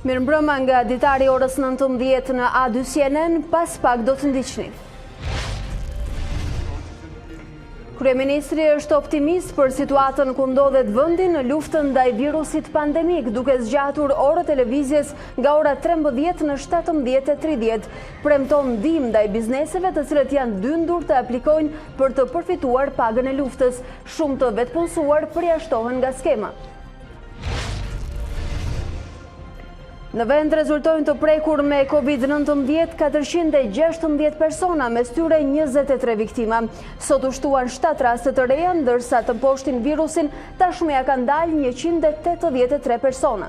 Mirëmbrëma nga Ditari orës 19 në A2 CNN, pas pak do të ndiqni. Kryeministri është optimist për situatën ku ndodhet vendi në luftën ndaj virusit pandemik, duke zgjatur orët e lëvizjes nga ora 13 në 17:30. Premton ndihmë ndaj bizneseve të cilët janë dyndur të aplikojnë për të përfituar pagën e luftës. Shumë të vetëpunësuar përjashtohen nga skema. Në vend rezultojnë të prekur me COVID-19 416 persona, mes tyre 23 viktima. Sot u shtuan 7 raste të reja, ndërsa të mposhtin virusin tashmë ja kanë dalë 183 persona.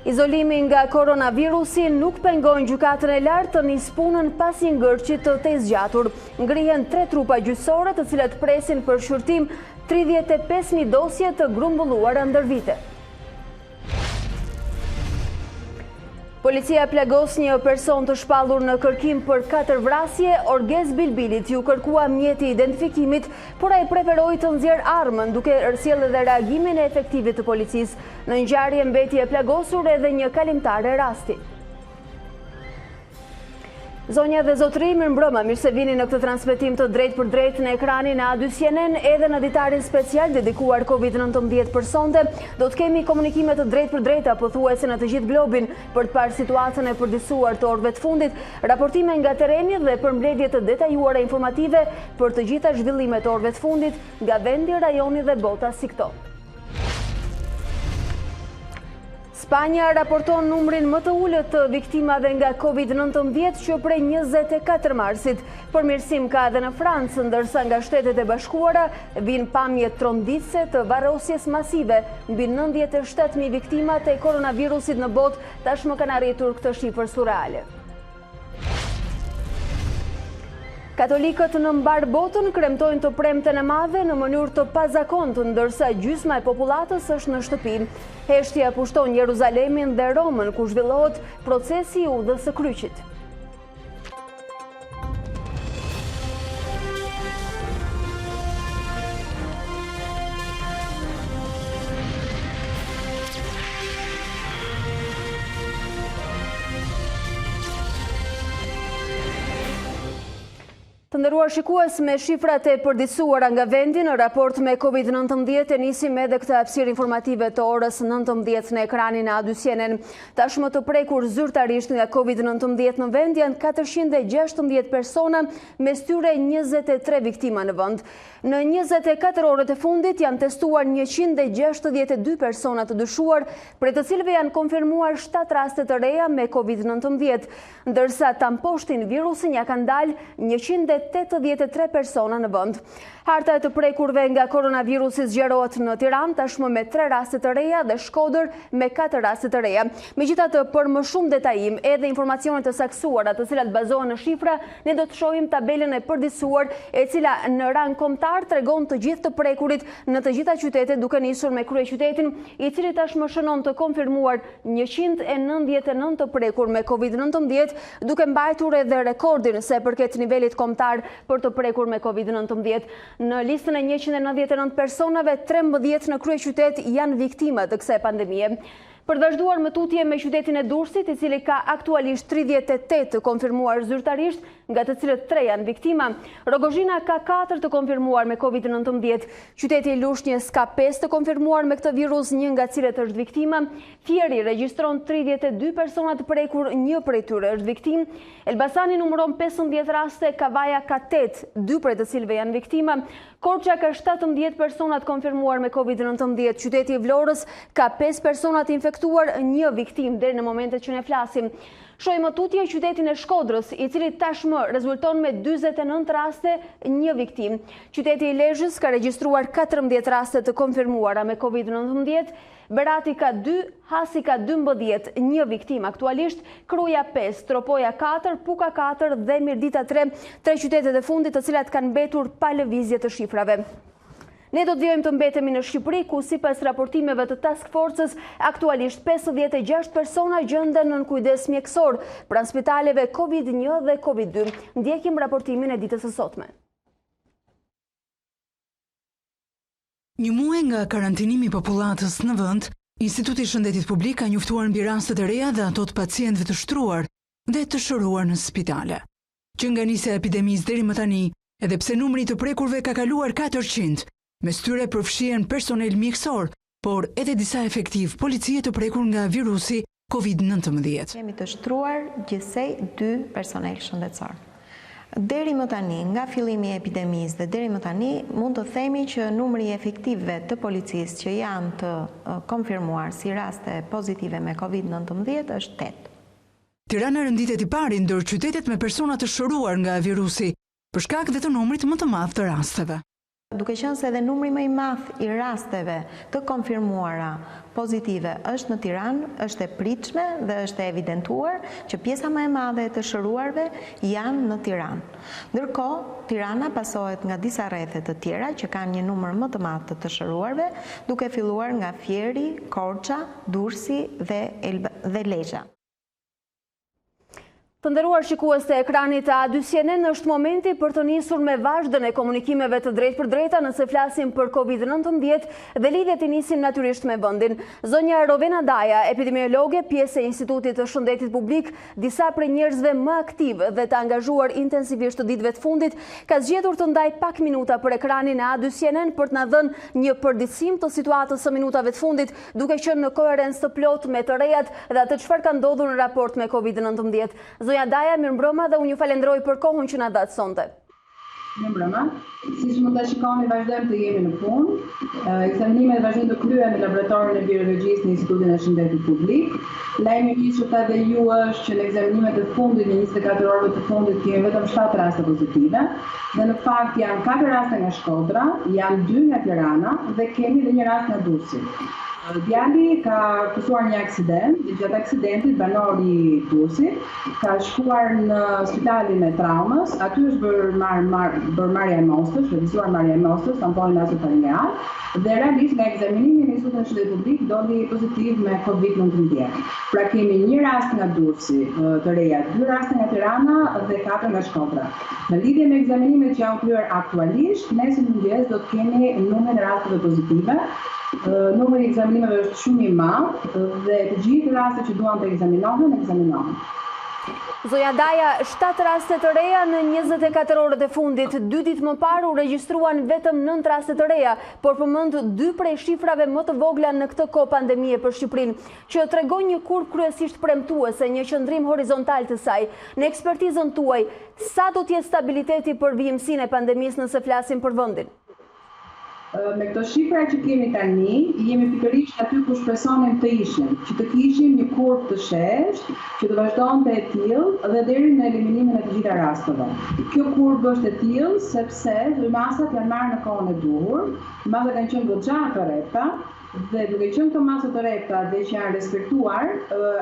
Izolimi nga koronavirusi nuk pengon gjykatën e lartë të nisë punën pas një ngërçit të zgjatur. Ngrihen 3 trupa gjyqësore të cilat presin për shkurtim 35.000 dosje të grumbulluara ndër vite. Policia plagos një person të shpallur në kërkim për 4 vrasje. Orges Bilbilit ju kërkua mjeti identifikimit, por ai preferoi të nxjerrë armën, duke sjellë edhe reagimin e efektivit të policisë. Në ngjarje mbeti e plagosur edhe një kalimtare rasti. Zonja dhe zotëri, mirëmbrëma, mirë se vini në këtë transmetim të drejt për drejt në ekranin e A2 CNN edhe në ditarin special dedikuar COVID-19 për sonde. Do të kemi komunikime të drejt për drejta pothuajse në të gjithë globin për të parë situatën e përdisuar të orëve të fundit, raportime nga tereni dhe përmbledhje të detajuara informative për të gjitha zhvillimet të orëve të fundit nga vendi, rajoni dhe bota si këto. Spanja raporton numrin më të ulët të viktimave nga COVID-19 që prej 24 marsit. Përmirësim ka edhe në Francë, ndërsa nga Shtetet e Bashkuara vijnë pamje tronditëse të varrosjes masive. Mbi 97.000 viktimat e koronavirusit në botë tashmë kanë arritur këtë shifër surreale. Katolikët në mbar botën kremtojnë të premten e madhe në mënyrë të pazakontë, ndërsa gjysma e popullatës është në shtëpi. Heshtja pushton Jeruzalemin dhe Romën, ku zhvillohet procesi i udhës së kryqit. Të nderuar shikues, me shifrat e përditësuara nga vendi në raport me COVID-19 e nisim edhe këtë hapësirë informative të orës 19 në ekranin e A2 CNN. Tashmë të prekur zyrtarisht nga COVID-19 në vend janë 416 persona, mes tyre 23 viktima në vend. Në 24 orët e fundit janë testuar 162 persona të dyshuar, prej të cilëve janë konfirmuar 7 raste të reja me COVID-19, ndërsa ta mposhtin virusin ja kanë dalë 183 persona në vend. Harta e të prekurve nga koronavirusi zgjerohet në Tiranë tashmë me 3 raste të reja dhe Shkodër me 4 raste të reja. Megjithatë, për më shumë detajim edhe informacione të saksuara të cilat bazohen në shifra, ne do të shohim tabelën e përditësuar, e cila në rang kombëtar tregon të gjithë të prekurit në të gjitha qytetet, duke nisur me kryeqytetin, i cili tashmë shënon të konfirmuar 199 të prekur me COVID-19, duke mbajtur edhe rekordin se përket nivelit kombëtar për të prekur me COVID-19. Në listën e 199 personave, 13 në kryeqytet janë viktima të kësaj pandemie. Për të vazhduar më tutje me qytetin e Durrësit, i cili ka aktualisht 38 të konfirmuar zyrtarisht, nga të cilët 3 janë viktima. Rogozhina ka 4 të konfirmuar me COVID-19. Qyteti i Lushnjës ka 5 të konfirmuar me këtë virus, një nga cilët është viktima. Fieri regjistron 32 persona të prekur, një prej tyre është viktim. Elbasani numëron 15 raste, Kavaja ka 8, 2 prej të cilëve janë viktima. Korça ka 17 persona të konfirmuar me COVID-19. Qyteti i Vlorës ka 5 persona të infektuar, një viktim deri në momentet që ne flasim. Shohim më tutje qytetin e Shkodrës, i cili tashmë rezulton me 49 raste, një viktim. Qyteti i Lezhës ka regjistruar 14 raste të konfirmuara me COVID-19, Berati ka 2, Hasi ka 12, një viktim aktualisht, Kruja 5, Tropoja 4, Puka 4 dhe Mirdita 3, 3 qytetet e fundit të cilat kanë mbetur pa lëvizje të shifrave. Ne do të vjojmë të mbetemi në Shqipëri, ku sipas raportimeve të Task Forces, aktualisht 56 persona gjenden në kujdes mjekësor pranë spitaleve COVID-1 dhe COVID-2. Ndjekim raportimin e ditës së sotme. Një muaj nga karantinimi i popullatës në vend, Instituti i Shëndetit Publik ka njoftuar mbi rastet e reja dhe ato të pacientëve të shtruar dhe të shëruar në spitale. Që nga nisja e epidemisë deri më tani, edhe pse numri i të prekurve ka kaluar 400, mes tyre përfshihen personel mjekësor, por edhe disa efektiv policie të prekur nga virusi COVID-19. Kemi të shtruar gjithsej 2 personel shëndetësor. Deri më tani, nga fillimi i epidemisë dhe deri më tani, mund të themi që numri i efektivëve të policisë që janë të konfirmuar si raste pozitive me COVID-19 është 8. Tirana rënditet i pari ndër qytetet me persona të shëruar nga virusi, për shkak dhe të numrit më të madh të rasteve. Duke qenë se edhe numri më i madh i rasteve të konfirmuara pozitive është në Tiranë, është e pritshme dhe është e evidentuar që pjesa më e madhe e të shëruarve janë në Tiranë. Ndërkohë, Tirana pasohet nga disa rrethe të tjera që kanë një numër më të madh të shëruarve, duke filluar nga Fieri, Korça, Durrësi dhe Lezhë. Të nderuar shikues të ekranit të A2CNN, është momenti për të nisur me vazhdën e komunikimeve të drejtpërdrejta nëse flasim për COVID-19 dhe lidhjet i nisin natyrisht me vendin. Zonja Rovena Daja, epidemiologe, pjesë e Institutit të Shëndetit Publik, disa prej njerëzve më aktiv dhe të angazhuar intensivisht të ditëve të fundit, ka zgjedhur të ndaj pak minuta për ekranin e A2CNN për të na dhënë një përditësim të situatës së minutave të fundit, duke qenë në koherencë të plotë me të rejat dhe atë çfarë ka ndodhur në raport me COVID-19. Zonja Daja, mirëmbrëma dhe unë ju falenderoj për kohën që na datë sonte. Mirëmbrëma. Siç mund ta shikoni, vazhdojmë të jemi në punë. Ekzaminimet vazhdojnë të kryhen në laboratorin e biologjisë në Institutin e Shëndetit Publik. Lajmi i mirë që ju është që në ekzaminimet e fundit në 24 orëve të fundit kemi vetëm 7 raste pozitive dhe në fakt janë 4 raste nga Shkodra, janë 2 nga Tirana dhe kemi edhe një rast nga Durrësi. Djali ka kusuar një aksident, dhe gjatë aksidentit banori i Durrësit ka shkuar në spitalin e traumës, aty është bërë marrja e mostës, revizuar marrja e mostës, tamponin nasofaringeal, dhe realisht nga ekzaminimi në Institutin e Shëndetit Publik doli pozitiv me COVID-19. Pra kemi një rast nga Durrësi të reja, 2 raste nga Tirana dhe 4 nga Shkodra. Në lidhje me ekzaminimet që janë kryer aktualisht, nesër mëngjes do të kemi numrin e rasteve pozitive. Numri i ekzaminimeve është shumë i madh dhe të gjithë rastet që duan të ekzaminohen. Zonja Daja, 7 raste të reja në 24 orët e fundit. 2 ditë më parë u regjistruan vetëm 9 raste të reja, por përmend 2 prej shifrave më të vogla në këtë kohë pandemie për Shqipërinë, që tregon një kurvë kryesisht premtuese, një qëndrim horizontal të saj. Në ekspertizën tuaj, sa do të jetë stabiliteti për vijimsinë e pandemisë nëse flasim për vendin? Me këto shifra që kemi tani, jemi pikërisht aty ku shpresonim të ishim, që të kishim një kurvë të sheshtë, që të vazhdonte e tillë dhe deri në eliminimin e të gjitha rasteve. Kjo kurvë është e tillë sepse masat janë marrë në kohën e duhur, masat kanë qenë goxha të rrepta, dhe duke qenë këto masat të rrepta dhe që janë respektuar,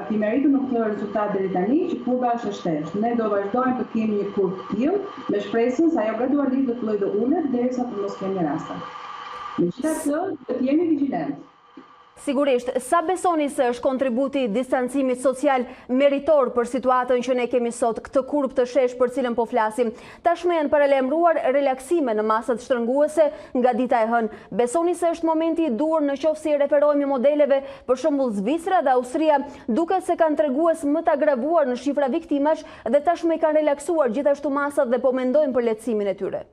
kemi arritur në këtë rezultat deri tani që kurva është e shteshtë. Ne do vazhdojmë të kemi një kurvë të tillë, me shpresën se ajo gradualisht do të fillojë të ulet derisa të mos kemi raste. Megjithatë, do të jemi vigjilentë. Sigurisht, sa besoni se është kontributi i distancimit social meritor për situatën që ne kemi sot, këtë kurvë të sheshtë për cilën po flasim? Tashmë janë paralajmëruar relaksime në masat shtrënguese nga dita e hënë. Besoni se është momenti i duhur në qoftë se i referohemi modeleve, për shembull Zvicra dhe Austria, duke se kanë tregues më të agravuar në shifra viktimash dhe tashmë i kanë relaksuar gjithashtu masat dhe po mendojnë për lehtësimin e tyre?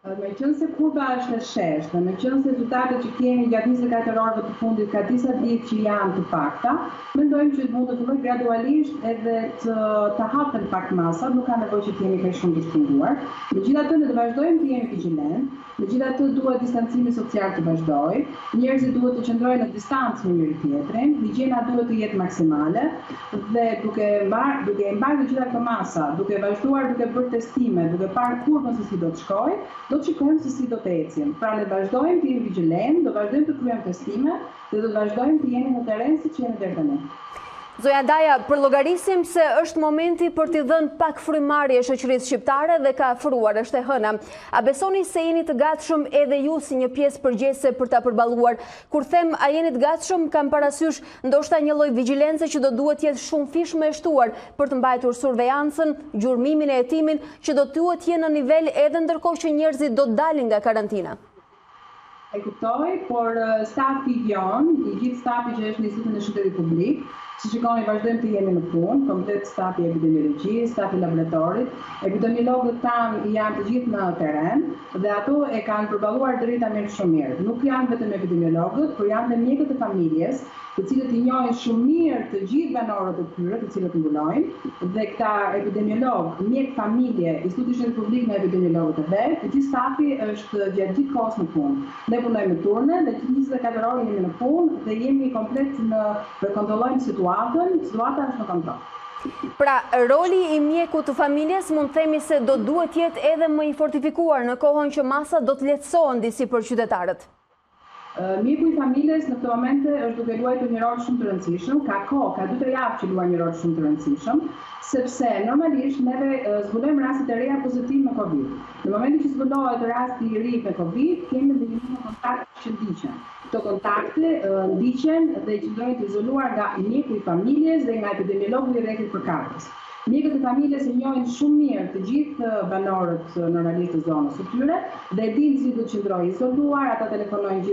Me qënë se kurva është e sheshtë, me qënë se rezultatet që kemi gjatë 24 orëve të fundit ka disa ditë që janë të pakta, mendojmë që mund të fillojë gradualisht edhe të hapen pak masat, nuk ka nevojë që të jemi kaq shumë të shtunguar. Megjithatë ne do vazhdojmë të jemi vigjilentë, megjithatë duhet distancimi social të vazhdojë, njerëzit duhet të qëndrojnë në distancë me njëri tjetrin, higjiena duhet të jetë maksimale dhe duke mbarë të gjitha këto masa, duke vazhduar duke bërë testime, duke parë kurvën se si do të shkojë, do të shikojmë se si do të ecim. Pra ne vazhdojmë të jemi vigjilentë, do vazhdojmë të kryejmë testime dhe do vazhdojmë të jemi në terren siç jemi deri tani. Zonja Daja, përllogarisim se është momenti për t'i dhënë pak frymarrje shoqërisë shqiptare dhe ka afruar, është e hëna. A besoni se jeni të gatshëm edhe ju si një pjesë përgjegjëse për ta përballuar? Kur them a jeni të gatshëm, kam parasysh ndoshta një lloj vigjilence që do duhet jetë shumë fish me shtuar për të mbajtur survejancën, gjurmimin e hetimin që do duhet jenë në nivel edhe ndërkohë që njerëzit do dalin nga karantina. E kuptoj, por stafi jon, I gjithë stafi që është në Institutin e Shëndetit Publik, si shikoni vazhdojmë të jemi në punë, komplet stafi epidemiologjisë, stafi laboratorit, epidemiologët tanë janë të gjithë në teren dhe ato e kanë përballuar drejta shumë mirë. Nuk janë vetëm epidemiologët, por janë dhe mjekët e familjes, të cilët I njohin shumë mirë të gjithë banorët e tyre, të cilët mbulojnë, dhe këta epidemiolog, mjek familje, Instituti I Shëndetit Publik me epidemiologët e vet, të gjithë stafi është gjatë gjithë kohës në punë. Ne punojmë në turne dhe 24 orë jemi në punë dhe jemi komplet për kontrollojmë situata është në kontroll. Pra, roli I mjekut të familjes mund themi se do duhet jetë edhe më I fortifikuar në kohën që masa do të lehtësohen disi për qytetarët. Mjeku I familjes në këtë momente është duke luajtur një rol shumë të rëndësishëm, ka 2-3 javë që luajnë një rol shumë të rëndësishëm, sepse normalisht neve zbulojmë rastet e reja pozitiv me Covid. Në momentin që zbulohet rasti I ri me Covid, kemi dhe një kontakt që ndiqen. Këto kontakte ndiqen dhe qëndrojnë të izoluar nga mjeku I familjes dhe nga epidemiologu I rrethet përkatës. Mjekët e familjes I njohin shumë mirë të gjithë banorët normalisht të zonës së tyre dhe dinë si do të qëndrojë izoluar, ata telefonojnë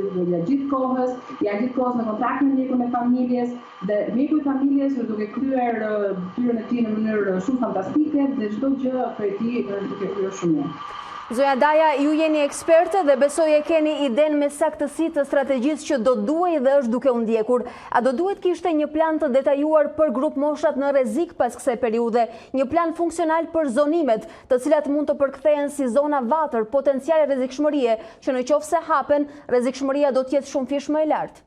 gjithë kohës, janë gjithë kohës në kontakt me mjekun e familjes dhe mjeku I familjes është duke kryer detyrën e tij në mënyrë shumë fantastike dhe çdo gjë prej tij është duke kryer shumë mirë. Zoja Daja, ju jeni eksperte dhe besoj e keni iden me saktësi të strategjisë që do duhej dhe është duke u ndjekur. A do duhet kishte një plan të detajuar për grup moshat në rrezik pas kësaj periudhe, një plan funksional për zonimet, të cilat mund të përkthehen si zona vatër, potenciale rrezikshmërie, që në qoftë se hapen, rrezikshmëria do të jetë shumë fish më e lartë?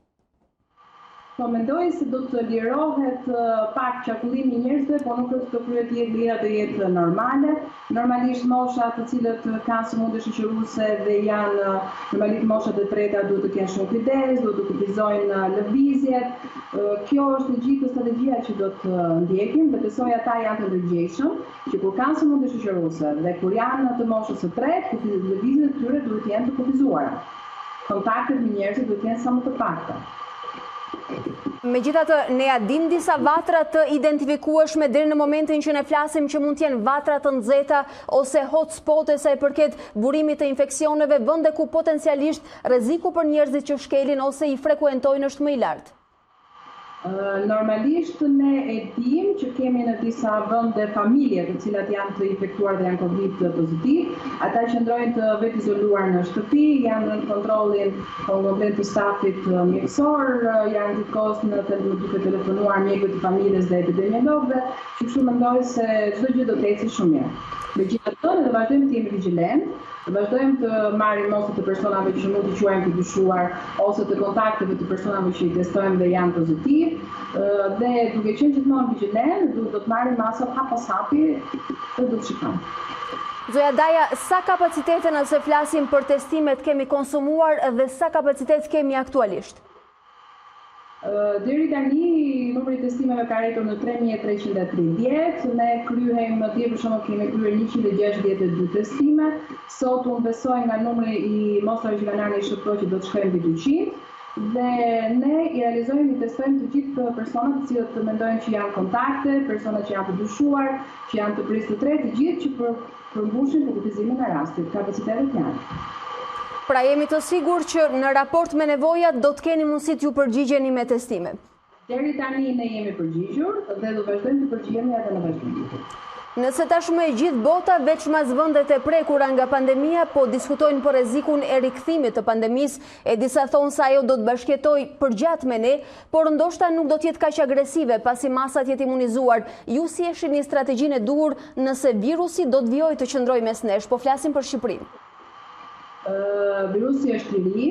Po mendoj se do të lirohet pak qarkullimi I njerëzve, po nuk është të kryet jetë lira të jetë normale. Normalisht moshat të cilët kanë sëmundje shoqëruese dhe janë normalisht moshat e treta duhet të kenë shumë kujdes, duhet të kufizojnë lëvizjet. Kjo është gjithë strategjia që do të ndjekim dhe besoj ata janë të ndërgjegjshëm, që kur kanë sëmundje shoqëruese dhe kur janë të moshës së tretë, lëvizjet e tyre duhet të jenë të kufizuara. Kontaktet me njerëzit duhet të jenë sa më të pakta. Megjithatë, ne ja dim disa vatra të identifikueshme deri në momentin që ne flasim që mund të jenë vatra të nxehta ose hotspot sa I përket burimit të infeksioneve, vende ku potencialisht rreziku për njerëzit që shkelin ose I frekuentojnë është më I lartë. Normalisht ne e dim që kemi në disa vende familje të cilat janë të infektuar dhe janë Covid pozitiv. Ata qëndrojnë të vetë izoluar në shtëpi, janë në kontrollin komplet të stafit mjekësor, janë gjithkohës duke telefonuar mjekëve të familjes dhe epidemiologëve, që kështu mendoj se çdo gjë do të ecë shumë mirë. Megjithatë, ne do vazhdojmë të jemi vigjilentë, vazhdojmë të marrim mosat të personave që mund të quajmë të dyshuar ose të kontakteve të personave që I testojmë dhe janë pozitiv, dhe duke qenë gjithmonë vigjilentë, do të marrim masat hap pas hapi dhe do të shikojmë. Zoja Daja, sa kapacitete nëse flasim për testimet kemi konsumuar dhe sa kapacitet kemi aktualisht? Deri tani numri I testimeve ka rritur në 3330, ne kryejmë dje për shembull kemi kryer 162 testime, sot unë besoj nga numri I mostrave që kanë ardhur në SHP që do të shkojmë mbi 200 dhe ne I realizojmë I testojmë të gjithë personat të cilët mendojnë që janë kontakte, persona që janë të dyshuar, që janë të prisë të tretë, të gjithë që përmbushin për kufizimin e rastit, kapacitetet janë. Pra jemi të sigur që në raport me nevojat do të keni mundësi t'ju përgjigjeni me testime. Deri tani ne jemi përgjigjur dhe do vazhdojmë të përgjigjemi edhe në vazhdim. Nëse tashmë e gjithë bota, veçmas vendet e prekura nga pandemia, po diskutojnë për rrezikun e rikthimit të pandemisë, e disa thonë se ajo do të bashkëjetojë përgjatë me ne, por ndoshta nuk do të jetë kaq agresive pasi masat jetë imunizuar. Ju si e shihni strategjinë e duhur nëse virusi do të vijojë të qëndrojë mes nesh, po flasim për Shqipërinë. Virusi është I ri,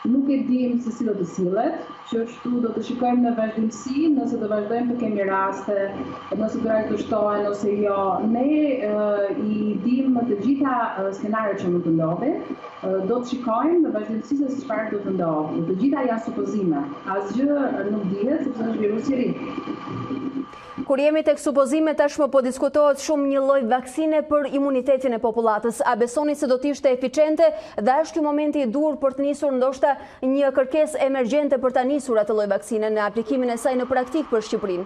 nuk e dim se si do të sillet, që kështu do të shikojmë në vazhdimsi, nëse do vazhdojmë të kemi raste, nëse do të shtohen ose jo. Ne I dim të gjitha skenarët që mund të ndodhin, do të shikojmë në vazhdimsi se çfarë do të ndodhë. Të gjitha janë supozime, asgjë nuk dihet sepse është virus I ri. Kur jemi tek supozimet, tashmë po diskutohet shumë një lloj vaksine për imunitetin e popullatës. A besoni se do të ishte eficiente dhe është ky momenti I duhur për të nisur ndoshta një kërkesë emergjente për ta nisur atë lloj vaksine në aplikimin e saj në praktik për Shqipërinë?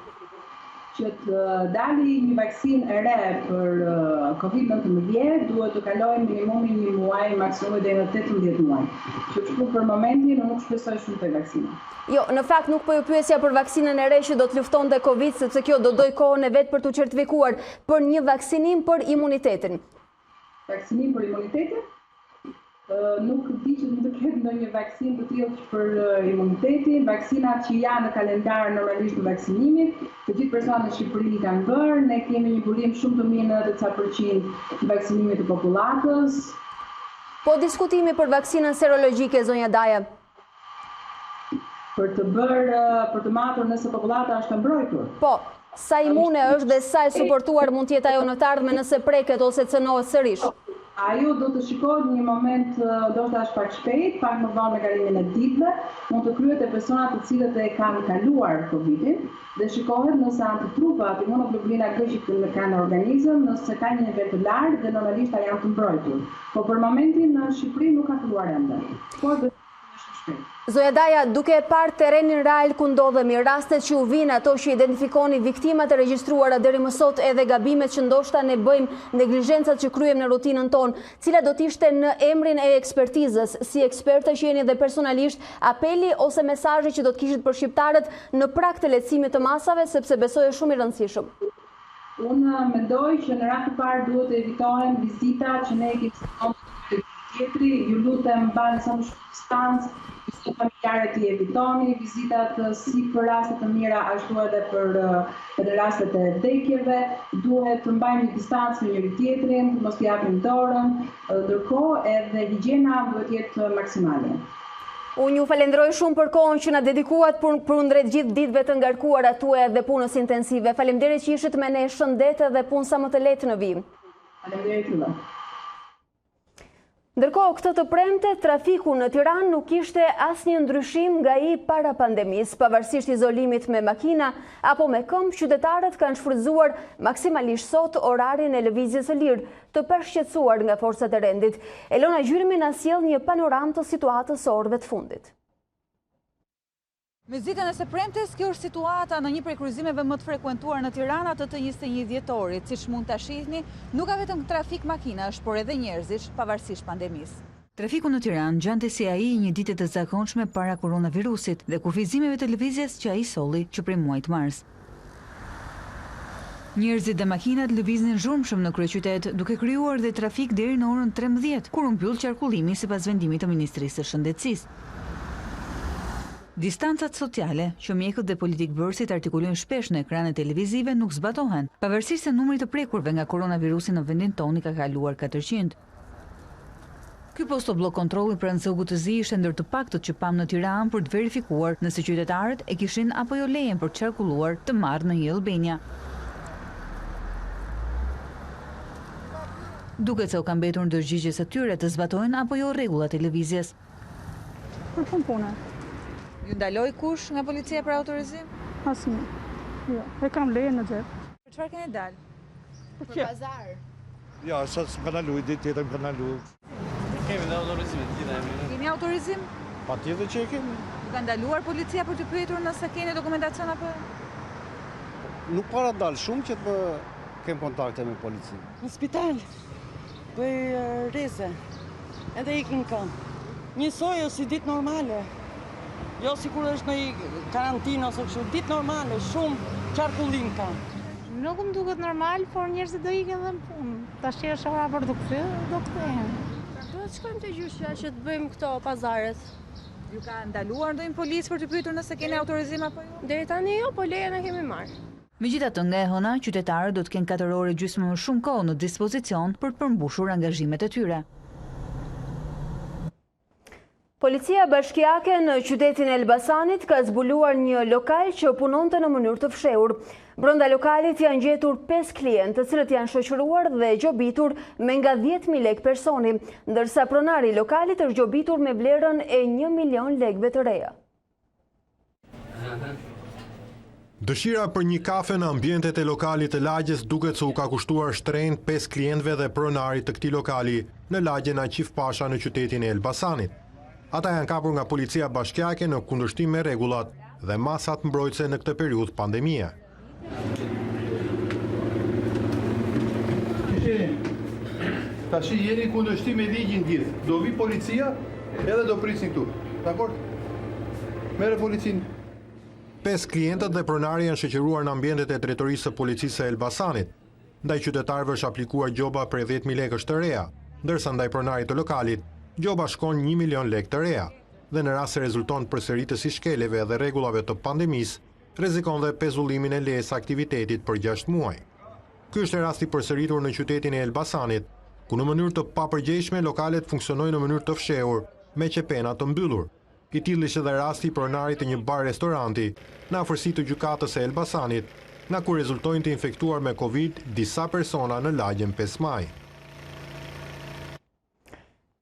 që të dali një vaksinë e re për COVID-19 duhet të kalojë minimumi një muaj, maksimumi deri në 18 muaj. Që për momentin nuk shpresoj shumë të vaksina. Jo, në fakt nuk po ju pyesja për vaksinën e re që do të luftonte Covid, sepse kjo do doj kohën e vet për të certifikuar, për një vaksinim për imunitetin. Vaksinim për imunitetin? Nuk di që nuk të ketë ndonjë vaksinë të tillë për imunitetin. Vaksinat që janë në kalendar normalisht në vaksinimit, të gjithë personat në Shqipëri i kanë bërë, ne kemi një burim shumë të mirë në 90% të vaksinimit të popullatës. Po diskutimi për vaksinën serologjike, zonja Daja? Për të matur nëse popullata është mbrojtur. Po, sa imune është dhe sa e suportuar mund të jetë ajo në të ardhmen nëse preket ose cënohet sërish? Ajo do të shikohet një moment do të është pak shpejt, pak më vonë me kalimin e ditëve, mund të kryhet e personat të cilët e kanë kaluar COVID-in dhe shikohet nëse antitrupat, imunoglobulina G që kanë në organizëm, nëse ka një nivel të lartë dhe normalisht janë të mbrojtur. Po për momentin në Shqipëri nuk ka filluar ende. Por do të shumë shpejt. Zoja Daja, duke parë terrenin real ku ndodhemi, rastet që u vinë, ato që identifikoni viktimat e regjistruara deri më sot edhe gabimet që ndoshta ne bëjmë, neglizhencat që kryejmë në rutinën tonë, cila do të ishte në emrin e ekspertizës, si eksperte që jeni dhe personalisht, apeli ose mesazhi që do të kishit për shqiptarët në prag të lehtësimit të masave, sepse besoj është shumë i rëndësishëm. Unë mendoj që në radhë të parë duhet të evitohen vizitat që ne kemi tjetri, ju lutem mbani sa më shumë distancë, vizitat familjare të evitoni, vizitat si për rastet të mira ashtu edhe për rastet e vdekjeve, duhet të mbajmë një distancë me njëri tjetrin, të mos japim dorën, ndërkohë edhe higjiena duhet jetë maksimale. Unë ju falenderoj shumë për kohën që na dedikuat për ndrejt gjithë ditëve të ngarkuara tuaja dhe punës intensive. Faleminderit që ishit me ne, shëndet dhe punë sa më të lehtë në vim. Faleminderit juve. Ndërkohë, këtë të premte, trafiku në Tiranë nuk ishte asnjë ndryshim nga i para pandemisë, pavarësisht izolimit me makina apo me këmbë, qytetarët kanë shfrytzuar maksimalisht sot orarin e lëvizjes së lirë, të përshqetësuar nga forcat e rendit. Elona Gjyrimi na sjell një panoramë të situatës së orëve të fundit. Me zitën e së premtes, kjo është situata në një prej kryqëzimeve më të frekuentuar në Tiranë, atë të 21 dhjetorit. Siç mund ta shihni, nuk ka vetëm trafik makinash, por edhe njerëzish, pavarësisht pandemisë. Trafiku në Tiranë gjante si ai një ditë të zakonshme para koronavirusit dhe kufizimeve të lëvizjes që ai solli që prej muajit mars. Njerëzit dhe makinat lëviznin zhurmshëm në kryeqytet, duke krijuar dhe trafik deri në orën 13, kur u mbyll qarkullimi sipas vendimit të Ministrisë së Shëndetësisë. Distancat sociale që mjekët dhe politikbërësit artikulojnë shpesh në ekranet televizive nuk zbatohen, pavarësisht se numri të prekurve nga koronavirusi në vendin tonë ka kaluar 400. Ky postoblok kontrolli pranë Zogutëzi ishte ndër të paktët që pam në Tiranë për të verifikuar nëse qytetarët e kishin apo jo lejen për të qarkulluar të marrë në një Albania. Duket se u ka mbetur ndërgjigjes së tyre të zbatojnë apo jo rregullat e lëvizjes. Për punë. Ju ndaloi kush nga policia për autorizim? Asnjë. Jo, e kam lejen në xhep. Për çfarë keni dalë? Për pazar. Ja, sot s'm kanalu, ditë tjetër më kanalu. Kemi dhe autorizim, Keni autorizim? Patjetër që e kemi. Ju ka ndaluar policia për të pyetur nëse keni dokumentacion apo? Nuk para dalë shumë që të kem kontakte me policinë. Në spital, bëj reze, edhe ikin kënd. Njësoj o si ditë normale. Jo si kur është në karantinë ose kështu, ditë normale, shumë qarkullim ka. Nuk më duket normal, por njerëzit do ikin edhe në punë. Tash që është ora për të kthyer, do kthehen. Do të shkojmë te gjyqja që të bëjmë këto pazaret. Ju ka ndaluar ndonjë policë për të pyetur nëse keni autorizim apo jo? Deri tani jo, po lejen e kemi marrë. Megjithatë, nga e hëna, qytetarët do të kenë 4 orë gjysmë më shumë kohë në dispozicion për të përmbushur angazhimet e tyre. Policia bashkiake në qytetin e Elbasanit ka zbuluar një lokal që punonte në mënyrë të fshehur. Brenda lokalit janë gjetur 5 klientë, të cilët janë shoqëruar dhe gjobitur me nga 10.000 lekë personi, ndërsa pronari i lokalit është gjobitur me vlerën e 1 milion lekëve të reja. Dëshira për një kafe në ambientet e lokalit të lagjes duket se u ka kushtuar shtrenjtë 5 klientëve dhe pronarit të këtij lokali në lagjen Aqif Pasha në qytetin e Elbasanit. Ata janë kapur nga policia bashkiake në kundërshtim me rregullat dhe masat mbrojtëse në këtë periudhë pandemie. Tash jeni kundërshtim me ligjin gjithë. Do vi policia edhe do prisni këtu. Dakor? Merre policin. 5 klientët dhe pronari janë shoqëruar në ambientet e drejtorisë së policisë së Elbasanit. Ndaj qytetarëve është aplikuar gjoba për 10.000 lekësh të reja, ndërsa ndaj pronarit të lokalit, gjoba shkon 1 milion lekë të reja, dhe në rast se rezulton përsëritës i shkeleve dhe rregullave të pandemisë, rrezikon dhe pezullimin e lejes aktivitetit për 6 muaj. Ky është rasti përsëritur në qytetin e Elbasanit, ku në mënyrë të papërgjegjshme lokalet funksionojnë në mënyrë të fshehur me qepena të mbyllur. I tillë ishte edhe rasti i pronarit të një bar-restoranti në afërsi të gjykatës së Elbasanit, nga ku rezultojnë të infektuar me Covid disa persona në lagjen 5 maj.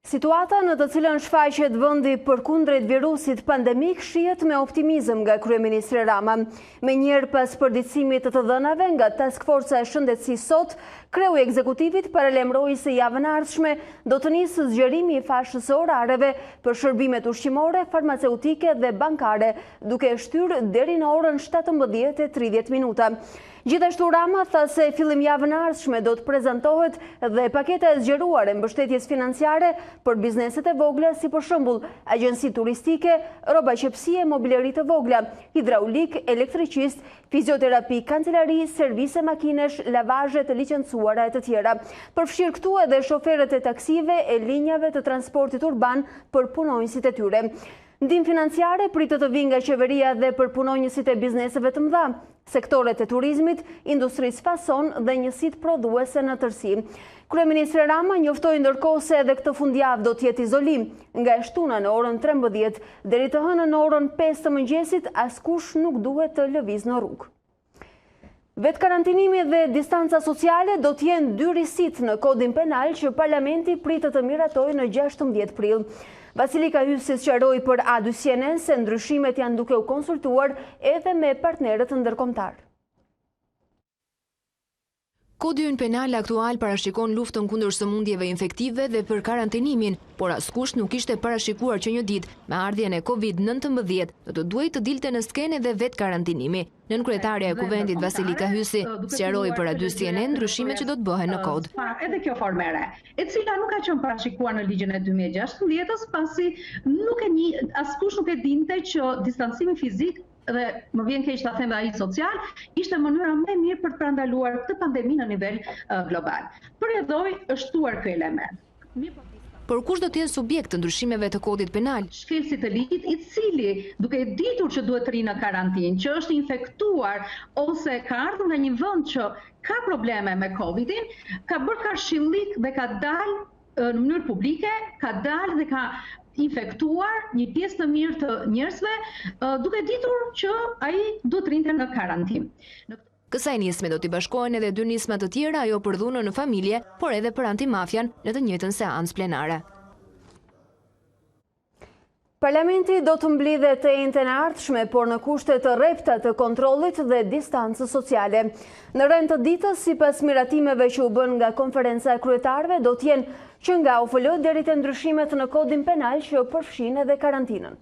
Situata në të cilën shfaqet vendi përkundrejt virusit pandemik shihet me optimizëm nga kryeministri Rama. Me njëherë pas përditësimit të dhënave nga Task Forca e Shëndetësisë sot, kreu i ekzekutivit paralajmëroi se javën e ardhshme do të nisë zgjerimi i fashës së orareve për shërbimet ushqimore, farmaceutike dhe bankare, duke shtyrë deri në orën 17:30. Gjithashtu Rama tha se fillim javën e ardhshme do të prezantohet dhe paketa e zgjeruar e mbështetjes financiare për bizneset e vogla, si për shembull agjenci turistike, rroba qepësie, mobileri të vogla, hidraulik, elektricist, fizioterapi, kancelari, servise makinesh, lavazhe të licencuara e të tjera. Përfshir këtu edhe shoferët e taksive e linjave të transportit urban për punonjësit e tyre. Ndihmë financiare pritet të vijë nga qeveria dhe për punonjësit e bizneseve të mëdha, sektoret e turizmit, industrisë fason dhe njësitë prodhuese në tërësi. Kryeministri Rama njoftoi ndërkohë se edhe këtë fundjavë do të jetë izolim, nga e shtuna në orën 13 deri të hënën në orën 5 të mëngjesit, askush nuk duhet të lëvizë në rrugë. Vetë karantinimi dhe distanca sociale do të jenë dy risit në kodin penal që parlamenti pritet të miratojë në 16 prill. Vasilika Hysi sqaroi për A2CNN se ndryshimet janë duke u konsultuar edhe me partnerët ndërkombëtar. Kodi ynë penal aktual parashikon luftën kundër sëmundjeve infektive dhe për karantinimin, por askush nuk ishte parashikuar që një ditë me ardhjen e Covid-19 do të duhej të dilte në skenë dhe vetë karantinimi. Nënkretarja e Kuvendit Vasilika Hysi sqaroi për A2CNN ndryshimet që do të bëhen në kod. Edhe kjo formere, e cila nuk ka qenë parashikuar në ligjin e 2016, pasi askush nuk e dinte që distancimi fizik dhe më vjen keq ta them ai social, ishte mënyra më e mirë për të parandaluar këtë pandemi në nivel global. Përjedhoi është shtuar ky element. Por kush do të jetë subjekt të ndryshimeve të kodit penal? Shkelësi të ligjit i cili, duke ditur që duhet të rinë në karantinë, që është infektuar ose ka ardhur nga një vend që ka probleme me Covidin, ka bërë kashillik dhe ka dalë në mënyrë publike, ka dalë dhe ka infektuar një pjesë të mirë të njerëzve, duke ditur që ai duhet rinte në karantinë. Kësaj nisme do t'i bashkohen edhe dy nisma të tjera, ajo për dhunën në familje, por edhe për antimafian në të njëjtën seancë plenare. Parlamenti do të mblidhe të njëjtën e ardhshme, por në kushte të rrepta të kontrollit dhe distancës sociale. Në rend të ditës, sipas miratimeve që u bën nga konferenca e kryetarëve, do të jenë që nga UFL deri te ndryshimet në kodin penal që përfshin edhe karantinën.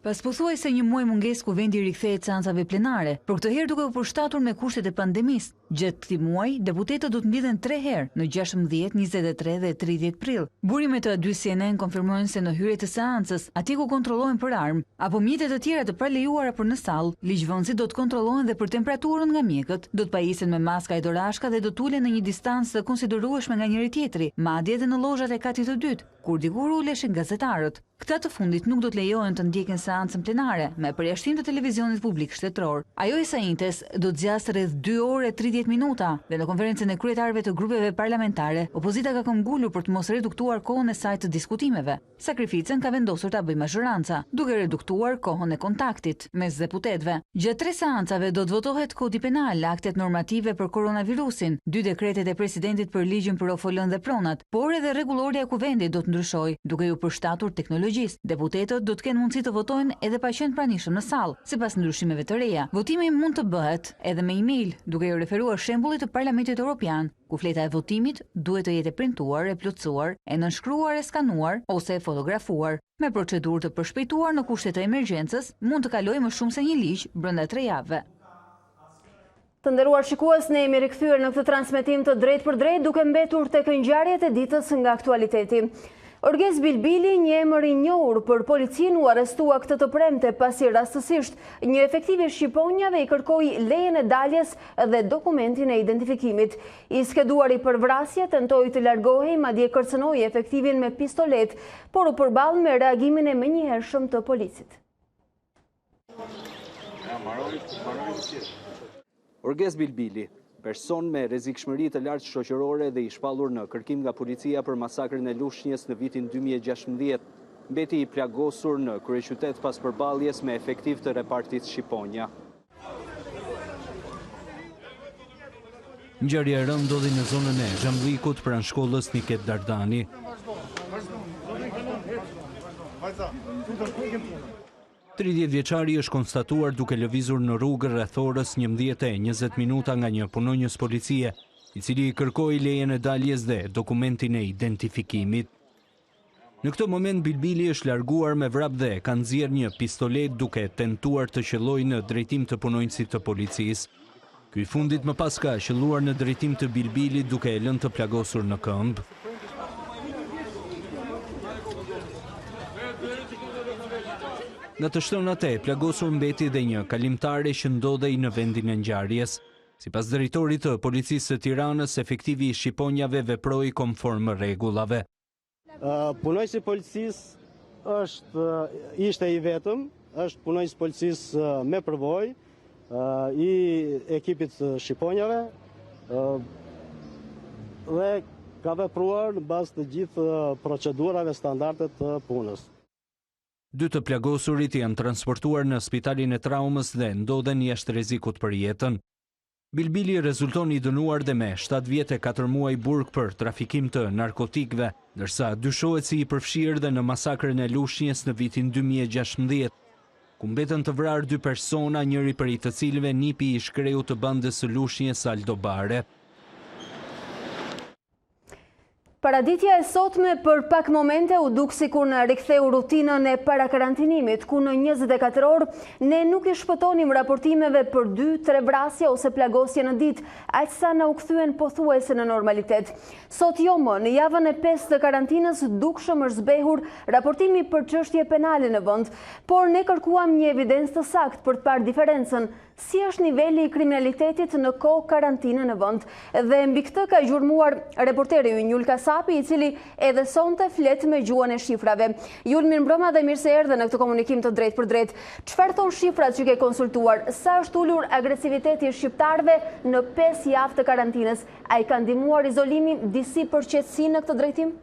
Pas pothuajse një muaj mungesë Kuvendi rikthehet seancave plenare, por këtë herë duke u përshtatur me kushtet e pandemisë. Gjatë këtij muaji, deputetët do të mblidhen 3 herë, në 16, 23 dhe 30 prill. Burimet të A2CNN konfirmojnë se në hyrje të seancës, atje ku kontrollohen për armë apo mjete të tjera të palejuara për në sallë, ligjvënësit do të kontrollohen dhe për temperaturën nga mjekët, do të pajisen me maska e dorashka dhe do të ulen në një distancë të konsiderueshme nga njëri tjetri, madje edhe në llozhat e katit të dytë, kur dikur uleshin gazetarët. Këta të fundit nuk do të lejohen të ndjekin seancën plenare me përjashtim të televizionit publik shtetëror. Ajo e Saintes do të zgjasë rreth 2 orë e 30 minuta dhe në konferencën e kryetarëve të grupeve parlamentare, opozita ka këmbgulur për të mos reduktuar kohën e saj të diskutimeve. Sakrificën ka vendosur ta bëjë majoranca, duke reduktuar kohën e kontaktit mes deputetëve. Gjatë 3 seancave do të votohet kodi penal, aktet normative për koronavirusin, 2 dekretet e presidentit për ligjin për OFL-n dhe pronat, por edhe rregulloria e Kuvendit do të ndryshojë, duke u përshtatur teknologjisë. Deputetët do të kenë mundësi të votojnë edhe pa qenë pranishëm në sallë, sipas ndryshimeve të reja. Votimi mund të bëhet edhe me email, duke u referuar shembullit të Parlamentit Evropian, ku fleta e votimit duhet të jetë printuar, e plotësuar, e nënshkruar, e skanuar ose e fotografuar. Me procedurë të përshpejtuar në kushte të emergjencës, mund të kalojë më shumë se një ligj brenda 3 javëve. Të nderuar shikues, ne jemi rikthyer në këtë transmetim të drejt për drejt duke mbetur tek ngjarjet e ditës nga aktualiteti. Orges Bilbili, një emër i njohur për policinë, u arrestua këtë të premte pasi rastësisht një efektiv i shqiponjave i kërkoi lejen e daljes dhe dokumentin e identifikimit. I skeduari për vrasje tentoi të largohej, madje kërcënoi efektivin me pistolet, por u përball me reagimin e menjëhershëm të policit. Orges Bilbili, person me rrezikshmëri të lartë shoqërore dhe i shpallur në kërkim nga policia për masakrën e Lushnjës në vitin 2016, mbeti i plagosur në kryeqytet pas përballjes me efektiv të repartit Shqiponja. Ngjarja e rëndë ndodhi në zonën e Zhamllikut pranë shkollës Niket Dardani. 30 vjeçari është konstatuar duke lëvizur në rrugë rreth orës 11:20 minuta nga një punonjës policie, i cili i kërkoi lejen e daljes dhe dokumentin e identifikimit. Në këtë moment Bilbili është larguar me vrap dhe ka nxjerrë një pistolet duke tentuar të qellojë në drejtim të punonjësit të policisë. Ky i fundit më pas ka qelluar në drejtim të Bilbilit duke e lënë të plagosur në këmbë. Nga të shtronat e plagosur mbeti dhe një kalimtare që ndodhej në vendin e ngjarjes. Sipas drejtorit të policisë së Tiranës, efektivi i shqiponjave veproi konform rregullave. Punojësi i policisë ishte i vetëm, është punojës policisë me përvojë i ekipit shqiponjave dhe ka vepruar në bazë të gjithë procedurave standarde të punës. Dy të plagosurit janë transportuar në spitalin e traumës dhe ndodhen jashtë rrezikut për jetën. Bilbili rezulton i dënuar dhe me 7 vjet e 4 muaj burg për trafikim të narkotikëve, ndërsa dyshohet si i përfshirë dhe në masakrën e Lushnjës në vitin 2016, ku mbetën të vrarë 2 persona, njëri prej të cilëve nipi i shkreu të bandës së Lushnjës Aldo Bare. Paraditja e sotme për pak momente u duk sikur në riktheu rutinën e parakarantinimit, ku në 24 orë ne nuk i shpëtonim raportimeve për 2-3 vrasje ose plagosje në ditë, aqsa na u kthyen pothuajse në normalitet. Sot jo më, në javën e 5 të karantinës dukshëm është zbehur raportimi për çështje penale në vend, por ne kërkuam një evidencë të saktë për të parë diferencën, si është niveli i kriminalitetit në kohë karantine në vend. Dhe mbi këtë ka zhurmuar reporteri ynë Julka Sapi, i cili edhe sonte flet me gjuhën e shifrave. Jul, mirëmbrëma dhe mirë se erdhe në këtë komunikim të drejt për drejt. Çfarë thon shifrat që ke konsultuar? Sa është ulur agresiviteti i shqiptarëve në 5 javë të karantinës? A i ka ndihmuar izolimi disi përqetësi në këtë drejtim?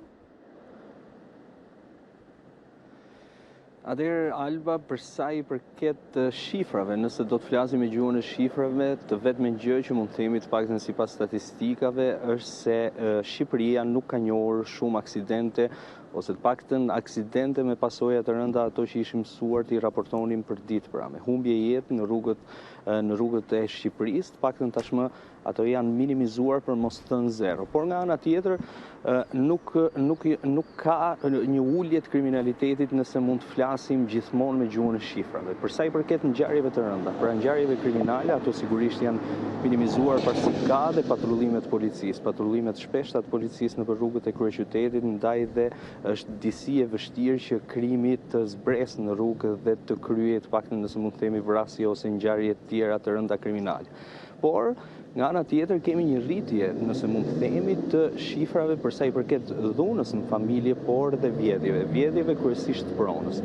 Atëherë, Alba, për sa i përket shifrave, nëse do të flasim me gjuhën e shifrave, të vetmen gjë që mund të themi të paktën sipas statistikave është se Shqipëria nuk ka njohur shumë aksidente, ose të paktën aksidente me pasoja të rënda ato që ishim mësuar të i raportonim për ditë, pra me humbje jetë në rrugët e Shqipërisë, të paktën tashmë ato janë minimizuar për mos thënë zero. Por nga ana tjetër, nuk ka një ulje të kriminalitetit nëse mund të flasim gjithmonë me gjuhën e shifrave. Për sa i përket ngjarjeve të rënda, pra ngjarjeve kriminale, ato sigurisht janë minimizuar pasi ka dhe patrullimet policisë, patrullimet shpeshta të policisë në rrugët e kryeqytetit, ndaj dhe është disi e vështirë që krimi të zbresë në rrugë dhe të kryhet paktën nëse mund të themi vrasje ose ngjarje të tjera të rënda kriminale. Por nga ana tjetër kemi një rritje, nëse mund të themi, të shifrave për sa i përket dhunës në familje, por dhe vjedhjeve kryesisht pronës.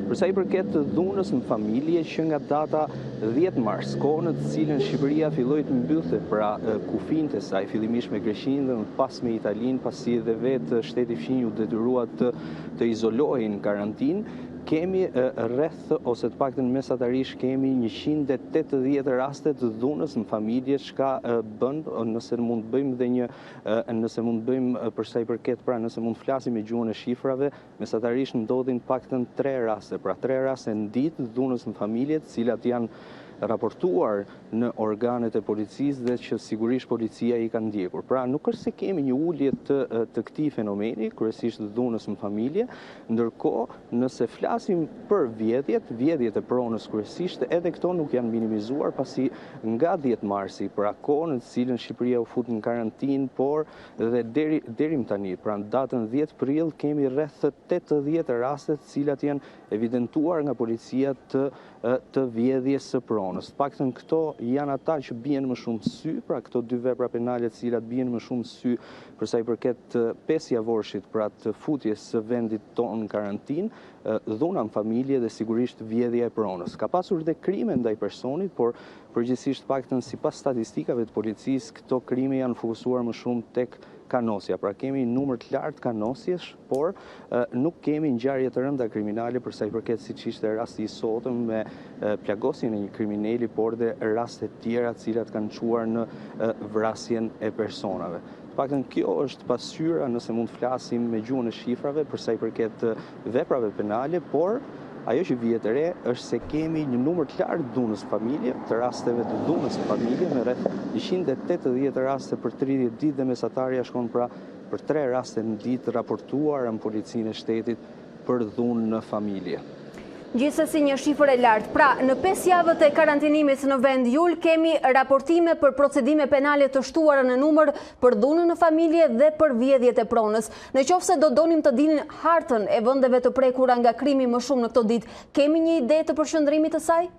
Për sa i përket dhunës në familje, që nga data 10 mars, kohën në të cilën Shqipëria filloi të mbyllte pra kufijtë e saj, fillimisht me Greqinë dhe pas me Italinë, pasi edhe vetë shteti fqinj u detyrua të izolohej në karantinë, kemi rreth, ose të paktën mesatarisht kemi 180 raste të dhunës në familje, çka bën, nëse mund bëjmë për sa i përket, pra nëse mund flasim me gjuhën e shifrave, mesatarisht ndodhin paktën 3 raste, pra 3 raste në ditë dhunës në familje, të cilat janë raportuar në organet e policisë dhe që sigurisht policia i ka ndjekur. Pra nuk është se kemi një ullje të këtij fenomeni, kryesisht dhunës në familje, ndërkohë nëse flasim për vjedhjet e pronës kryesisht, edhe këto nuk janë minimizuar pasi nga 10 marsi, pra kohën në cilën Shqipëria u fut në karantinë, por dhe deri më tani, pra në datën 10 prill kemi rreth 80 raste të cilat janë evidentuar nga policia të vjedhjes së pronës. Paktën këto janë ata që bien më shumë sy, pra këto dy vepra penale të cilat bien më shumë sy për sa i përket 5 javorshit, pra të futjes së vendit tonë në karantinë, dhuna në familje dhe sigurisht vjedhja e pronës. Ka pasur dhe krime ndaj personit, por përgjithsisht paktën sipas statistikave të policisë, këto krime janë fokusuar më shumë tek kanosja. Pra kemi numër të lartë kanosjesh, por nuk kemi ngjarje të rënda kriminale për sa i përket siç ishte rasti i sotëm me plagosjen e një kriminali, por dhe raste të tjera të cilat kanë çuar në vrasjen e personave. Paktën kjo është pasqyra, nëse mund të flasim me gjuhën e shifrave për sa i përket veprave penale, por ajo që vihet e re është se kemi një numër të lartë dhunës familje, të rasteve të dhunës familje, me rreth 180 raste për 30 ditë dhe mesatarja shkon pra për 3 raste në ditë raportuar në policinë e shtetit për dhunë në familje. Gjithsesi një shifër e lartë. Pra, në 5 javët e karantinimit në vend yll kemi raportime për procedime penale të shtuara në numër për dhunën në familje dhe për vjedhjet e pronës. Në qoftë se do donim të dinim hartën e vendeve të prekura nga krimi më shumë në këto ditë, kemi një ide të përshëndrimit të saj?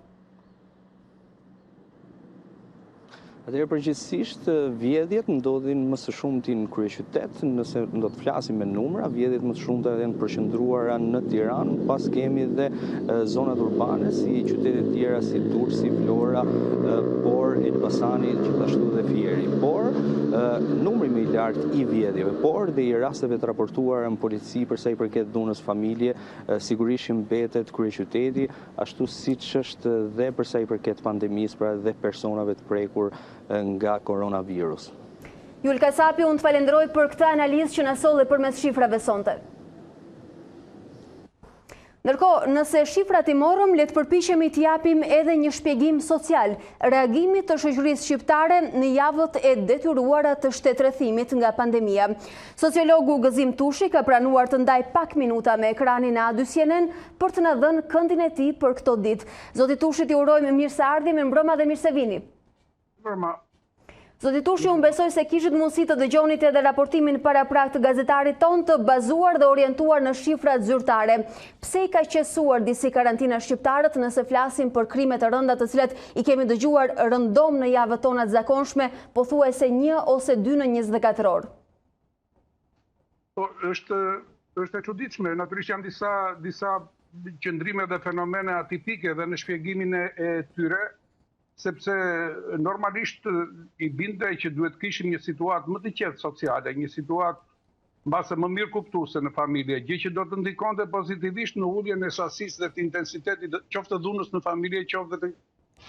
Atëherë përgjithsisht vjedhjet ndodhin më së shumti në kryeqytet, nëse do të flasim me numra, vjedhjet më të shumta janë përqendruara në Tiranë, pas kemi dhe zonat urbane si qytete të tjera si Durrësi, Vlora, por Elbasani, gjithashtu dhe Fieri. Por numri më i lartë i vjedhjeve, por dhe i rasteve të raportuara në polici për sa i përket dhunës familje, sigurisht mbetet kryeqyteti, ashtu siç është dhe për sa i përket pandemisë, pra dhe personave të prekur nga koronavirus. Jul Kasapi, unë të falenderoj për këtë analizë që na solli përmes shifrave sonte. Ndërkohë, nëse shifrat i morëm, le të përpiqemi të japim edhe një shpjegim social, reagimit të shoqërisë shqiptare në javët e detyruara të shtetërrethimit nga pandemia. Sociologu Gëzim Tushi ka pranuar të ndaj pak minuta me ekranin e A2 për të na dhënë këndin e tij për këto ditë. Zoti Tushi, ju urojmë mirëseardhje, mirëmbrëma dhe mirësevini. Zoti Tushi, unë besoj se kishit mundësi të dëgjonit edhe raportimin paraprak të gazetarit ton të bazuar dhe orientuar në shifrat zyrtare. Pse i ka qesuar disi karantina shqiptarët nëse flasim për krime të rënda të cilat i kemi dëgjuar rëndom në javët tona të zakonshme, pothuajse 1 ose 2 në 24 orë? Është e çuditshme, natyrisht janë disa qëndrime dhe fenomene atipike dhe në shpjegimin e tyre, sepse normalisht i bindej që duhet kishim një situatë më të qetë sociale, një situatë mbase më mirë kuptuese në familje, gjë që do të ndikonte pozitivisht në uljen e sasisë dhe të intensitetit qoftë të dhunës në familje, qoftë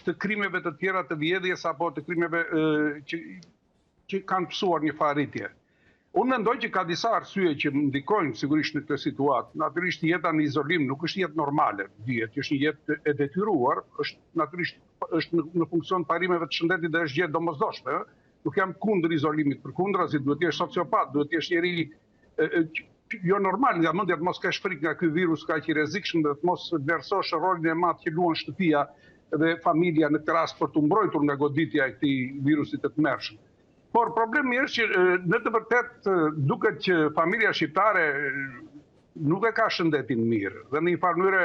të krimeve të tjera të vjedhjes apo të krimeve që kanë pësuar një farritje. Unë mendoj që ka disa arsye që ndikojnë sigurisht në këtë situatë. Natyrisht jeta në izolim nuk është jetë normale, dihet, është një jetë e detyruar, është në funksion parimeve të shëndetit dhe është gjë domosdoshme. Nuk jam kundër izolimit, përkundrazi duhet të jesh sociopat, duhet të jesh njeri jo normal, nga mendja të mos kesh frikë nga ky virus kaq i rrezikshëm dhe të mos vlerësosh rolin e madh që luan shtëpia dhe familja në këtë rast për të mbrojtur nga goditja e këtij virusit të tmerrshëm. Por problemi është që në të vërtet duket që familja shqiptare nuk e ka shëndetin mirë. Dhe në një farë mënyrë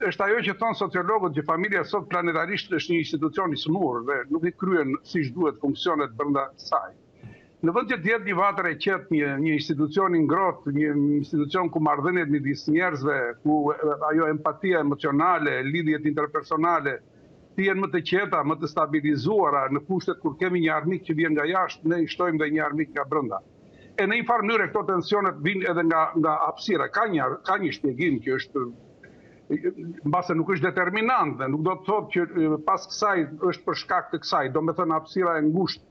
është ajo që thonë sociologët që familja sot planetarisht është një institucion i smur dhe nuk i kryen siç duhet funksionet brenda saj. Në vend që të jetë një vatër e qetë, një institucion i ngrohtë, një institucion ku marrëdhëniet midis njerëzve, ku ajo empatia emocionale, lidhjet interpersonale të jenë më të qeta, më të stabilizuara në kushtet kur kemi një armik që vjen nga jashtë, ne i shtojmë dhe një armik nga brenda. E në një farë mënyrë këto tensionet vinë edhe nga hapësira. Ka një shpjegim që është mbase nuk është determinant dhe nuk do të thotë që pas kësaj është për shkak të kësaj, do me thënë hapësira e ngushtë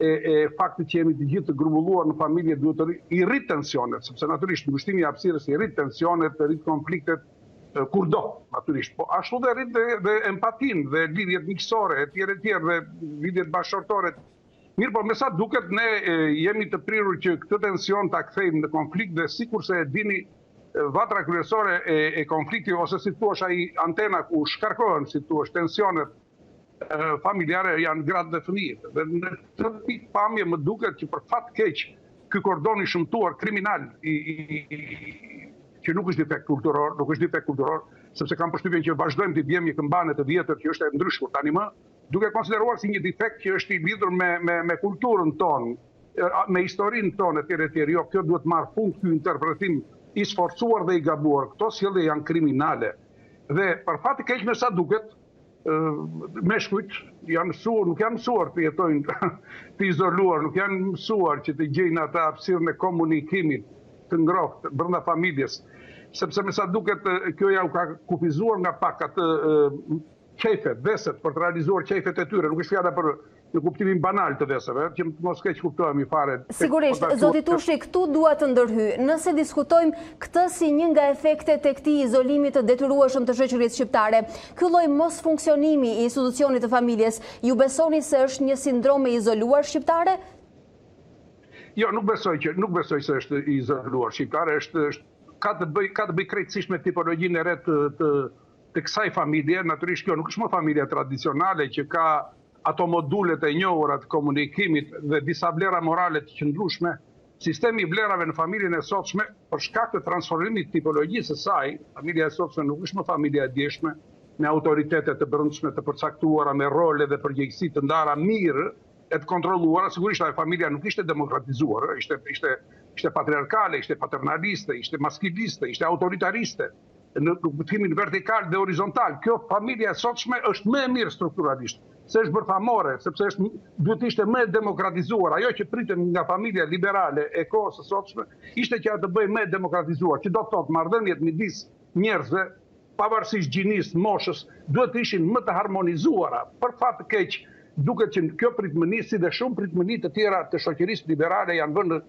e faktit që jemi të gjithë të grumbulluar në familje duhet të i rrit tensionet, sepse natyrisht ngushtimi i hapësirës i rrit tensionet, i rrit konfliktet, kurdo, natyrisht. Po ashtu dhe rrit dhe empatin, dhe lidhjet miqësore, etj, dhe lidhjet bashkëtortore. Mirë, po me sa duket ne jemi të prirur që këtë tension ta kthejmë në konflikt dhe sikur se e dini vatra kryesore e konflikti ose si thua ai antena ku shkarkohen si thua tensionet familjare janë gratë dhe fëmijët. Dhe në këtë pikë pamje më duket që për fat keq ky kordon i shëmtuar kriminal që nuk është defekt kulturor, sepse kam përshtypjen që vazhdojmë të vjemi këmbane të vjetër që është e ndryshur tani më, duke konsideruar si një defekt që është i lidhur me kulturën tonë, me historinë tonë etj. Jo, kjo duhet marrë fund ky interpretim i sforcuar dhe i gabuar. Këto sjellje janë kriminale. Dhe për fat të keq me sa duket, meshkujt janë mësuar, nuk janë mësuar të jetojnë të izoluar, nuk janë mësuar që të gjejnë atë hapësirën e komunikimit të ngrohtë brenda familjes, sepse me sa duket kjo ja u ka kufizuar nga pak atë qefet, veset për të realizuar qefet e tyre, nuk është fjala për në kuptimin banal të veseve, që mos keq kuptohemi fare. Sigurisht, zoti Tushi, këtu dua të ndërhy. Nëse diskutojmë këtë si një nga efektet e këtij izolimi të detyrueshëm të shoqërisë shqiptare, ky lloj mos funksionimi i institucionit të familjes, ju besoni se është një sindrom e izoluar shqiptare? Jo, nuk besoj se është i izoluar shqiptare, ka të bëj krejtësisht me tipologjinë e re të kësaj familje. Natyrisht kjo nuk është më familja tradicionale që ka ato modulet e njohura të komunikimit dhe disa vlera morale të qëndrueshme. Sistemi i vlerave në familjen e sotshme, për shkak të transformimit të tipologjisë së saj, familja e sotshme nuk është më familja e djeshme, me autoritetet të brendshme të përcaktuara, me role dhe përgjegjësi të ndara mirë e të kontrolluara. Sigurisht ajo familja nuk ishte demokratizuar, ishte patriarkale, ishte paternaliste, ishte maskiliste, ishte autoritariste, në kuptimin vertikal dhe horizontal. Kjo familja e sotshme është më e mirë strukturalisht, se është bërthamore, sepse duhet ishte më demokratizuar. Ajo që pritën nga familja liberale e kohës së sotshme, ishte që atë të bëjë më demokratizuar, që do të thotë marrëdhëniet midis njerëzve, pavarësisht gjinisë, moshës, duhet të ishin më të harmonizuara. Për fat të keq, duket që kjo pritmëni, si dhe shumë pritmëni të tjera të shoqërisë liberale janë vënë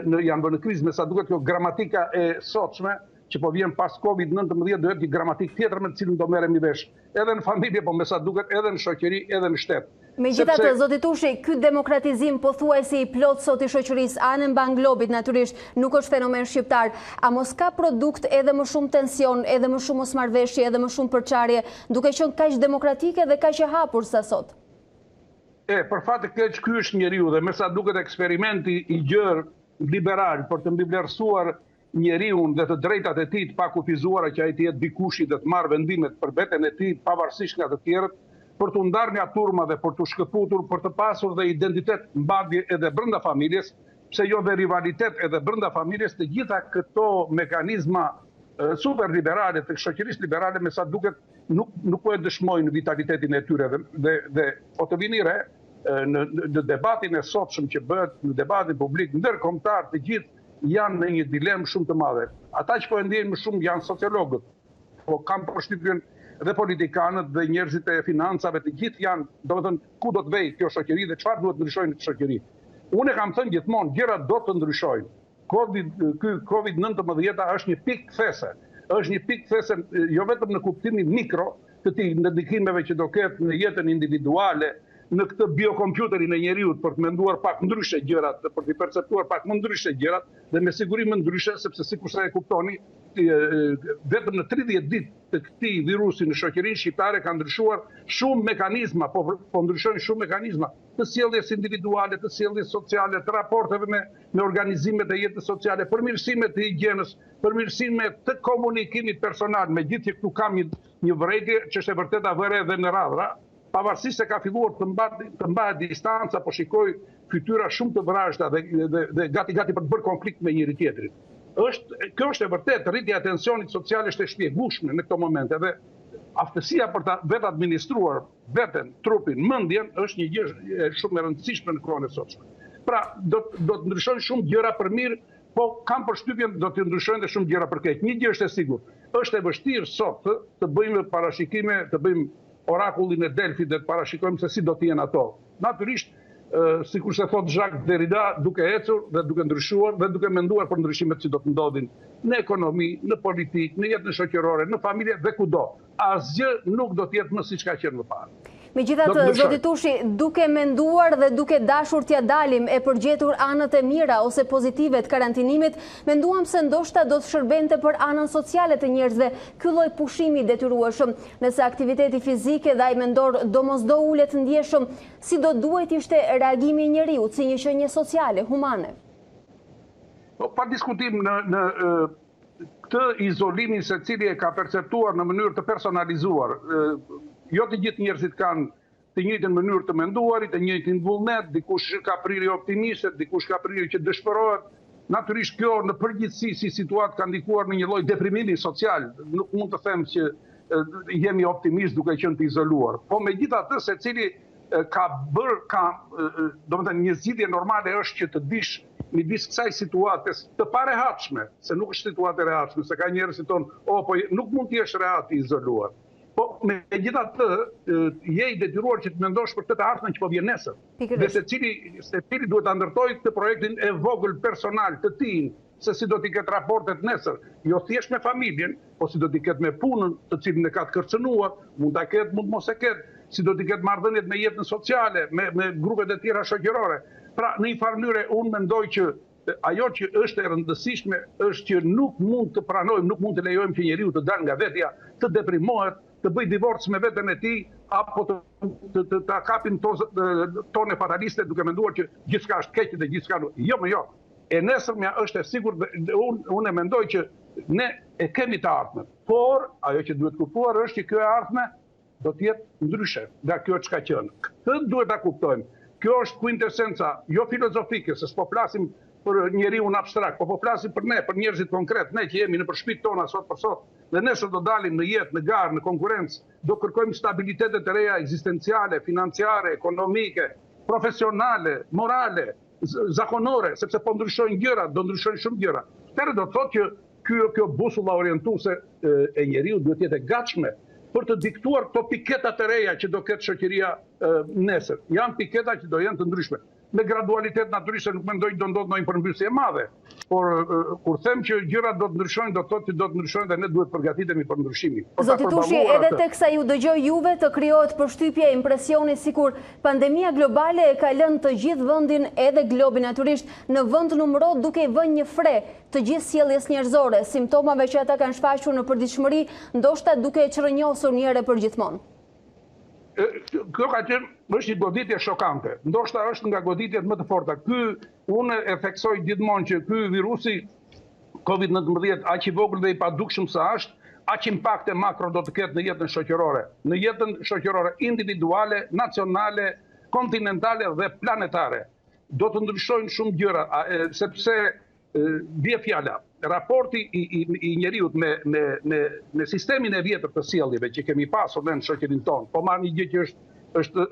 në krizë, me sa duket kjo gramatika e sotshme, që po vjen pas Covid-19 do jetë një gramatik tjetër me të cilën do merremi vesh. Edhe në familje, po me sa duket edhe në shoqëri, edhe në shtet. Megjithatë, zoti Tushi, ky demokratizim pothuajse i plot sot i shoqërisë anë mban globit natyrisht nuk është fenomen shqiptar. A mos ka produkt edhe më shumë tension, edhe më shumë mosmarrveshje, edhe më shumë përçarje, duke qenë kaq demokratike dhe kaq e hapur sa sot? Për fat të keq, ky është njeriu dhe me sa duket eksperimenti i gjerë liberal për të mbivlerësuar njeriun dhe të drejtat e tij të pakufizuara që ai të jetë dikush dhe të marrë vendimet për veten e tij pavarësisht nga të tjerët, për të ndarë nga turma dhe për të shkëputur, për të pasur dhe identitet mbadhje edhe brenda familjes, pse jo dhe rivalitet edhe brenda familjes. Të gjitha këto mekanizma superliberale të shoqërisë liberale me sa duket nuk po e dëshmojnë vitalitetin e tyre dhe po të vini re në debatin e sotshëm që bëhet, në debatin publik ndërkombëtar, të gjithë janë në një dilemë shumë të madhe. Ata që po e ndjejnë më shumë janë sociologët, po kam përshtypjen dhe politikanët dhe njerëzit e financave, të gjithë janë, domethënë, ku do të vejë kjo shoqëri dhe çfarë duhet ndryshojnë në shoqëri. Unë kam thënë gjithmonë, gjërat do të ndryshojnë. Covid-19 është një pikë kthese. Është një pikë kthese jo vetëm në kuptimin mikro të ndikimeve që do ketë në jetën individuale, në këtë biokompjuterin e njeriut për të menduar pak ndryshe gjërat, për të perceptuar pak më ndryshe gjërat, dhe me siguri më ndryshe, sepse sikur se e kuptoni, vetëm në 30 ditë të këtij virusi në shoqërinë shqiptare ka ndryshuar shumë mekanizma, po ndryshojnë shumë mekanizma të sjelljes individuale, të sjelljes sociale, të raporteve me organizimet e jetës sociale, përmirësimet të higjienës, përmirësimet të komunikimit personal, megjithëse që këtu kam një vërejtje që është e vërteta vëre edhe në radhra, pavarësisht se ka filluar të mbahet distanca, po shikoj fytyra shumë të vrazhta dhe gati për të bërë konflikt me njëri tjetrin. Kjo është e vërtet, rritja e tensionit social është e shpjegueshme në këto momente dhe aftësia për ta vetë administruar veten, trupin, mendjen është një gjë shumë e rëndësishme në kohën e sotshme. Pra, do të ndryshojnë shumë gjëra për mirë, po kam përshtypjen do të ndryshojnë dhe shumë gjëra për keq. Një gjë është e sigurt, është e vështirë sot të bëjmë parashikime, të bëjmë orakullin e Delfit dhe të parashikojmë se si do të jenë ato. Natyrisht, sikur se thot Jacques Derrida, duke ecur dhe duke ndryshuar dhe duke menduar për ndryshimet që do të ndodhin në ekonomi, në politikë, në jetën shoqërore, në familje dhe kudo. Asgjë nuk do të jetë më siç ka qenë më parë. Megjithatë, zoti Tushi, duke menduar dhe duke dashur t'ia dalim e përgjetur anët e mira ose pozitive të karantinimit, menduam se ndoshta do të shërbente për anën sociale të njerëzve ky lloj pushimi detyrueshëm, nëse aktiviteti fizik dhe ai mendor domosdo ulet ndjeshëm, si do duhet ishte reagimi i njeriut si një qenie sociale, humane. Pa diskutim në këtë izolimin se cili e ka perceptuar në mënyrë të personalizuar. Jo të gjithë njerëzit kanë të njëjtën mënyrë të menduarit, të njëjtin vullnet, dikush ka prirje optimiste, dikush ka prirje që dëshpërohet. Natyrisht kjo në përgjithësi si situatë ka ndikuar në një lloj deprimimi social. Nuk mund të them që jemi optimist duke qenë të izoluar. Po megjithatë secili ka bërë, domethënë një zgjidhje normale është që të dish midis kësaj situate të parehatshme, se nuk është situatë e rehatshme, se ka njerëz që thonë, po nuk mund të jesh rehat i izoluar. Po megjithatë je i detyruar që të mendosh për këtë të ardhmen që po vjen nesër. Dhe secili duhet ta ndërtojë këtë projektin e vogël personal të tij, se si do t'i ketë raportet nesër, jo thjesht me familjen, po si do t'i ketë me punën, të cilën e ka të kërcënuar, mund ta ketë, mund mos e ketë, si do t'i ketë marrëdhëniet me jetën sociale, me grupet e tjera shoqërore. Pra, në një farë mënyrë unë mendoj që ajo që është e rëndësishme është që nuk mund të pranojmë, nuk mund të lejojmë që njeriu të dalë nga vetja, të deprimohet, të bëj divorc me veten e tij, apo të kapin tone fataliste duke menduar që gjithçka është keq dhe gjithçka nuk. Jo. E nesërmja është e sigurt dhe unë e mendoj që ne e kemi të ardhmen, por ajo që duhet kuptuar është që kjo e ardhme do të jetë ndryshe nga kjo çka qenë. Këtë duhet ta kuptojmë. Kjo është quintesenca jo filozofike, se s'po flasim për njeriu në abstrakt, po flasim për ne, për njerëzit konkret, ne që jemi në shtëpitë tona sot për sot, dhe nesër do dalim në jetë, në garë, në konkurrencë, do kërkojmë stabilitete të reja ekzistenciale, financiare, ekonomike, profesionale, morale, zakonore, sepse po ndryshojnë gjëra, do ndryshojnë shumë gjëra. Atëherë do të thotë që kjo busulla orientuese e njeriu duhet jetë e gatshme për të diktuar këto piketa të reja që do ketë shoqëria nesër. Janë piketa që do jenë të ndryshme. Me gradualitet natyrisht nuk mendoj do ndodhë ndonjë përmbysje e madhe, por kur them që gjërat do të ndryshojnë, do të thotë që do të ndryshojnë dhe ne duhet përgatitemi për ndryshimin. Zoti Tushi, edhe teksa ju dëgjoj juve të krijohet përshtypje impresioni sikur pandemia globale e ka lënë të gjithë vendin, edhe globin natyrisht, në vend numëror duke i vënë një fre të gjithë sjelljes njerëzore, simptomave që ata kanë shfaqur në përditshmëri, ndoshta duke e çrënjosur një herë për gjithmonë. Kjo ka qenë është një goditje shokante. Ndoshta është nga goditjet më të forta. Unë e theksoj gjithmonë që ky virusi COVID-19 aq i vogël dhe i padukshëm sa është, aq impakte makro do të ketë në jetën shoqërore. Në jetën shoqërore individuale, nacionale, kontinentale dhe planetare. Do të ndryshojnë shumë gjëra, sepse bie fjala. Raporti i njeriut me sistemin e vjetër të sjelljeve që kemi pasur në shoqërinë tonë, po marr një gjë që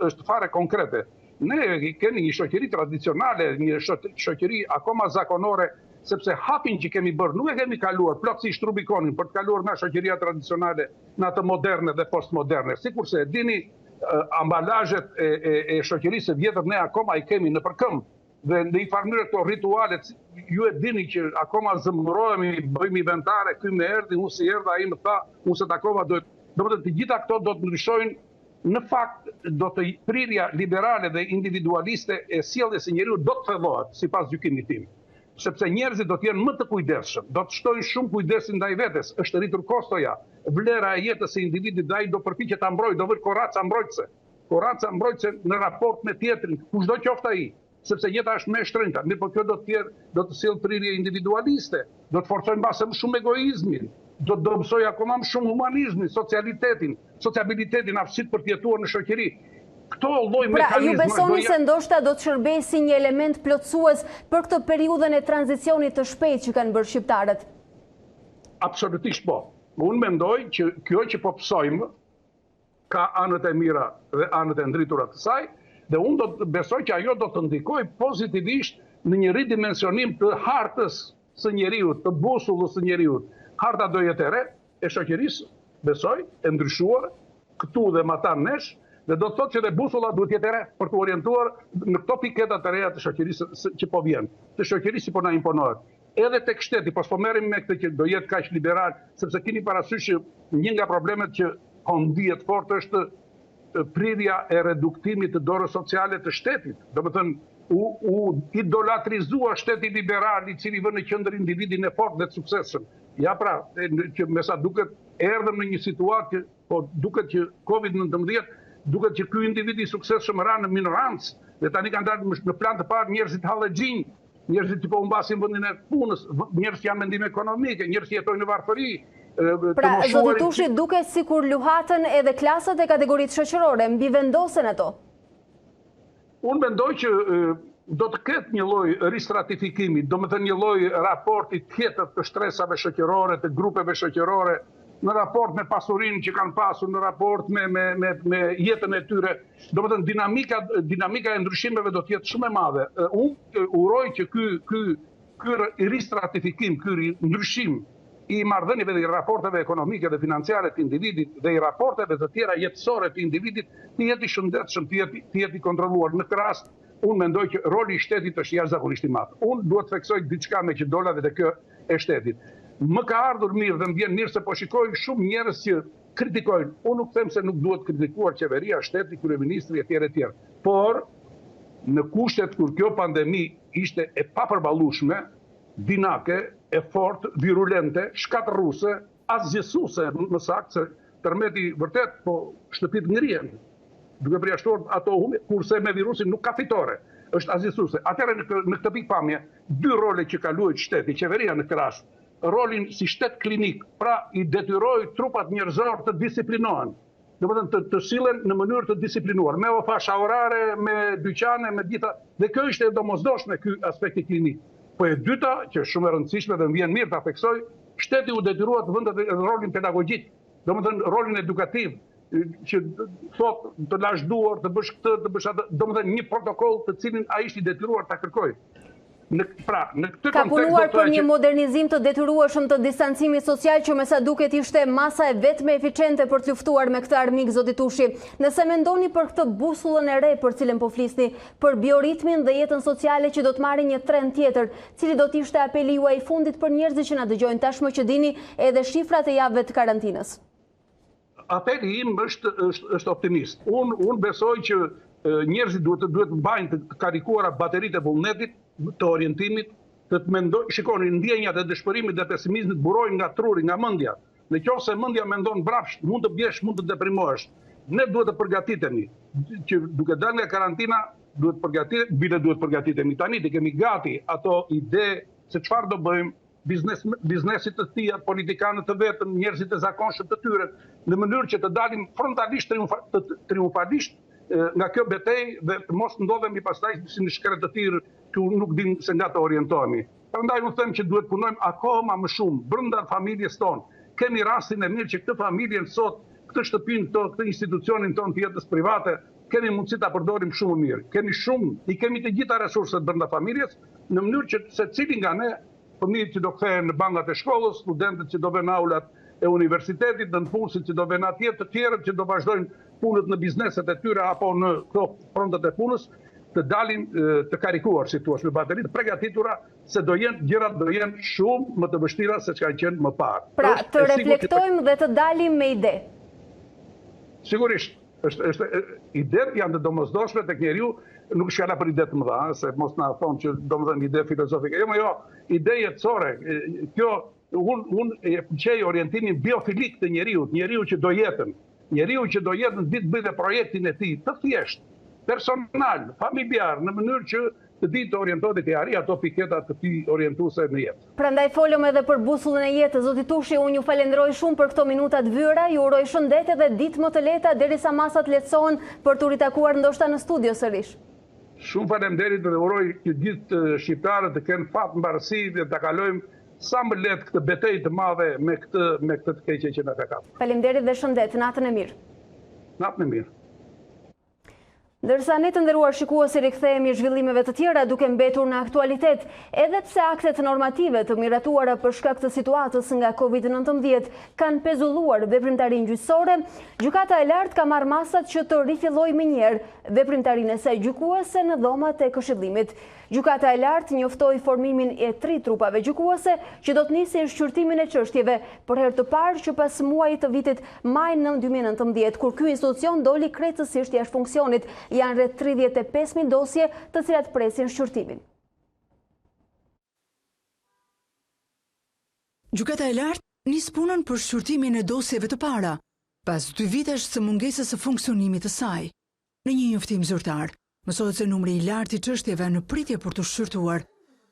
është fare konkrete. Ne kemi një shoqëri tradicionale, një shoqëri akoma zakonore, sepse hapin që kemi bërë nuk e kemi kaluar plotësisht Rubikonin për të kaluar nga shoqëria tradicionale në atë moderne dhe postmoderne. Sikurse e dini, ambalazhet e shoqërisë së vjetër ne akoma i kemi në përkëmbë. Dhe në një farë mënyrë këto ritualet, ju e dini që akoma zëmërohemi, bëjmë inventare, ky më erdhi, unë si erdha, ai më tha, unë se takova, do të gjitha këto do të ndryshojnë, në fakt do të prirja liberale dhe individualiste e sjelljes së njeriu do të thellohet, sipas gjykimit tim. Sepse njerëzit do të jenë më të kujdesshëm, do të shtojnë shumë kujdesin ndaj vetes, është rritur kostoja, vlera e jetës së individit dhe ai do përpiqet ta mbrojë, do vë korraca mbrojtëse. Korraca mbrojtëse në raport me tjetrin, kushdo qoftë ai. Sepse jeta është më e shtrenjta, mirë po kjo do të sjellë prirje individualiste, do të forcojë mbase më shumë egoizmin, do të dobësojë akoma më shumë humanizmin, sociabilitetin, aftësitë për të jetuar në shoqëri. Këto lloj mekanizma. Pra, ju besoni se ndoshta do të shërbejë si një element plotësues për këtë periudhën e tranzicionit të shpejtë që kanë bërë shqiptarët? Absolutisht po. Unë mendoj që kjo që po pësojmë ka anët e mira dhe anët e ndritura të saj. Dhe unë do të besoj që ajo do të ndikoj pozitivisht në një ridimensionim të hartës së njeriut, të busullës së njeriut. Harta do jetë e re, e shoqërisë, besoj, e ndryshuar, këtu dhe ma ta nesh, Dhe do të thotë që dhe busolla duhet jetë e re për të orientuar në këto piketa të reja të shoqërisë që po vjen, të shoqërisë që po na imponohet. Edhe tek shteti, po merrim me këtë që do jetë kaq liberal, sepse keni parasysh që një nga problemet që po ndihet fort është prirja e reduktimit të dorës sociale të shtetit. Domethënë u idolatrizua shteti liberal i cili vën në qendër individin e fortë dhe të suksesshëm. Ja pra, që me sa duket erdhëm në një situatë që po duket që Covid-19 duket që ky individ i suksesshëm ra në minorancë dhe tani kanë dalë në plan të parë njerëzit hallexhin, njerëzit që po humbasin vendin e punës, njerëz që janë mendim ekonomike, njerëz që jetojnë në varfëri. Pra, zoti Tushi, duket sikur luhaten edhe klasat e kategoritë shoqërore, mbi vendosen ato. Unë mendoj që do të ketë një lloj ristratifikimi, do të thënë një lloj raporti tjetër të shtresave shoqërore, të grupeve shoqërore, në raport me pasurinë që kanë pasur, në raport me jetën e tyre. Do të thënë dinamika e ndryshimeve do të jetë shumë e madhe. Unë uroj që ky ristratifikim, ky ndryshim i marrëdhënieve dhe i raporteve ekonomike dhe financiare të individit dhe i raporteve të tjera jetësore të individit të jetë i shëndetshëm, të jetë i kontrolluar. Në këtë rast, unë mendoj që roli i shtetit është jashtëzakonisht i madh. Unë duhet të theksoj diçka me që dolave dhe kjo e shtetit. Më ka ardhur mirë dhe më vjen mirë se po shikoj shumë njerëz që kritikojnë. Unë nuk them se nuk duhet kritikuar qeveria, shteti, kryeministri etj etj. Por në kushtet kur kjo pandemi ishte e papërballueshme, dinake, e fortë, virulente, shkatërruese, asgjësuese, më saktë se tërmeti vërtet po shtëpit ngrihen. Duke përjashtuar ato humbe, kurse me virusin nuk ka fitore. Është asgjësuese. Atëherë në këtë pikpamje, dy role që ka luajtur shteti, qeveria në këtë rast, rolin si shtet klinik, pra i detyroi trupat njerëzor të disiplinohen. Domethënë të sillen në mënyrë të disiplinuar, me fasha orare, me dyqane, me gjitha. Dhe kjo ishte e domosdoshme ky aspekti klinik. Po e dyta, që është shumë e rëndësishme dhe më vjen mirë ta theksoj, shteti u detyrua të vënte rolin pedagogjik, domethënë rolin edukativ, që thot të lash duar, të bësh këtë, të bësh atë, domethënë një protokoll të cilin ai ishte i detyruar ta kërkojë. Ka punuar për një modernizim të detyrueshëm të distancimit social që me sa duket ishte masa e vetme eficiente për të luftuar me këtë armik, zoti Tushi. Nëse mendoni për këtë busullën e re për cilën po flisni, për bioritmin dhe jetën sociale që do të marrë një trend tjetër, cili do të ishte apeli juaj i fundit për njerëzit që na dëgjojnë tashmë që dini edhe shifrat e javëve të karantinës? Apeli im është optimist. Unë besoj që njerëzit duhet të mbajnë të karikuara bateritë e vullnetit, të orientimit, të mendojnë, shikoni, ndjenjat e dëshpërimit dhe pesimizmit burojnë nga truri, nga mendja. Nëse mendja mendon brapsht, mund të bjesh, mund të deprimohesh. Ne duhet të përgatitemi, që duke dalë nga karantina, duhet përgatitemi tani, të kemi gati ato ide se çfarë do bëjmë, biznesit të tia, politikanët të vetëm, njerëzit e zakonshëm të tyre, në mënyrë që të dalim frontalisht triumfalisht nga kjo betejë dhe të mos ndodhemi pastaj si në shkret të tirë që nuk dim se nga të orientohemi. Prandaj unë them që duhet punojmë akoma më shumë brenda familjes tonë. Kemi rastin e mirë që këtë familjen sot, këtë shtëpinë tonë, këtë institucionin tonë të jetës private, kemi mundësi ta përdorim shumë mirë. I kemi të gjitha resurset brenda familjes, në mënyrë që secili nga ne, fëmijët që do kthehen në bangat e shkollës, studentët që do vënë aulat e universitetit, në punësit që do vënë atje, të tjerët që do vazhdojnë punët në bizneset e tyre apo në këto frontet e punës, të dalin të karikuar, si thua, me bateritë përgatitura, se gjërat do jenë shumë më të vështira se çka kanë qenë më parë. Pra, të reflektojmë dhe të dalim me ide. Sigurisht, idetë janë të domosdoshme tek njeriu, nuk shkala për ide të mëdha, se mos na thonë që domethënë ide filozofike. Jo, ide jetësore. Kjo unë e pëlqej orientimin biofilik të njeriu që do jetën. Njeriu që do jetën ditë bëj dhe projektin e tij, të thjeshtë, personal, familjar, në mënyrë që të ditë të orientohet të arrijë ato piketa të tij orientuese në jetë. Prandaj folëm edhe për busullën e jetës. Zoti Tushi, unë ju falenderoj shumë për këto minuta të vyera, ju uroj shëndete dhe ditë më të lehta derisa masat lehtësohen për të ritakuar ndoshta në studio sërish. Shumë faleminderit dhe uroj që gjithë shqiptarët të kenë fat mbarësi dhe ta kalojmë sa më lehtë këtë betejë të madhe me këtë të keqe që na ka kapur. Faleminderit dhe shëndet, natën e mirë. Natën e mirë. Ndërsa ne të nderuar shikuesi rikthehemi zhvillimeve të tjera duke mbetur në aktualitet, edhe pse aktet normative të miratuara për shkak të situatës nga Covid-19 kanë pezulluar veprimtarinë gjyqësore, gjykata e lartë ka marrë masat që të rifillojë menjëherë veprimtarinë e saj gjykuese në dhomat e Këshillimit. Gjykata e lartë njoftoi formimin e 3 trupave gjykuese që do të nisin shqyrtimin e çështjeve për herë të parë që pas muajit të vitit maj në 2019, kur ky institucion doli krejtësisht jashtë funksionit. Janë rreth 35.000 dosje të cilat presin shqyrtimin. Gjykata e lartë nis punën për shqyrtimin e dosjeve të para, pas 2 vitesh së mungesës së funksionimit të saj. Në një njoftim zyrtar, mësohet se numri i lartë i çështjeve në pritje për të shqyrtuar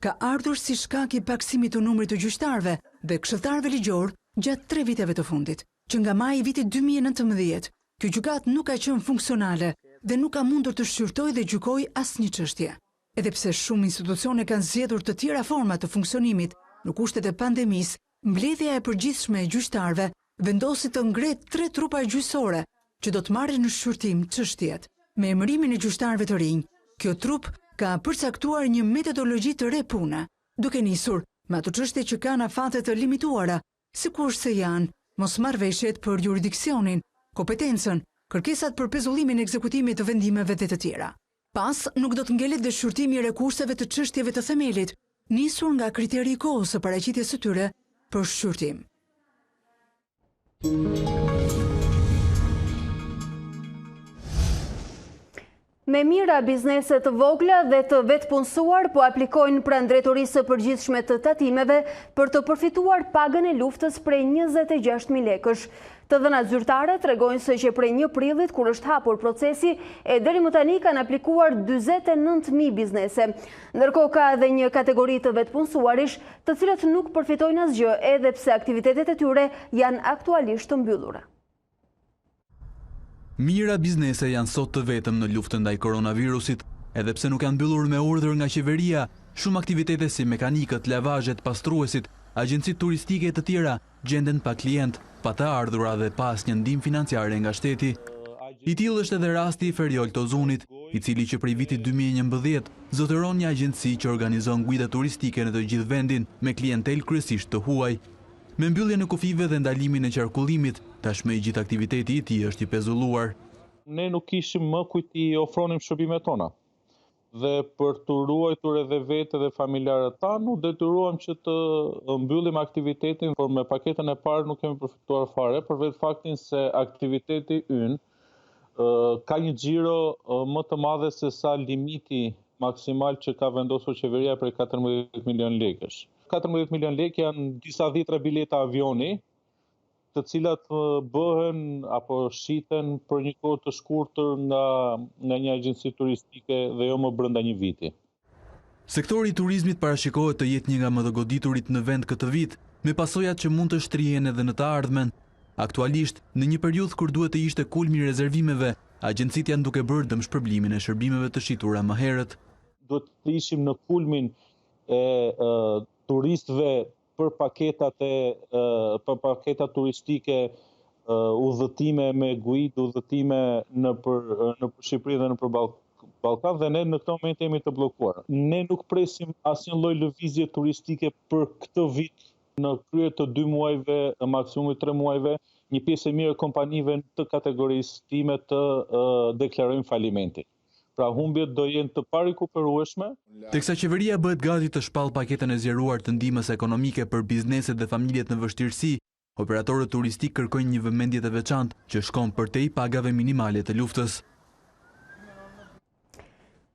ka ardhur si shkak i paksimit të numrit të gjyqtarëve dhe këshilltarëve ligjor gjatë 3 viteve të fundit, që nga maji i vitit 2019, kjo gjykatë nuk ka qenë funksionale dhe nuk ka mundur të shqyrtojë dhe gjykojë asnjë çështje. Edhe pse shumë institucione kanë zgjedhur të tjera forma të funksionimit në kushtet e pandemisë, mbledhja e përgjithshme e gjyqtarëve vendosi të ngret 3 trupa gjyqësore që do të marrin në shqyrtim çështjet. Me emërimin e gjyqtarëve të rinj, kjo trup ka përcaktuar një metodologji të re pune, duke nisur me ato çështje që kanë afate të limituara, sikurse janë mosmarrveshjet për jurisdiksionin, kompetencën, kërkesat për pezullimin e ekzekutimit të vendimeve dhe të tjera. Pas, nuk do të ngelet dhe shqyrtimi i rekurseve të çështjeve të themelit, nisur nga kriteri i kohës së paraqitjes së tyre për shqyrtim. Me mira bizneset të vogla dhe të vetpunësuar po aplikojnë pranë drejtorisë së përgjithshme të tatimeve për të përfituar pagën e luftës prej 26.000 lekësh. Të dhënat zyrtare tregojnë se që prej 1 prillit, kur është hapur procesi, e deri më tani kanë aplikuar 49.000 biznese. Ndërkohë ka edhe një kategori të vetpunësuarish, të cilët nuk përfitojnë asgjë, edhe pse aktivitetet e tyre janë aktualisht të mbyllura. Mira biznese janë sot të vetëm në luftën ndaj koronavirusit, edhe pse nuk janë mbyllur me urdhër nga qeveria, shumë aktivitete si mekanikët, lavazhet, pastruesit, agjencitë turistike e të tjera gjenden pa klient, pa të ardhura dhe pas një ndihmë financiare nga shteti. I tillë është edhe rasti i Feriol Tozunit, i cili që prej vitit 2011 zotëron një agjenci që organizon guida turistike në të gjithë vendin me klientel kryesisht të huaj. Me mbylljen e kufive dhe ndalimin e qarkullimit, tashmë i gjithë aktiviteti i tij është i pezulluar. Ne nuk kishim më kujt i ofronim shërbimet tona. Dhe për të ruajtur edhe vetë dhe familjarët tanë, nuk detyruam që të mbyllim aktivitetin, por me paketën e parë nuk kemi përfituar fare, për vetë faktin se aktiviteti ynë ka një xhiro më të madhe se sa limiti maksimal që ka vendosur qeveria për 14 milion lekësh. 14 milion lekë janë disa dhjetra bileta avioni, të cilat bëhen apo shiten për një kohë të shkurtër nga një agjenci turistike dhe jo më brenda një viti. Sektori i turizmit parashikohet të jetë një nga më të goditurit në vend këtë vit, me pasojat që mund të shtrihen edhe në të ardhmen. Aktualisht, në një periudhë kur duhet të ishte kulmi i rezervimeve, agjencitë janë duke bërë dëmshpërblimin e shërbimeve të shitura më herët. Duhet të ishim në kulmin e turistëve për paketat turistike, udhëtime me guid, udhëtime në Shqipëri dhe në Ballkan, dhe ne në këtë moment jemi të bllokuar. Ne nuk presim asnjë lloj lëvizje turistike për këtë vit. Në krye të 2 muajve, maksimumi 3 muajve, një pjesë e mirë e kompanive të kategorisë time të deklarojnë falimentin. Pra humbjet do jenë të parikuperueshme. Teksa qeveria bëhet gati të shpallë paketën e zgjeruar të ndihmës ekonomike për bizneset dhe familjet në vështirësi, operatorët turistik kërkojnë një vëmendje të veçantë që shkon përtej pagave minimale të luftës.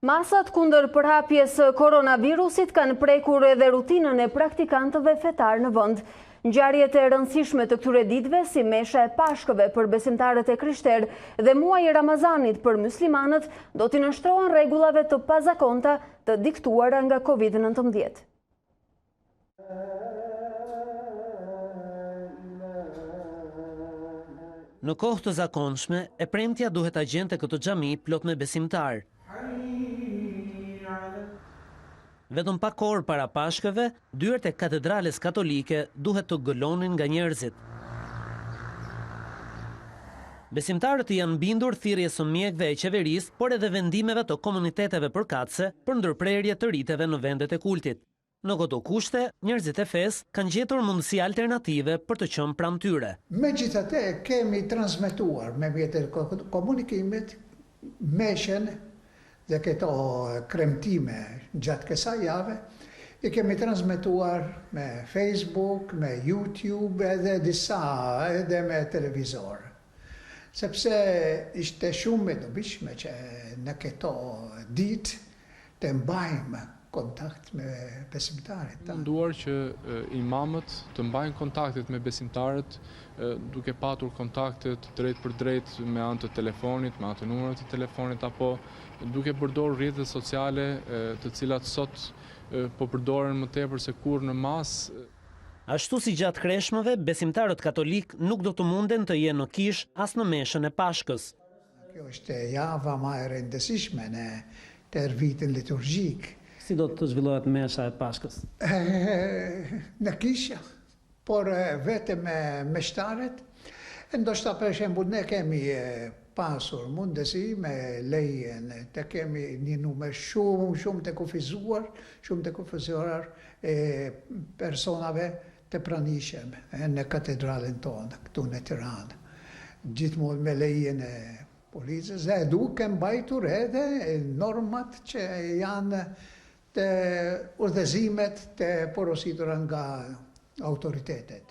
Masat kundër përhapjes koronavirusit kanë prekur edhe rutinën e praktikantëve fetar në vend. Ngjarjet e rëndësishme të këtyre ditëve, si mesha e Pashkëve për besimtarët e krishterë dhe muaji i Ramazanit për muslimanët, do t'i nënshtrohen rregullave të pazakonta të diktuara nga Covid-19. Në kohë të zakonshme, e premtja duhet ta gjente këtë xhami plot me besimtar. Vetëm pak orë para Pashkëve, dyert e katedrales katolike duhet të gëlonin nga njerëzit. Besimtarët janë bindur thirrjes së mjekëve e qeverisë, por edhe vendimeve të komuniteteve përkatëse për ndërprerje të riteve në vendet e kultit. Në këto kushte, njerëzit e fesë kanë gjetur mundësi alternative për të qenë pranë tyre. Megjithatë, kemi transmetuar me mjetet e komunikimit meshen dhe këto kremtime gjatë kësaj jave, i kemi transmetuar me Facebook, me YouTube edhe edhe me televizor. Sepse ishte shumë e dobishme që në këto ditë të mbajmë kontakt me besimtarët. Munduar që imamët të mbajnë kontaktet me besimtarët duke patur kontaktet drejt për drejt me anë të telefonit, me anë të numrit të telefonit apo duke përdorur rrjetet sociale të cilat sot po përdoren më tepër se kur në masë. Ashtu si gjatë kreshmëve, besimtarët katolik nuk do të munden të jenë në kish as në meshën e Pashkës. Kjo është java më e rëndësishme në vitin liturgjik. Si do të zhvillohet mesha e Pashkës? Në kisha, por vetëm me meshtarët. Ndoshta për shembull ne kemi pasur mundësi me lejen të kemi një numër shumë të kufizuar personave të pranishëm në katedralen tonë këtu në Tiranë. Gjithmonë me lejen e policës dhe duke mbajtur edhe normat që janë të udhëzimet të porositura nga autoritetet.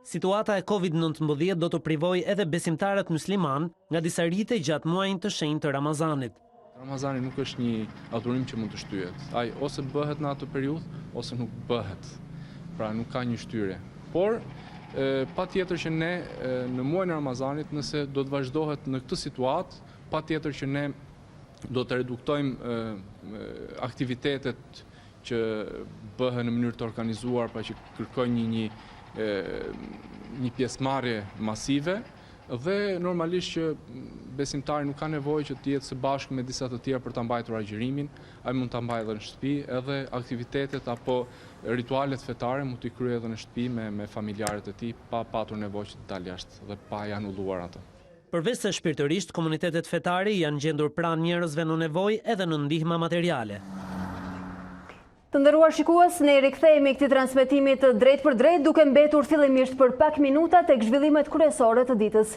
Situata e COVID-19 do të privoj edhe besimtarët musliman nga disa rite gjatë muajin të shenjtë të Ramazanit. Ramazani nuk është një adhurim që mund të shtyhet. Ai ose bëhet në atë periudhë ose nuk bëhet. Pra nuk ka një shtyrje. Por patjetër që ne në muajin e Ramazanit, nëse do të vazhdohet në këtë situatë, patjetër që ne do të reduktojmë aktivitetet që bëhen në mënyrë të organizuar, pra që kërkojnë një pjesëmarrje masive dhe normalisht që besimtari nuk ka nevojë që të jetë së bashku me disa të tjerë për ta mbajtur agjërimin, ai mund ta mbajë edhe në shtëpi, edhe aktivitetet apo ritualet fetare mund t'i kryejë edhe në shtëpi me familjarët e tij pa patur nevojë që të dalë jashtë dhe pa i anulluar ato. Përveç se shpirtërisht, komunitetet fetare janë gjendur pranë njerëzve në nevojë edhe në ndihma materiale. Të nderuar shikues, ne rikthehemi këtij transmetimi të drejt për drejt duke mbetur fillimisht për pak minuta tek zhvillimet kryesore të ditës.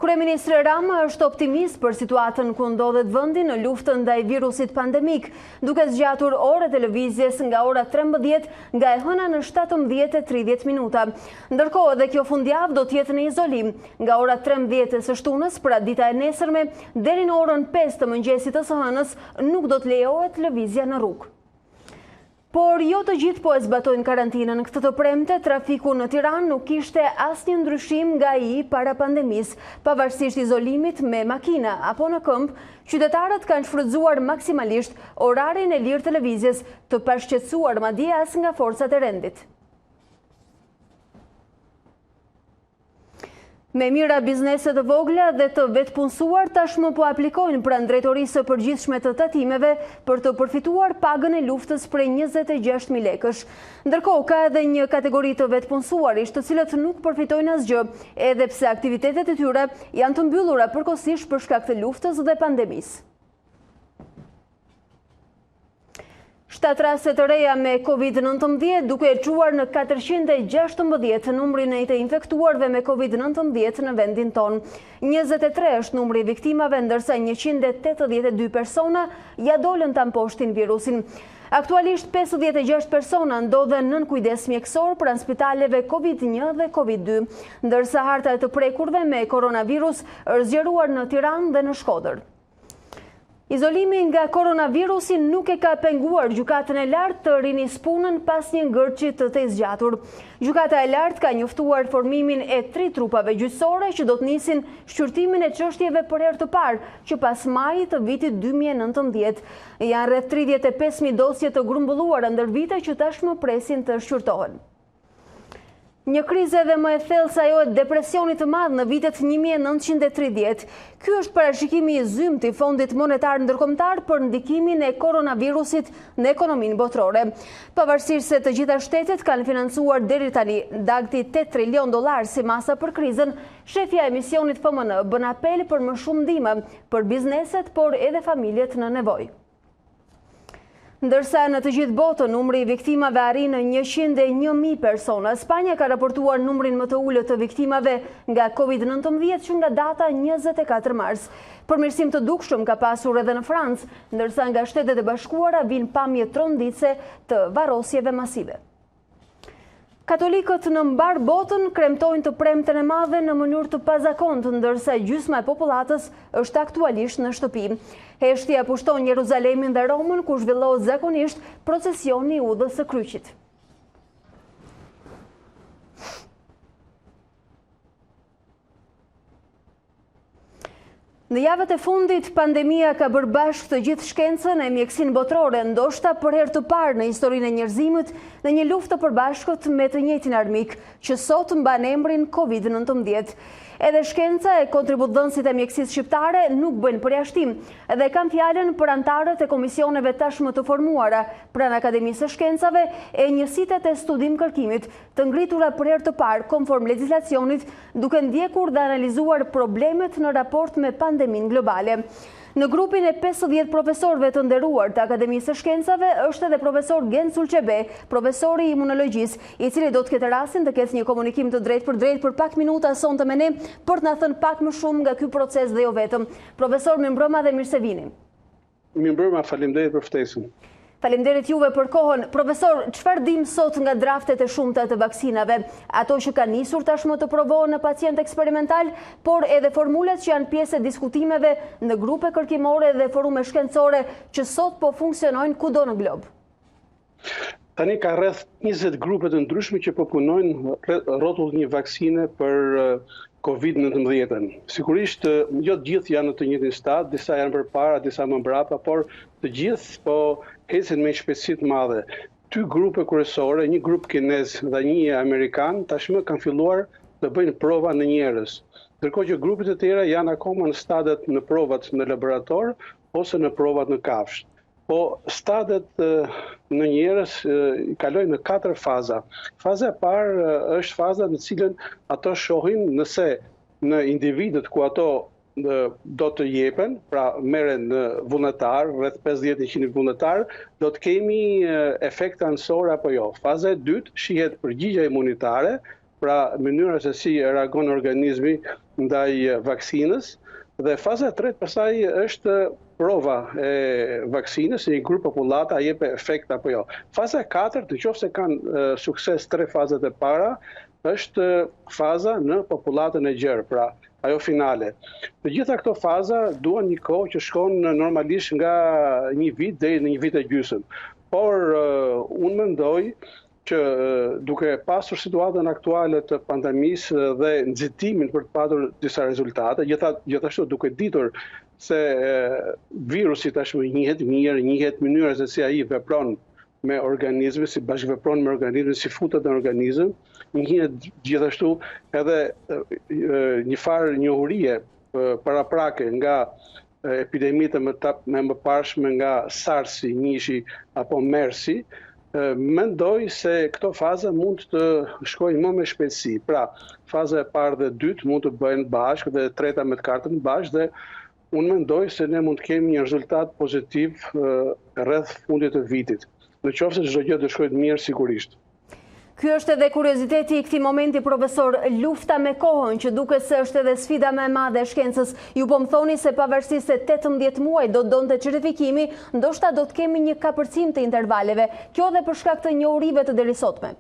Kryeministri Rama është optimist për situatën ku ndodhet vendi në luftën ndaj virusit pandemik, duke zgjatur orët e lëvizjes nga ora 13 nga e hëna në 17:30 minuta. Ndërkohë edhe kjo fundjavë do të jetë në izolim nga ora 13 së shtunës pra dita e nesërme deri në orën 5 të mëngjesit të së hënës nuk do të lejohet lëvizja në rrugë. Por jo të gjithë po e zbatojnë karantinën. Këtë të premte, trafiku në Tiranë nuk kishte asnjë ndryshim nga ai para pandemisë, pavarësisht izolimit me makina apo në këmbë. Qytetarët kanë shfrytzuar maksimalisht orarin e lirë të lëvizjes, të pashqetësuar madje as nga forcat e rendit. Me mira bizneset të vogla dhe të vetpunësuar tashmë po aplikojnë pranë drejtorisë së përgjithshme të tatimeve për të përfituar pagën e luftës prej 26.000 lekësh. Ndërkohë ka edhe një kategori të vetpunësuarish të cilët nuk përfitojnë asgjë, edhe pse aktivitetet e tyre janë të mbyllura përkohësisht për shkak të luftës dhe pandemisë. 7 raste të reja me COVID-19 duke e quar në 416 numrin e të infektuarve me COVID-19 në vendin tonë. 23 është numri i viktimave, ndërsa 182 persona ja dolën ta mposhtin virusin. Aktualisht 56 persona ndodhen nën kujdes mjekësor pranë spitaleve COVID-1 dhe COVID-2, ndërsa harta e të prekurve me koronavirus është zgjeruar në Tiranë dhe në Shkodër. Izolimi nga koronavirusi nuk e ka penguar gjykatën e lartë të rinis punën pas një ngërçi të zgjatur. Gjykata e lartë ka njoftuar formimin e 3 trupave gjyqësore që do të nisin shqyrtimin e çështjeve për herë të parë, që pas majit të vitit 2019. Janë rreth 35.000 dosje të grumbulluara ndër vite që tashmë presin të shqyrtohen. Një krizë edhe më e thellë se ajo e depresionit të madh në vitet 1930. Ky është parashikimi i zymët i Fondit Monetar Ndërkombëtar për ndikimin e koronavirusit në ekonominë botërore. Pavarësisht se të gjitha shtetet kanë financuar deri tani dagti $8 trilion si masa për krizën, shefja e misionit FMN bën apel për më shumë ndihmë për bizneset, por edhe familjet në nevojë. Ndërsa në të gjithë botën, numri i viktimave arrin në 101.000 persona. Spanja ka raportuar numrin më të ulët të viktimave nga COVID-19 që nga data 24 mars. Përmirësim të dukshëm ka pasur edhe në Francë, ndërsa nga Shtetet e Bashkuara vijnë pamje tronditse të varrosjeve masive. Katolikët në mbar botën kremtojnë të premten e madhe në mënyrë të pazakontë, ndërsa gjysma e popullatës është aktualisht në shtëpi. Heshtja pushton Jeruzalemin dhe Romën, ku zhvillohet zakonisht procesioni i udhës së kryqit. Në javët e fundit, pandemia ka bërë bashkë të gjithë shkencën e mjekësinë botërore, ndoshta për herë të parë në historinë e njerëzimit në një luftë të përbashkët me të njëjtin armik, që sot mban emrin COVID-19. Edhe shkenca e kontributdhënësit e mjekësisë shqiptare nuk bëjnë përjashtim dhe kanë fjalën për antarët e komisioneve tashmë të formuara pranë Akademisë së Shkencave e njësitet e studim kërkimit, të ngritura për herë të parë konform legjislacionit, duke ndjekur dhe analizuar problemet në raport me pandeminë globale. Në grupin e 50 profesorëve të nderuar të Akademisë së Shkencave është edhe profesor Gensul Çebe, profesori i imunologjisë, i cili do të ketë rastin të ketë një komunikim të drejtë për pak minuta sonte me ne për të na thënë pak më shumë nga ky proces dhe jo vetëm. Profesor, mirëmbrëma dhe mirë se vini. Mirëmbrëma, faleminderit për ftesën. Faleminderit juve për kohën. Profesor, çfarë dim sot nga draftet e shumta të vaksinave, ato që kanë nisur tashmë të provohen në pacient eksperimental, por edhe formulet që janë pjesë e diskutimeve në grupe kërkimore dhe forume shkencore që sot po funksionojnë kudo në glob? Tani ka rreth 20 grupe të ndryshme që po punojnë rrotull një vaksine për COVID-19. Sigurisht, jo të gjithë janë në të njëjtin stad, disa janë përpara, disa më mbrapa, por të gjithë po ecën me shpejtësi të madhe. 2 grupe kryesore, një grup kinez dhe një amerikan, tashmë kanë filluar të bëjnë prova në njerëz. Ndërkohë që grupet e tjera janë akoma në stadet në provat në laborator ose në provat në kafshë. Po stadet në njerëz kalojnë në 4 faza. Faza e parë është faza në cilën ato shohin nëse në individët ku ato do të jepen, pra merren në vullnetar, rreth 50-100 vullnetar, do të kemi efekte anësore apo jo. Faza e dytë shihet përgjigjja imunitare, pra mënyra se si reagon organizmi ndaj vaksinës, dhe faza e tretë pastaj është prova e vaksinës në një grup popullata a jep efekt apo jo. Faza e katërt, nëse kanë sukses 3 fazat e para, është faza në popullatën e gjerë, pra ajo finale. Të gjitha këto faza duan një kohë që shkon normalisht nga 1 vit deri në 1 vit e gjysmë. Por unë mendoj që duke pasur situatën aktuale të pandemisë dhe nxitimin për të patur disa rezultate, gjithashtu duke ditur se virusi tashmë njihet mirë, njihet mënyra se si ai vepron me organizmin, si bashkëvepron me organizmin, si futet në organizëm, njihet gjithashtu edhe një farë njohurie paraprake nga epidemitë më parshme nga SARS-i, njishi apo MERS-i. Mendoj se këto faza mund të shkojnë më me shpejtësi. Pra, faza e parë dhe dytë mund të bëhen bashkë dhe treta me të katërt bashkë dhe unë mendoj se ne mund të kemi një rezultat pozitiv rreth fundit të vitit. Nëse çdo gjë do shkojë mirë sigurisht. Ky është edhe kurioziteti i këtij momenti, profesor, lufta me kohën, që duket se është edhe sfida më e madhe e shkencës. Ju po më thoni se pavarësisht se 18 muaj do të donte certifikimi, ndoshta do të kemi një kapërcim të intervaleve. Kjo edhe për shkak të njohurive të derisotme.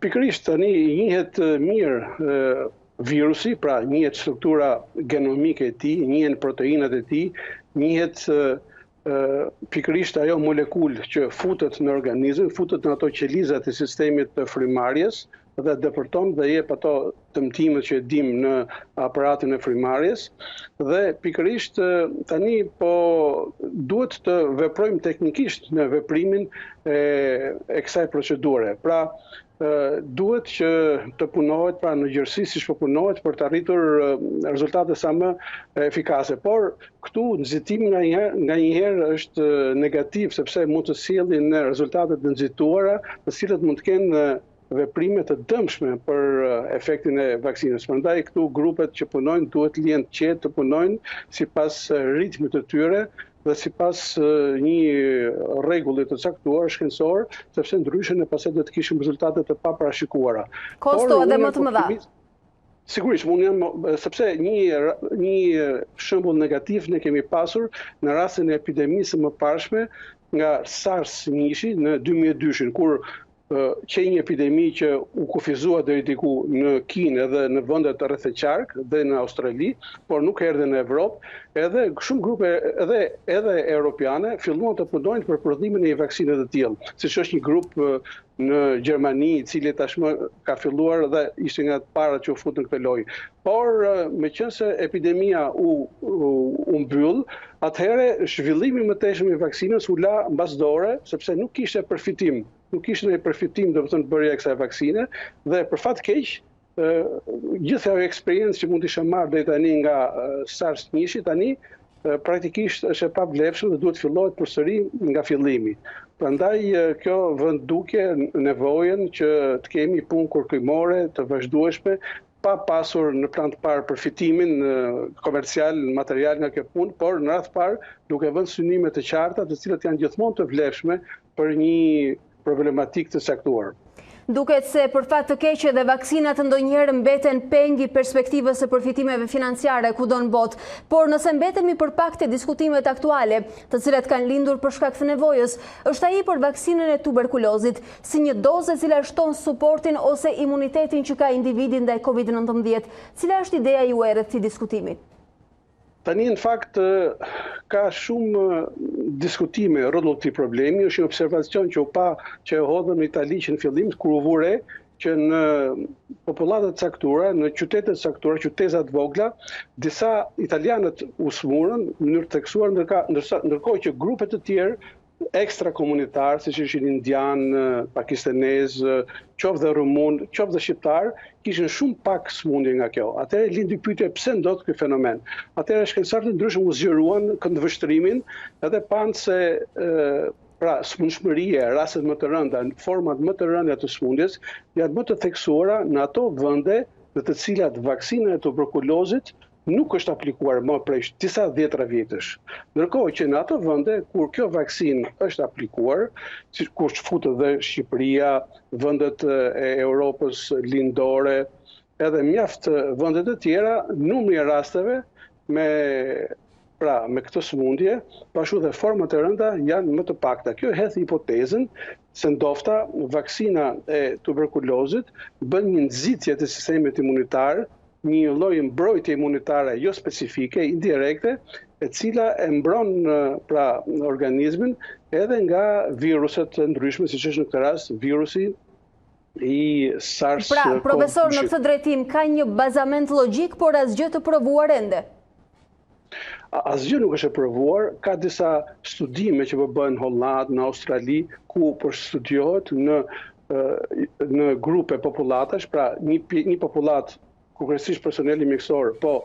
Pikërisht tani njihet mirë virusi, pra njihet struktura genomike e tij, njihen proteinat e tij, njihet pikërisht ajo molekul që futet në organizëm, futet në ato qelizat e sistemit të frymarrjes, dhe depërton dhe jep ato dëmtimet që dim në aparatin e frimarjes dhe pikërisht tani po duhet të veprojmë teknikisht në veprimin e kësaj procedure. Pra duhet që të punohet pra në gjërësi siç po punohet për të arritur rezultate sa më efikase. Por këtu nxitimi nga një herë është negativ sepse mund të sjellin rezultate të nxituara, të cilat mund të kenë veprime të dëmshme për efektin e vaksinës. Prandaj këtu grupet që punojnë duhet lihen të qetë të punojnë sipas ritmit të tyre dhe sipas një rregulli të caktuar shkencor, sepse ndryshe ne pastaj do të kishim rezultate të paparashikuara. Kosto edhe më të mëdha. Sigurisht, sepse një shembull negativ ne kemi pasur në rastin e epidemisë së mëparshme nga SARS-1 në 2002, kur që një epidemi që u kufizua deri diku në Kinë dhe në vendet rreth e qark dhe në Australi, por nuk erdhi në Evropë, edhe shumë grupe edhe europiane filluan të punojnë për prodhimin e një vaksine të tillë, siç është një grup në Gjermani, i cili tashmë ka filluar dhe ishte nga të parat që u futën në këtë lojë. Por meqense epidemia u mbyll, atëherë zhvillimi më tepër i vaksinës u la mbasdore, sepse nuk kishte përfitim. Nuk kishte ndonjë përfitim, domethënë bërja e kësaj vaksine dhe për fat keq gjithë ajo eksperiencë që mund të isha marrë deri tani nga SARS-1 tani praktikisht është e pavlefshme dhe duhet fillohet përsëri nga fillimi. Prandaj kjo vend duke nevojën që të kemi punë kurrikimore të vazhdueshme pa pasur në plan të parë përfitimin komercial, material nga kjo punë, por në radh parë duke vënë synime të qarta, të cilat janë gjithmonë të vlefshme për një problematik të caktuar. Duket se për fat të keq edhe vaksinat ndonjëherë mbeten pengi perspektivës së përfitimeve financiare kudo në botë, por nëse mbetemi për pak te diskutimet aktuale, të cilat kanë lindur për shkak të nevojës, është ai për vaksinën e tuberkulozit, si një dozë e cila shton suportin ose imunitetin që ka individi ndaj COVID-19. Cila është ideja juaj rreth këtij diskutimi? Tani, në fakt, ka shumë diskutime rreth këtij problemi, është një observacion që që e hodhëm në Itali që në fillim, kur u vure që në popullata të caktuara, në qytete të caktuara, qytete të vogla, disa italianët u smurën në mënyrë të theksuar, ndërkohë që grupe të tjerë ekstrakomunitar, siç ishin indian, pakistanez, qoftë dhe rumun, qoftë dhe shqiptar, kishin shumë pak smundje nga kjo. Atëherë lindi pyetja pse ndodh ky fenomen. Atëherë shkencëtarët ndryshëm u zgjeruan këndvështrimin edhe panë se pra smundshmëria, rastet më të rënda, format më të rënda të smundjes janë më të theksuara në ato vende në të cilat vaksina e tuberkulozit nuk është aplikuar më prej disa dhjetra vjetësh. Ndërkohë që në ato vende kur kjo vaksinë është aplikuar, kur futet dhe Shqipëria, vendet e Europës lindore, edhe mjaft vende të tjera, numri i rasteve me këtë sëmundje, pashtu dhe format e rënda janë më të pakta. Kjo hedh hipotezën se ndofta vaksina e tuberkulozit bën një nxitje të sistemit imunitar, një lloj mbrojtje imunitare jo specifike, indirekte, e cila e mbron organizmin edhe nga viruset të ndryshme, siç është në këtë rast virusi i SARS. Pra, profesor, në këtë drejtim ka një bazament logjik, por asgjë të provuar ende. Asgjë nuk është e provuar, ka disa studime që po bëhen në Holland, në Australi, ku po studiohet në grupe populatash, pra një popullat ku kryesisht personeli mjekësor po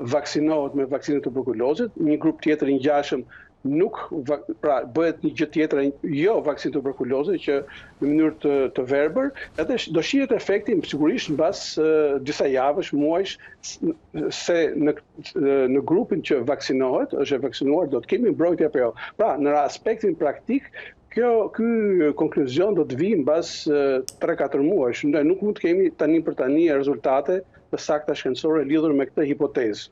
vaksinohet me vaksinën e tuberkulozit, një grup tjetër i ngjashëm nuk, pra bëhet një gjë tjetër jo vaksinë tuberkulozit që në mënyrë të verbër, edhe do shihet efekti sigurisht mbas disa javësh, muajsh, se në grupin që vaksinohet, është e vaksinuar, do të kemi mbrojtje apo jo. Pra, në aspektin praktik, ky konkluzion do të vijë mbas 3-4 muajsh. Ne nuk mund të kemi tani për tani rezultate të sakta shkencore lidhur me këtë hipotezë.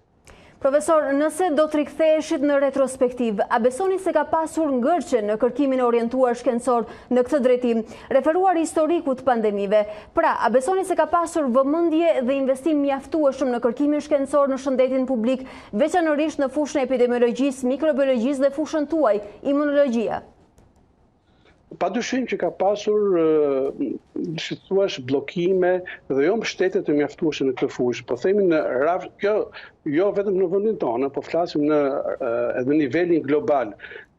Profesor, nëse do të riktheheshit në retrospektiv, a besoni se ka pasur ngërçe në kërkimin e orientuar shkencor në këtë drejtim, referuar historikut pandemive? Pra, a besoni se ka pasur vëmendje dhe investim mjaftueshëm në kërkimin shkencor në shëndetin publik, veçanërisht në fushën e epidemiologjisë, mikrobiologjisë dhe fushën tuaj, imunologjia? Padyshim që ka pasur si thua bllokime dhe jo mbështetje të mjaftueshme në këtë fushë. Po themi në kjo jo vetëm në vendin tonë, po flasim edhe në nivelin global.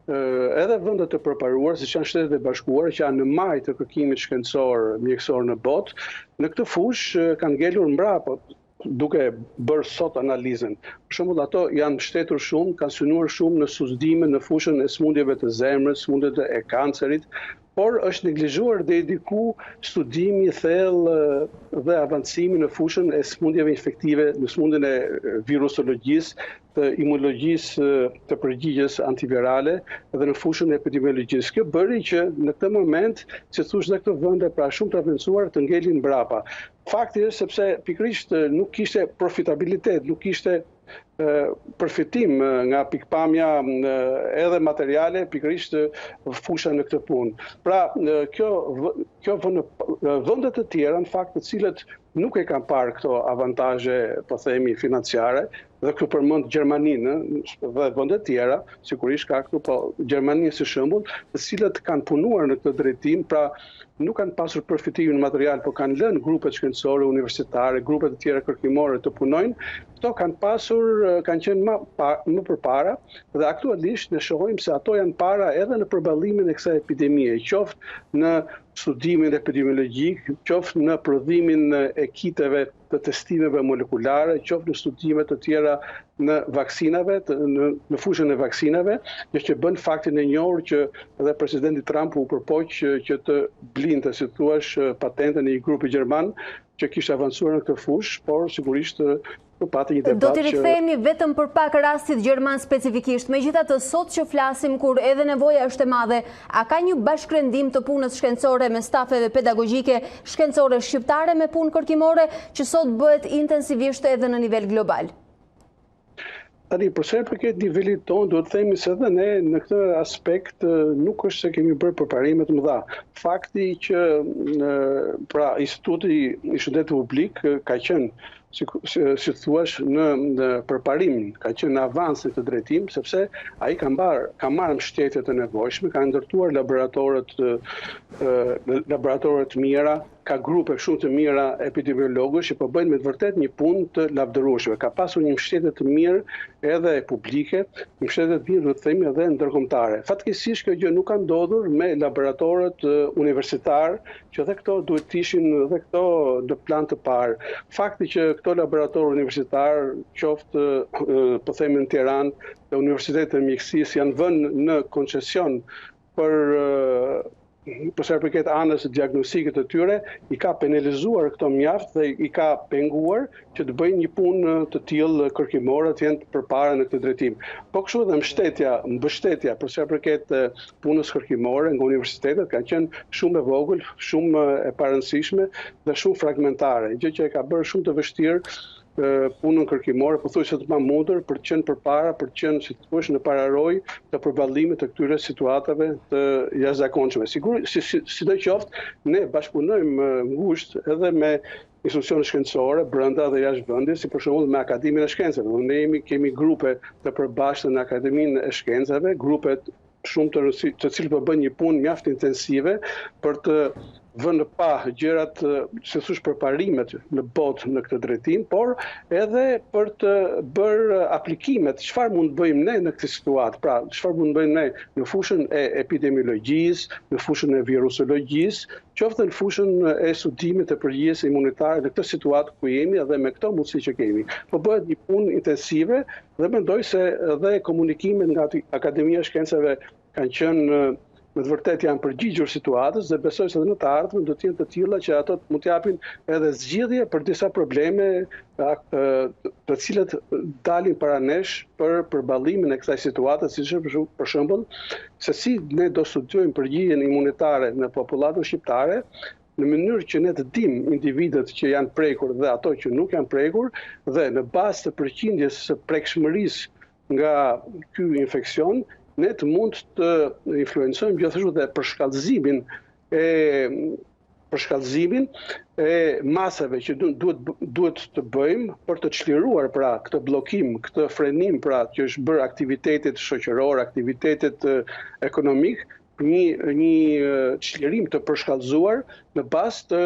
Edhe vendet të përparuara, siç janë Shtetet e Bashkuara, që janë në maj të kërkimit shkencor mjekësor në botë, në këtë fushë kanë ngelur mbrapa, duke bërë sot analizën. Për shembull, ato janë mbështetur shumë, kanë synuar shumë në susdime në fushën e sëmundjeve të zemrës, sëmundjeve e kancerit, por është neglizhuar dhe i diku studimi i thellë dhe avancimi në fushën e sëmundjeve infektive, në sëmundjen e virusologjisë, të imunologjisë të përgjigjes antivirale dhe në fushën e epidemiologjisë. Kjo bëri që në këtë moment, si thosh në këto vende pra shumë të avancuara të ngelin mbrapa. Fakti është sepse pikërisht nuk kishte profitabilitet, nuk kishte përfitim nga pikpamja edhe materiale, pikërisht fusha në këtë punë. Pra, kjo vendet të tjera, në fakt, të cilët nuk e kanë parë këto avantazhe, po themi, financiare, dhe këtu përmend Gjermaninë dhe vende të tjera, sigurisht ka këtu, po Gjermania si shembull, të cilët kanë punuar në këtë drejtim, pra nuk kanë pasur përfitimin material, po kanë lënë grupet shkencore, universitare, grupet të tjera kërkimore të punojnë, këto kanë qenë më përpara dhe aktualisht ne shohim se ato janë para edhe në përballimin e kësaj epidemie, qoftë në studimin epidemiologjik, qoftë në prodhimin e kiteve të testimeve molekulare, qoftë në studimet të tjera në vaksinave, në fushën e vaksinave, që bën faktin e njohur që edhe presidenti Trump u përpoq që të blinte, si thuash, patentën e një grupi gjerman që kishte avancuar në këtë fushë, por sigurisht pati një debat. Do t'i rikthehemi vetëm për pak rastit gjerman specifikisht. Megjithatë, sot që flasim, kur edhe nevoja është e madhe, a ka një bashkërendim të punës shkencore me stafeve pedagogjike shkencore shqiptare me punë kërkimore që sot bëhet intensivisht edhe në nivel global? Tani, përse përket nivelit tonë, duhet të themi se edhe ne në këtë aspekt nuk është se kemi bërë përparime të mëdha. Fakti që pra Instituti i Shëndetit Publik ka qenë si thuash në përparim, ka qenë në avans në këtë drejtim, sepse ai ka marrë mbështetje të nevojshme, ka ndërtuar laboratorët mira, ka grupe shumë të mira epidemiologësh që po bëjnë me të vërtet një punë të lavdërueshme. Ka pasur një mbështetje të mirë edhe publike, një mbështetje të mirë duhet të themi edhe ndërkombëtare. Fatkeqësisht kjo gjë nuk ka ndodhur me laboratorët universitar, që edhe këto duhet të ishin edhe këto në plan të parë. Fakti që këto laboratorë universitar, qoftë po themi në Tiranë, dhe Universitetet e Mjekësisë janë vënë në koncesion për sa përket anës diagnostike të tyre, i ka penalizuar këto mjaft dhe i ka penguar që të bëjnë një punë të tillë kërkimore të jenë përpara në këtë drejtim. Po kështu edhe mbështetja për sa përket punës kërkimore nga universitetet ka qenë shumë e vogël, shumë e parëndësishme dhe shumë fragmentare, gjë që e ka bërë shumë të vështirë punën kërkimore, pothuajse të pamundur për të qenë përpara, për të qenë, si thua, në pararoj të përballimit të këtyre situatave të jashtëzakonshme. Sidoqoftë, ne bashkëpunojmë ngushtë edhe me institucione shkencore brenda dhe jashtë vendit, si për shembull me Akademinë e Shkencave. Ne kemi grupe të përbashkëta në Akademinë e Shkencave, grupe shumë të cilët po bëjnë një punë mjaft intensive për të vënë pa gjërat, si thosh, përparimet në botë në këtë drejtim, por edhe për të bërë aplikimet, çfarë mund të bëjmë ne në këtë situatë. Pra, çfarë mund të bëjmë ne në fushën e epidemiologjisë, në fushën e virusologjisë, qoftë në fushën e studimit të përgjigjes imunitare në këtë situatë ku jemi edhe me këto mundësi që kemi. Po bëhet një punë intensive dhe mendoj se edhe komunikimet nga Akademia e Shkencave kanë qenë me të vërtet janë përgjigjur situatës dhe besoj se edhe në të ardhmen do të jenë të tilla që ato mund të japin edhe zgjidhje për disa probleme të cilët dalin para nesh për përballimin e kësaj situate, siç është për shembull se si ne do studiojmë përgjigjen imunitare në popullatën shqiptare në mënyrë që ne të dimë individët që janë prekur dhe ato që nuk janë prekur dhe në bazë të përqindjes së prekshmërisë nga ky infeksion ne të mund të influencojmë gjithashtu dhe përshkallëzimin e masave që duhet të bëjmë për të çliruar pra këtë bllokim, këtë frenim pra që është bërë aktivitetet shoqëror, aktivitetet ekonomik një çlirim të përshkallëzuar në bazë të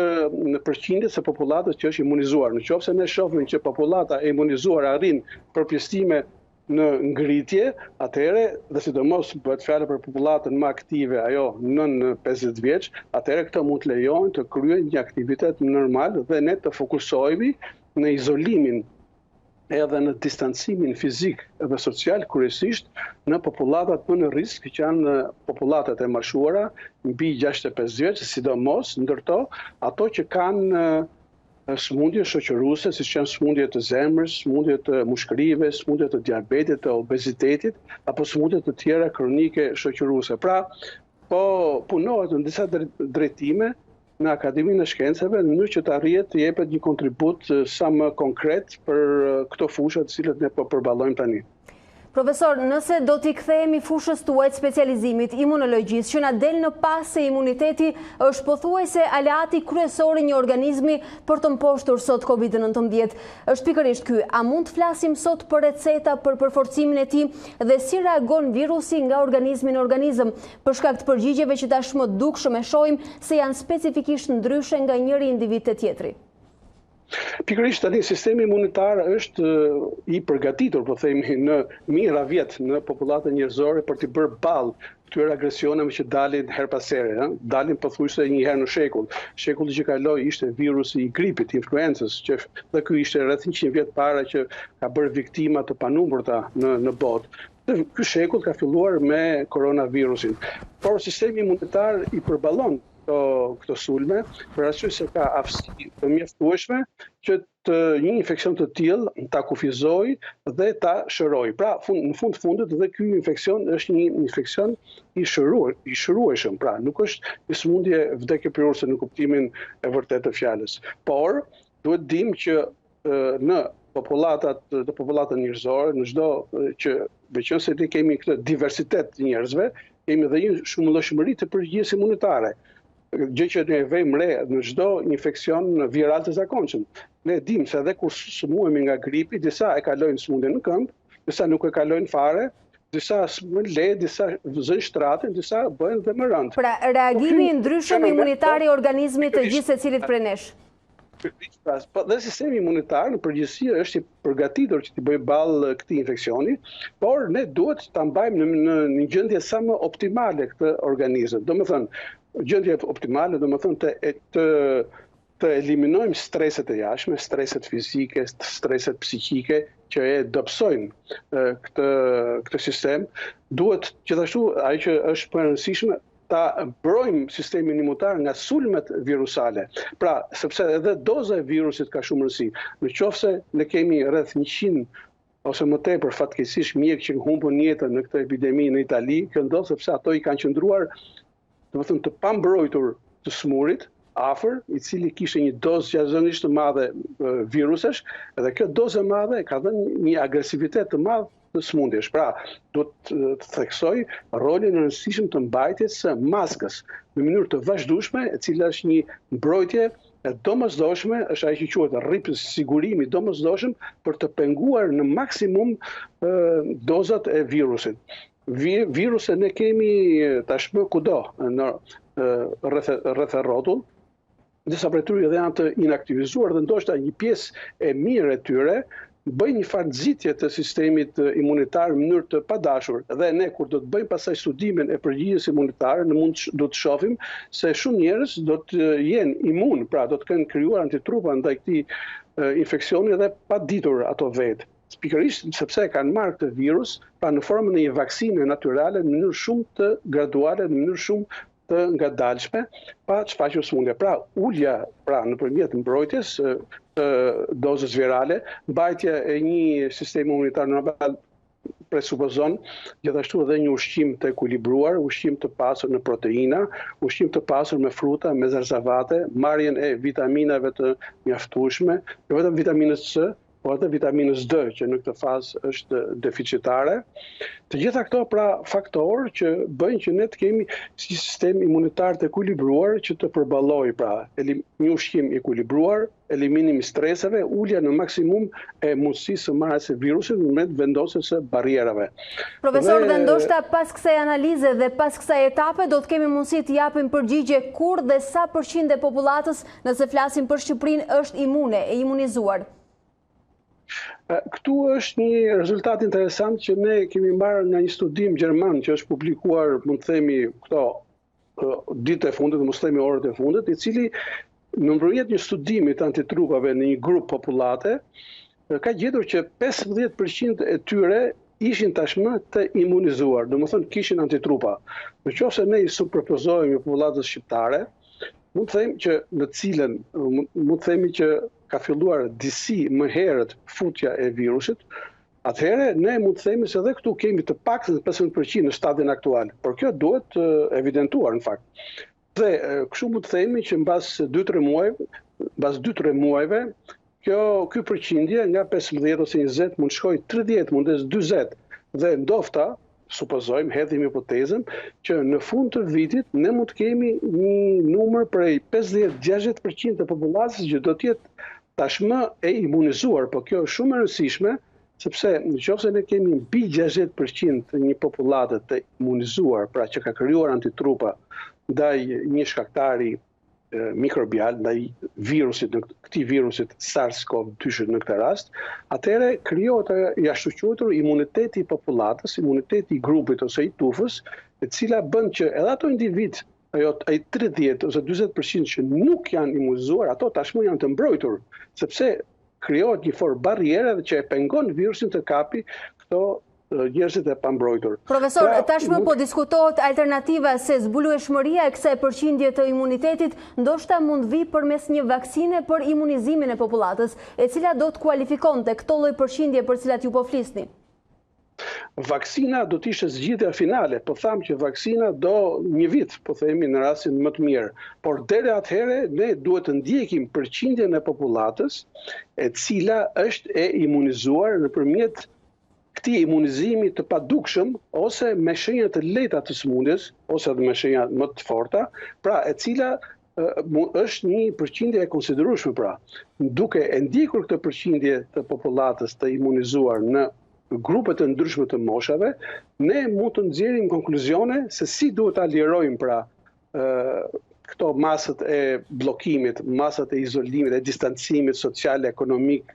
në përqindjes së popullatës që është imunizuar. Nëse ne shohim që populata e imunizuar arrin përpjestime në ngritje, atëherë, dhe sidomos bëhet fjalë për popullatën më aktive, ajo nën 50 vjeç, atëherë këto mund të lejojnë të kryejnë një aktivitet normal dhe ne të fokusohemi në izolimin edhe në distancimin fizik dhe social, kryesisht në populatat më në risk, që janë populatat e moshuara mbi 65 vjeç, sidomos ndërto ato që kanë sëmundje shoqëruese, siç janë sëmundje të zemrës, sëmundje të mushkërive, sëmundje të diabetit, të obezitetit, apo sëmundje të tjera kronike shoqëruese. Pra, po punohet në disa drejtime në Akademinë e Shkencave në mënyrë që të arrihet të jepet një kontribut sa më konkret për këto fusha të cilat ne po përballojmë tani. Profesor, nëse do t'i kthehemi fushës tuaj specializimit imunologjisë, që na del në pas se imuniteti është pothuajse aleati kryesor i një organizmi për të mposhtur sot COVID-19, është pikërisht ky. A mund të flasim sot për receta për përforcimin e tij dhe si reagon virusi nga organizmi në organizëm, për shkak të përgjigjeve që tashmë dukshëm e shohim se janë specifikisht ndryshe nga njëri individ te tjetri? Pikërisht tani sistemi imunitar është i përgatitur, po themi, në mijëra vjet në popullatën njerëzore për të bërë ballë këtyre agresioneve që dalin her pas here, dalin pothuajse një herë në shekull. Shekulli që kaloi ishte virusi i gripit, influencës, që dhe ky ishte rreth 100 vjet para që ka bërë viktima të panumërta në botë. Ky shekull ka filluar me koronavirusin. Por sistemi imunitar i përballon këto sulme, për arsye se ka aftësi të mjaftueshme që një infeksion të tillë ta kufizoj dhe ta shëroj. Pra, në fundit dhe ky infeksion është një infeksion i shërueshëm. Pra, nuk është një sëmundje vdekjepërorse në kuptimin e vërtetë të fjalës. Por, duhet dim që në popullatën njerëzore, në çdo që veçanëse ne kemi këtë diversitet të njerëzve, kemi edhe një shumëllojshmëri të përgjegjësisë imunitare. Gjë që ne vëjmë re në çdo infeksion viral të zakonshëm. Ne dimë se edhe kur sëmuhemi nga gripi, disa e kalojnë sëmundjen në këmbë, disa nuk e kalojnë fare, disa smën le, disa zënë shtratin, disa bëhen dhe më rënd. Pra, reagimi i ndryshëm imunitar i organizmit të gjithë secilit prej nesh. Dhe sistemi imunitar në përgjithësi është i përgatitur që të bëjë ballë këtij infeksioni, por ne duhet ta mbajmë në një gjendje sa më optimale këtë organizëm. Domethënë, gjendje optimale, domethënë të eliminojmë streset e jashtme, streset fizike, streset psiqike që e dobësojnë këtë sistem. Duhet gjithashtu ajo që është më e rëndësishme ta mbrojmë sistemin imunitar nga sulmet virusale. Pra, sepse edhe doza e virusit ka shumë rëndësi. Nëse ne kemi rreth 100 ose më tepër fatkeqësisht mjekë që humbën jetën në këtë epidemi në Itali, kjo ndodh sepse ato i kanë qëndruar, domethënë të pambrojtur të smurit afër, i cili kishte një dozë jashtëzakonisht të madhe virusesh, dhe kjo dozë e madhe ka dhënë një agresivitet të madh të smundjesh. Pra, duhet të theksoj rolin e rëndësishëm të mbajtjes së maskës në mënyrë të vazhdueshme, e cila është një mbrojtje e domosdoshme, është ajo që quhet rrip sigurimi domosdoshëm për të penguar në maksimum dozat e virusit. Viruset ne kemi tashmë kudo në rreth rrotull. Disa prej tyre janë të inaktivizuar dhe ndoshta një pjesë e mirë e tyre bëjnë një farë nxitje të sistemit imunitar në mënyrë të padashur. Dhe ne kur do të bëjmë pasaj studimin e përgjigjës imunitare, do të shohim se shumë njerëz do të jenë imun, pra do të kenë krijuar antitrupa ndaj këtij infeksioni dhe pa ditur ato vetë. Pikërisht sepse kanë marrë këtë virus pra në formën e një vaksine natyrale në mënyrë shumë të graduale, në mënyrë shumë të ngadalshme, pa shfaqur sëmundje. Pra, ulja nëpërmjet mbrojtjes të dozës virale, mbajtja e një sistemi imunitar normal presupozon gjithashtu edhe një ushqim të ekuilibruar, ushqim të pasur në proteina, ushqim të pasur me fruta, me zarzavate, marrjen e vitaminave të mjaftueshme, jo vetëm vitaminës C, po edhe vitaminës D, që në këtë fazë është deficitare. Të gjitha këto pra faktorë që bëjnë që ne të kemi si sistem imunitar të ekuilibruar që të përballojë pra një ushqim i ekuilibruar, eliminim i streseve, ulja në maksimum e mundësisë së marrjes së virusit në moment vendosjes së barrierave. Profesor, dhe ndoshta pas kësaj analize dhe pas kësaj etape do të kemi mundësi të japim përgjigje kur dhe sa përqind e popullatës, nëse flasim për Shqipërinë, është imune e imunizuar. Këtu është një rezultat interesant që ne kemi marrë nga një studim gjerman që është publikuar, mund të themi, këto ditë e fundit, mos themi orët e fundit, i cili në përmjet një studimi të antitrupave në një grup populate, ka gjetur që 15% e tyre ishin tashmë të imunizuar, domethënë kishin antitrupa. Nëse ne i superpozojmë popullatës shqiptare, mund të themi që në cilën mund të themi që ka filluar disi më herët futja e virusit, atëherë ne mund të themi se edhe këtu kemi të paktën 15% në stadin aktual, por kjo duhet evidentuar në fakt. Dhe kështu mund të themi që mbas 2-3 muajve, ky përqindje nga 15 ose 20 mund shkojë 30, mundes 40 dhe ndofta supozojmë, hedhim hipotezën, që në fund të vitit ne mund të kemi një numër prej 50-60% të popullatës që do të jetë tashmë e imunizuar, por kjo është shumë e rëndësishme, sepse nëse ne kemi mbi 60% të një popullate të imunizuar, pra që ka krijuar antitrupa ndaj një shkaktari mikrobial, ndaj virusit, këtij virusit SARS-CoV-2 në këtë rast, atëherë krijohet i ashtuqutur imuniteti i popullatës, imuniteti i grupit ose i tufës, e cila bën që edhe ato individ, ai 30 ose 40% që nuk janë imunizuar, ato tashmë janë të mbrojtur, sepse krijohet një formë barriere që e pengon virusin të kapi këto njerëzit e pambrojtur. Profesor, tashmë po diskutohet alternativa se zbulueshmëria e kësaj përqindje të imunitetit ndoshta mund vi përmes një vaksine për imunizimin e popullatës, e cila do të kualifikonte këto lloj përqindje për cilat ju po flisni. Vaksina do të ishte zgjidhja finale, po tham që vaksina do një vit, po themi në rastin më të mirë, por deri atëherë ne duhet të ndjekim përqindjen e popullatës e cila është e imunizuar nëpërmjet këtij imunizimi të padukshëm ose me shenja të lehta të sëmundjes ose me shenja më të forta, pra e cila është një përqindje e konsiderueshme pra. Duke e ndjekur këtë përqindje të popullatës të imunizuar në grupe të ndryshme të moshave, ne mund të nxjerrim konkluzione se si duhet ta lirojmë pra këto masat e bllokimit, masat e izolimit, e distancimit social, ekonomik,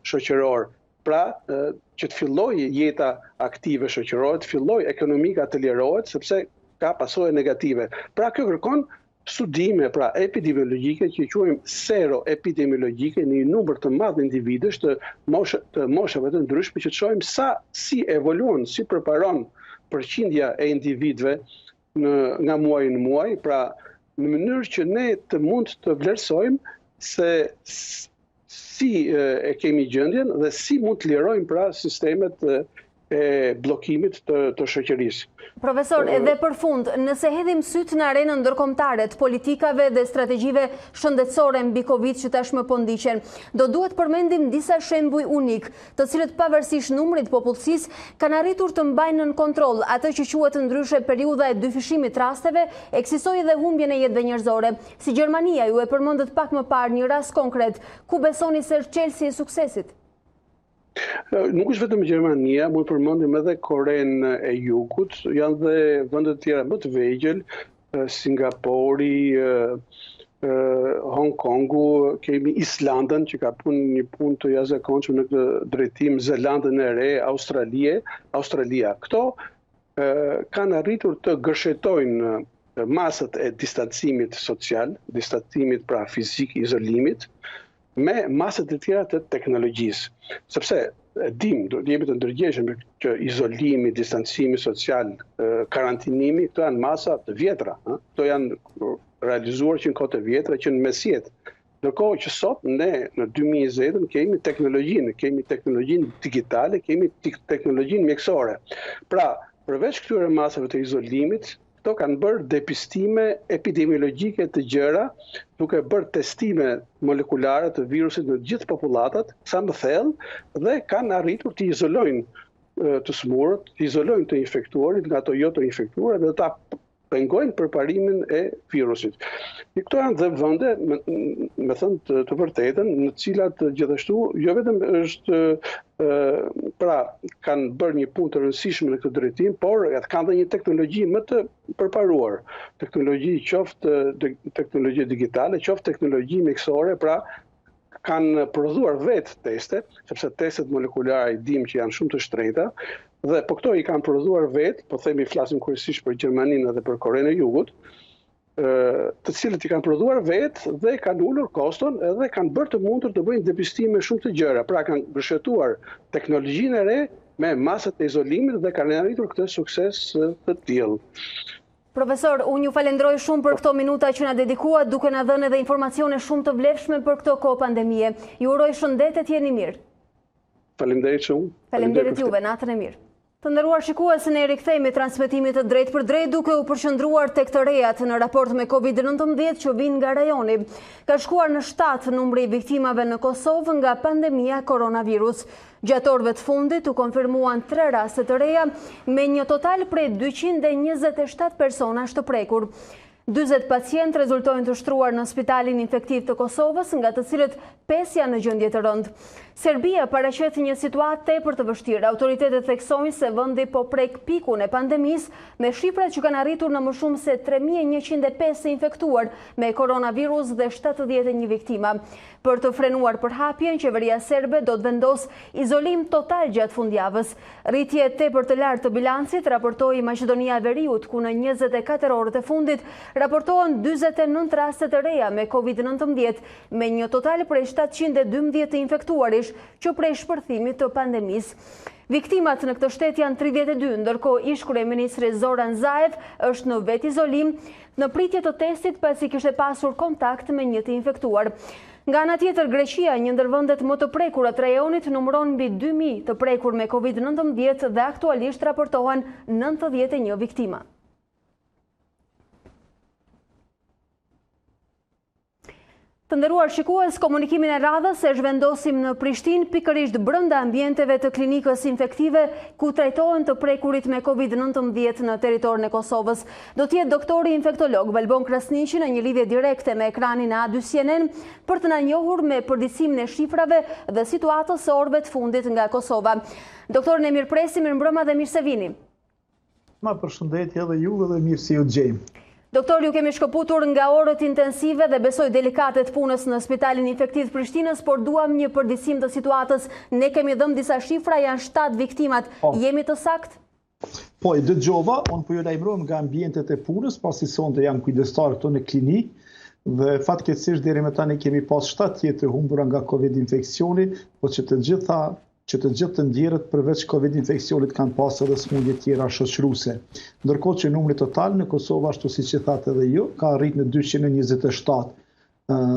shoqëror. Pra, që të fillojë jeta aktive shoqërore, të fillojë ekonomika të lirohet, sepse ka pasojë negative. Pra, kjo kërkon studime pra epidemiologjike që quajmë sero-epidemiologjike në një numër të madh individësh të moshave të ndryshme që të shohim si evoluon, si përparon përqindja e individëve nga muaji në muaj, pra në mënyrë që ne të mund të vlerësojmë se si e kemi gjendjen dhe si mund të lirojmë pra sistemet e bllokimit të shoqërisë. Profesor, edhe për fund, nëse hedhim syt në arenën ndërkombëtare të politikave dhe strategjive shëndetësore mbi Covid që tashmë po ndiqen, do duhet përmendim disa shembuj unik, të cilët pavarësisht numrit popullsisë kanë arritur të mbajnë nën kontroll atë që quhet ndryshe periudha e dyfishimit rasteve, ekzistoi edhe humbjen e jetëve njerëzore. Si Gjermania, ju e përmendët pak më parë një rast konkret, ku besoni se është çelësi i suksesit? Nuk është vetëm Gjermania, mund përmendim edhe Korenë e Jugut, janë dhe vende të tjera më të vegjël, Singapori, Hong Kongu, kemi Islandën që ka një punë të jashtëzakonshme në këtë drejtim, Zelandën e Re, Australia. Këto kanë arritur të gërshetojnë masat e distancimit social, distancimit pra fizik, izolimit, me masat e tjera të teknologjisë. Sepse jemi të ndërgjegjshëm që izolimi, distancimi social, karantinimi, këto janë masa të vjetra. Këto janë realizuar që në kohë të vjetra, që në mesjet. Ndërkohë që sot ne në 2020 kemi teknologjinë digitale, kemi teknologjinë mjekësore. Pra, përveç këtyre masave të izolimit, këto kanë bërë depistime epidemiologjike të gjëra, duke bërë testime molekulare të virusit në gjithë populatat, sa më thellë, dhe kanë arritur të izolojnë të smurët, të izolojnë të infektuarit nga ato jo të infektuar dhe ta pengojnë përparimin e virusit. Këto janë dhe vende, me thënë të vërtetën, në cilat gjithashtu jo vetëm është kanë bërë një punë të rëndësishme në këtë drejtim, por kanë dhe një teknologji më të përparuar. Teknologji qoftë teknologji digitale, qoftë teknologji mjekësore, kanë prodhuar vetë teste, sepse testet molekulare i dim që janë shumë të shtrenjta, dhe po këto i kanë prodhuar vetë, po themi flasim kryesisht për Gjermaninë dhe për Korenë e Jugut, të cilët i kanë prodhuar vetë dhe kanë ulur koston edhe kanë bërë të mundur të bëjnë depistime shumë të gjëra. Pra kanë mbështetuar teknologjinë e re me masat e izolimit dhe kanë arritur këtë sukses të tillë. Profesor, unë ju falenderoj shumë për këto minuta që na dedikuat, duke na dhënë edhe informacione shumë të vlefshme për këto kohë pandemie. Ju uroj shëndet, jeni mirë. Faleminderit shumë. Faleminderit juve, natën e mirë. Të nderuar shikues, ne rikthehemi transmetimit të drejt për drejt duke u përqendruar tek të rejat në raport me COVID-19 që vijnë nga rajoni. Ka shkuar në 7 numri i viktimave në Kosovë nga pandemia koronavirus. Gjatë orëve të fundit u konfirmuan 3 raste të reja me një total prej 227 personash të prekur. 40 pacient rezultojnë të shtruar në spitalin infektiv të Kosovës, nga të cilët 5 janë në gjendje të rëndë. Serbia paraqet një situatë tepër të vështirë. Autoritetet theksojnë se vendi po prek pikun e pandemisë me shifrat që kanë arritur në më shumë se 3105 infektuar me koronavirus dhe 71 viktima. Për të frenuar përhapjen, qeveria serbe do të vendos izolim total gjatë fundjavës. Rritje tepër të lartë të bilancit raportoi Maqedonia e Veriut, ku në 24 orët e fundit raportohen 49 raste të reja me COVID-19 me një total prej 712 të infektuarish që prej shpërthimit të pandemisë. Viktimat në këtë shtet janë 32, ndërkohë ish kryeministri Zoran Zaev është në vet izolim në pritje të testit pasi kishte pasur kontakt me një të infektuar. Nga ana tjetër, Greqia, një ndër vendet më të prekura të rajonit, numëron mbi 2000 të prekur me COVID-19 dhe aktualisht raportohen 91 viktima. Të nderuar shikues, komunikimin e radhës e zhvendosim në Prishtinë pikërisht brenda ambienteve të klinikës infektive ku trajtohen të prekurit me COVID-19 në territorin e Kosovës. Do të jetë doktori infektolog Balbon Krasniqi në një lidhje direkte me ekranin e A2 CNN për të na njohur me përditësimin e shifrave dhe situatës së orëve të fundit nga Kosova. Doktorin e mirëpresim, mirëmbrëma dhe mirë se vini. Ma përshëndetje edhe juve dhe mirë se ju gjejmë. Doktor, ju kemi shkëputur nga orët intensive dhe besoj delikate të punës në spitalin infektiv Prishtinës, por duam një përditësim të situatës. Ne kemi dhënë disa shifra, janë 7 viktimat. Jemi të sakt? Po, i dëgjova, unë po ju lajmërojmë nga ambientet e punës, pasi sonte janë kujdestarë këto në klinikë, dhe fatkeqësisht deri më tani kemi pas 7 tjetër të humbura nga COVID-infeksioni, po që të gjithë të ndjerët përveç COVID-infeksionit kanë pas edhe smundje tjera shoqëruese. Ndërkohë që numri total në Kosovë, ashtu siç e thatë edhe ju, ka arrit në 227.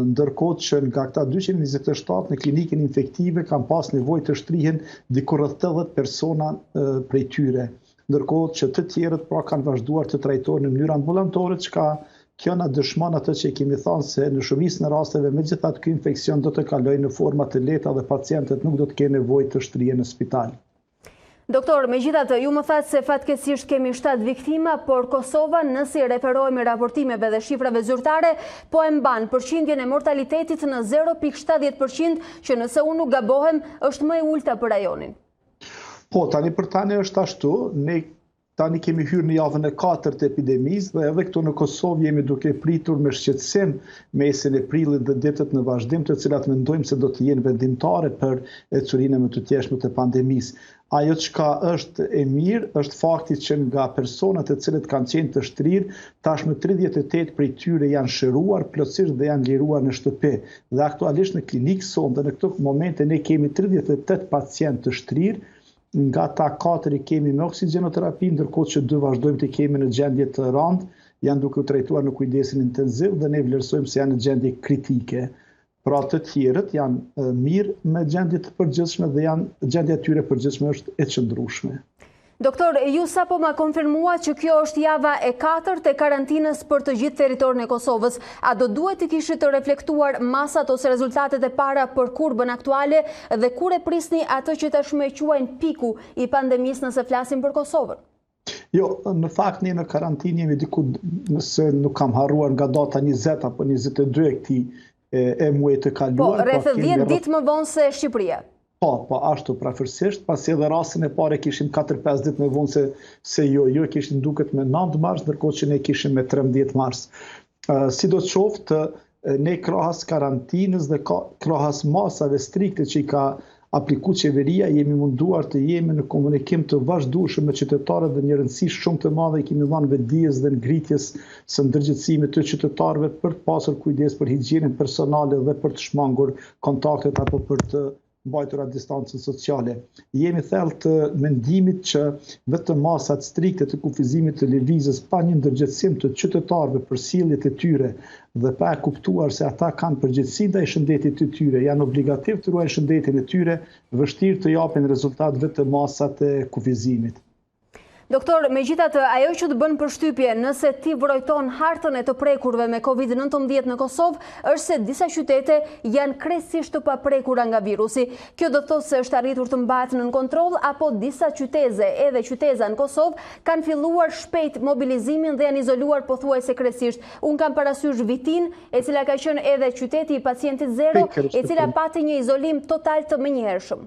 Ndërkohë që nga këta 227 në klinikën infektive kanë pas nevojë të shtrihen diku rreth 80 persona prej tyre. Ndërkohë që të tjerët pra kanë vazhduar të trajtohen në mënyrë ambulantore, çka kjo na dëshmon atë që kemi thënë se në shumicën e rasteve megjithatë ky infeksion do të kalojë në forma të lehta dhe pacientët nuk do të kenë nevojë të shtrihen në spital. Doktor, megjithatë, ju më thatë se fatkeqësisht kemi 7 viktima, por Kosova, nëse referohemi raportimeve dhe shifrave zyrtare, po e mban përqindjen e mortalitetit në 0.70%, që nëse unë nuk gabohem, është më e ulta për rajonin. Po, tani për tani është ashtu, ne tani kemi hyrë në javën e 4 të epidemisë dhe edhe këtu në Kosovë jemi duke pritur me shqetësim mesin e prillit dhe ditët në vazhdim, të cilat mendojmë se do të jenë vendimtare për ecurinë më të tjeshme të pandemisë. Ajo çka është e mirë është fakti që nga personat të cilët kanë qenë të shtrirë, tashmë 38 prej tyre janë shëruar plotësisht dhe janë liruar në shtëpi. Dhe aktualisht në klinikë sonde në këtë momente ne kemi 38 pacientë të shtrirë. Nga ta 4 kemi me oksigjenoterapi, ndërkohë që 2 vazhdojmë të kemi në gjendje të rëndë, janë duke u trajtuar në kujdesin intensiv dhe ne vlerësojmë se janë në gjendje kritike. Pra të tjerët janë mirë me gjendje të përgjithshme dhe gjendja e tyre përgjithshme është e qëndrueshme. Doktor, ju sapo ma konfirmua që kjo është java e 4 e karantinës për të gjithë territorin e Kosovës. A do duhet të kishit të reflektuar masat ose rezultatet e para për kurbën aktuale dhe kur e prisni atë që tashmë e quajnë piku i pandemisë nëse flasim për Kosovën? Jo, në fakt ne në karantinë jemi diku, nëse nuk kam harruar, nga data 20 apo 22 e këtij e muajit të kaluar. Po, rreth 10 ditë më vonë se Shqipëria. Po, ashtu prafërsisht, pasi edhe rastin e parë kishim 4-5 ditë më vonë se jo kishim duket me 9 mars, ndërkohë që ne kishim me 13 mars. Sidoqoftë, ne krahas karantinës dhe krahas masave strikte që i ka apliku qeveria, jemi munduar të jemi në komunikim të vazhdueshëm me qytetarët dhe një rëndësi shumë të madhe i kemi dhënë vetdijes dhe ngritjes së ndërgjegjësimit të qytetarëve për të pasur kujdes për higjienën personale dhe për të shmangur kontaktet apo për të mbajtur atë distancën sociale. Jemi thellë të mendimit që vetëm masat strikte të kufizimit të lëvizjes pa një ndërgjegjësim të qytetarëve për sjelljet e tyre dhe pa e kuptuar se ata kanë përgjegjësi ndaj shëndetit të tyre, janë obligativ të ruajnë shëndetin e tyre, vështirë të japin rezultat vetëm masat e kufizimit. Doktor, megjithatë, ajo që të bën përshtypje nëse ti vërojton hartën e të prekurve me COVID-19 në Kosovë, është se disa qytete janë krejtësisht të paprekura nga virusi. Kjo do të thotë se është arritur të mbahet nën kontroll, apo disa qyteze, edhe qyteza në Kosovë, kanë filluar shpejt mobilizimin dhe janë izoluar pothuajse krejtësisht. Unë kam parasysh Vitin, e cila ka qenë edhe qyteti i pacientit zero, e cila pati një izolim total të menjëhershëm.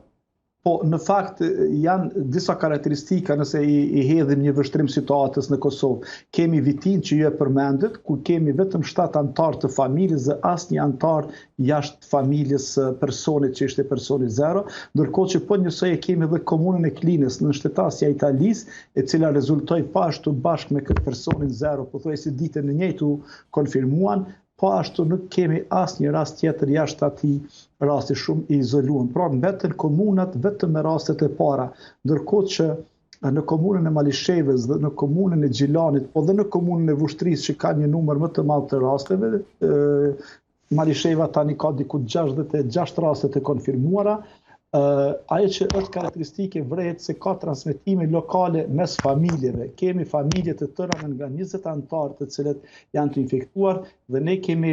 Po, në fakt, janë disa karakteristika nëse i hedhim një vështrim situatës në Kosovë. Kemi Vitin që ju e përmendet, ku kemi vetëm 7 antar të familjes dhe asnjë antar jashtë familjes personit që ishte personi zero, ndërkohë që po njësoj e kemi dhe komunën e Klinës në shtetësia e Italisë, e cila rezultoi po ashtu bashkë me këtë personin zero, pothuajse ditën e njëjtë u konfirmuan. Po ashtu nuk kemi asnjë rast tjetër jashtë atij rasti shumë i izoluar. Pra mbeten komunat vetëm me rastet e para, ndërkohë që në komunën e Malishevës dhe në komunën e Gjilanit, po dhe në komunën e Vushtrisë që ka një numër më të madh të rasteve, Malisheva tani ka diku 66 raste të konfirmuara. Ajo që është karakteristike vret se ka transmetime lokale mes familjeve. Kemi familje të tëra me nga 20 antar të cilët janë të infektuar dhe ne kemi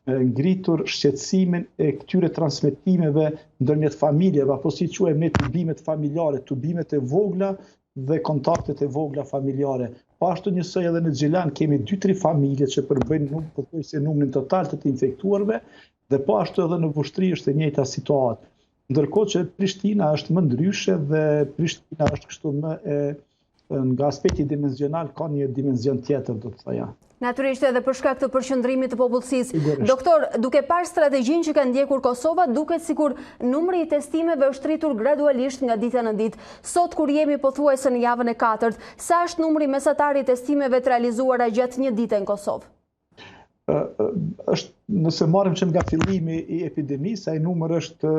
ngritur shqetësimin e këtyre transmetimeve ndërmjet familjeve, apo si quajmë ne tubimet familjare, tubimet e vogla dhe kontaktet e vogla familjare. Po ashtu njësoj edhe në Gjilan kemi 2-3 familje që përbëjnë numrin total të infektuarve dhe po ashtu edhe në Vushtri është e njëjta situatë. Ndërkohë që Prishtina është më ndryshe dhe Prishtina është kështu më nga aspekti dimensional ka një dimension tjetër, do të thoja. Natyrisht edhe për shkak të përqendrimit të popullsisë. Doktor, duke parë strategjinë që ka ndjekur Kosova, duket sikur numri i testimeve është rritur gradualisht nga dita në ditë. Sot kur jemi pothuajse në javën e 4, sa është numri mesatar i testimeve të realizuara gjatë një dite në Kosovë? Nëse marrim që nga fillimi i epidemisë, ai numër është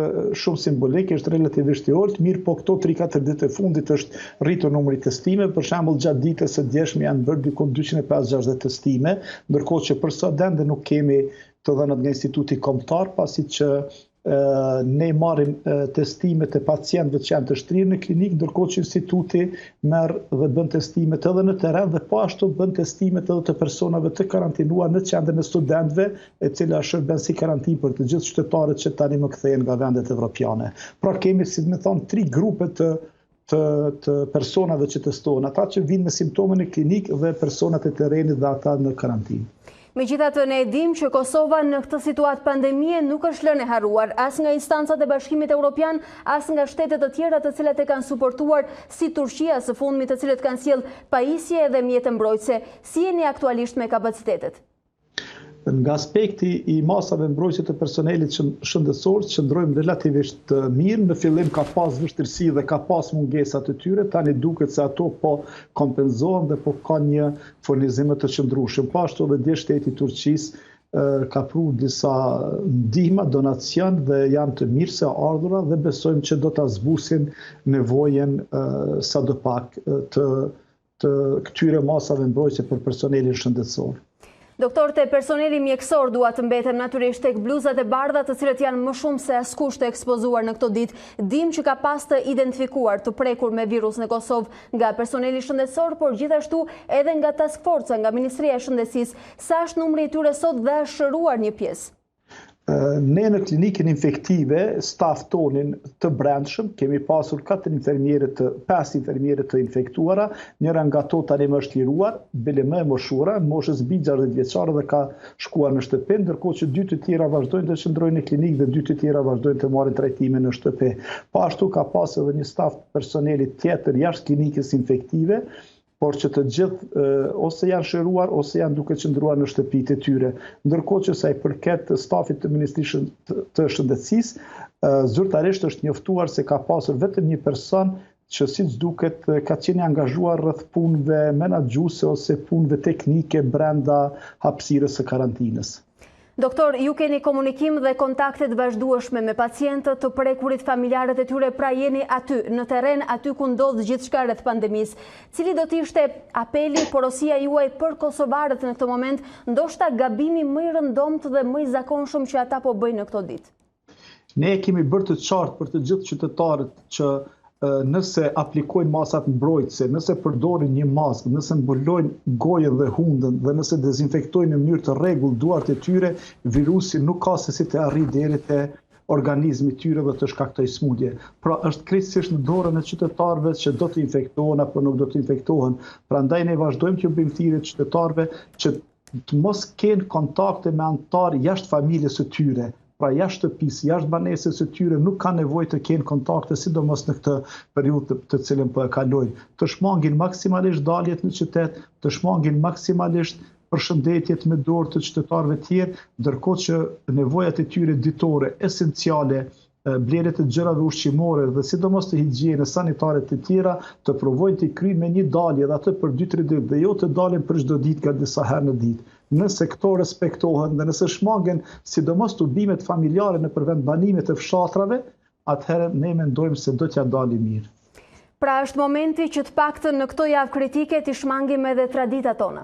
shumë simbolik, është relativisht i ulët, mirë po këto 3-4 ditë e fundit është rritur numri i testimeve. Për shembull, gjatë ditës së djeshme janë bërë diku 250-60 testime, ndërkohë që për sot ende nuk kemi të dhënat nga Instituti Kombëtar, pasi që ne marrim testimet e pacientëve që janë të shtrirë në klinikë, ndërkohë që instituti merr dhe bën testimet edhe në terren dhe po ashtu bën testimet edhe të personave të karantinuar në qendrën e studentëve, e cila shërben si karantinë për të gjithë qytetarët që tani më kthehen nga vendet evropiane. Pra kemi, si më thon, 3 grupe të personave që testohen, ata që vinë me simptome në klinikë dhe personat e terrenit dhe ata në karantinë. Megjithatë, ne e dimë që Kosova në këtë situatë pandemie nuk është lënë e harruar, as nga instancat e Bashkimit Evropian, as nga shtetet të tjera të cilat e kanë suportuar, si Turqia së fundmi, të cilët kanë sjellë pajisje dhe mjete mbrojtëse. Si jeni aktualisht me kapacitetet? Nga aspekti i masave mbrojtëse të personelit shëndetësor, qëndrojmë relativisht mirë. Në fillim ka pas vështirësi dhe ka pas mungesa të tyre, tani duket se ato po kompenzohen dhe po ka një furnizim të qëndrueshëm. Po ashtu edhe dje shteti i Turqisë ka pru disa ndihma, donacion dhe janë të mirë se ardhura dhe besojmë që do ta zbusin nevojën sadopak të këtyre masave mbrojtëse për personelin shëndetësor. Doktorët e personeli mjekësor duhet të mbeten natyrisht tek bluzat e bardha, të cilët janë më shumë se askush të ekspozuar në këto ditë. Dim që ka pas të identifikuar të prekur me virus në Kosovë nga personeli shëndetësor, por gjithashtu edhe nga task force nga Ministria e Shëndetësisë. Sa është numri i tyre sot dhe është shëruar një pjesë? Ne në klinikën infektive, staf tonin të brendshëm, kemi pasur 5 infermierë të infektuara, njëra nga to tani më është liruar, bile më e moshura, moshës mbi 60 vjeçare dhe ka shkuar në shtëpi, ndërkohë që 2 të tjera vazhdojnë të qëndrojnë në klinikë dhe 2 të tjera vazhdojnë të marrin trajtime në shtëpi. Po ashtu ka pasur edhe një staf personeli tjetër jashtë klinikës infektive, por që të gjithë ose janë shëruar ose janë duke qëndruar në shtëpitë e tyre. Ndërkohë që sa i përket stafit të Ministrisë të Shëndetësisë, zyrtarisht është njoftuar se ka pasur vetëm një person që siç duket ka qenë angazhuar rreth punëve menaxhuese ose punëve teknike brenda hapësirës së karantinës. Doktor, ju keni komunikim dhe kontaktet vazhdueshme me pacientët të prekurit, familjarët e tyre, pra jeni aty, në terren, aty ku ndodh gjithçka rreth pandemisë. Cili do të ishte apeli, porosia juaj për kosovarët në këtë moment, ndoshta gabimi më i rëndomt dhe më i zakonshëm që ata po bëjnë në këto ditë? Ne kemi bërë të qartë për të gjithë qytetarët që nëse aplikojnë masat mbrojtëse, nëse përdorin një maskë, nëse mbulojnë gojën dhe hundën dhe nëse dezinfektojnë në mënyrë të rregull duart e tyre, virusi nuk ka se si të arrijë deri te organizmi i tyre dhe të shkaktojë smundje. Pra është krejtësisht në dorën e qytetarëve që do të infektohen apo nuk do të infektohen. Prandaj ne vazhdojmë të bëjmë thirrje të qytetarëve që të mos kenë kontakte me anëtar jashtë familjes së tyre. Pra jashtë shtëpisë, jashtë banesës së tyre nuk ka nevojë të kenë kontakte, sidomos në këtë periudhë të cilën po e kalojnë. Të shmangin maksimalisht daljet në qytet, të shmangin maksimalisht përshëndetjet me dorë të qytetarëve tjerë, ndërkohë që nevojat e tyre ditore, esenciale, blerjet e gjërave ushqimore dhe sidomos të higjienës sanitare të tjera të provojnë të kryejnë me një dalje dhe atë për 2-3 ditë dhe jo të dalin për çdo ditë nga disa herë në ditë. Nëse këto respektohen dhe nëse shmangen sidomos tubimet familjare në përvend banimit të fshatrave, atëherë ne mendojmë se do t'ja dalim mirë. Pra është momenti që të paktën në këto javë kritike të shmangim edhe traditat tona.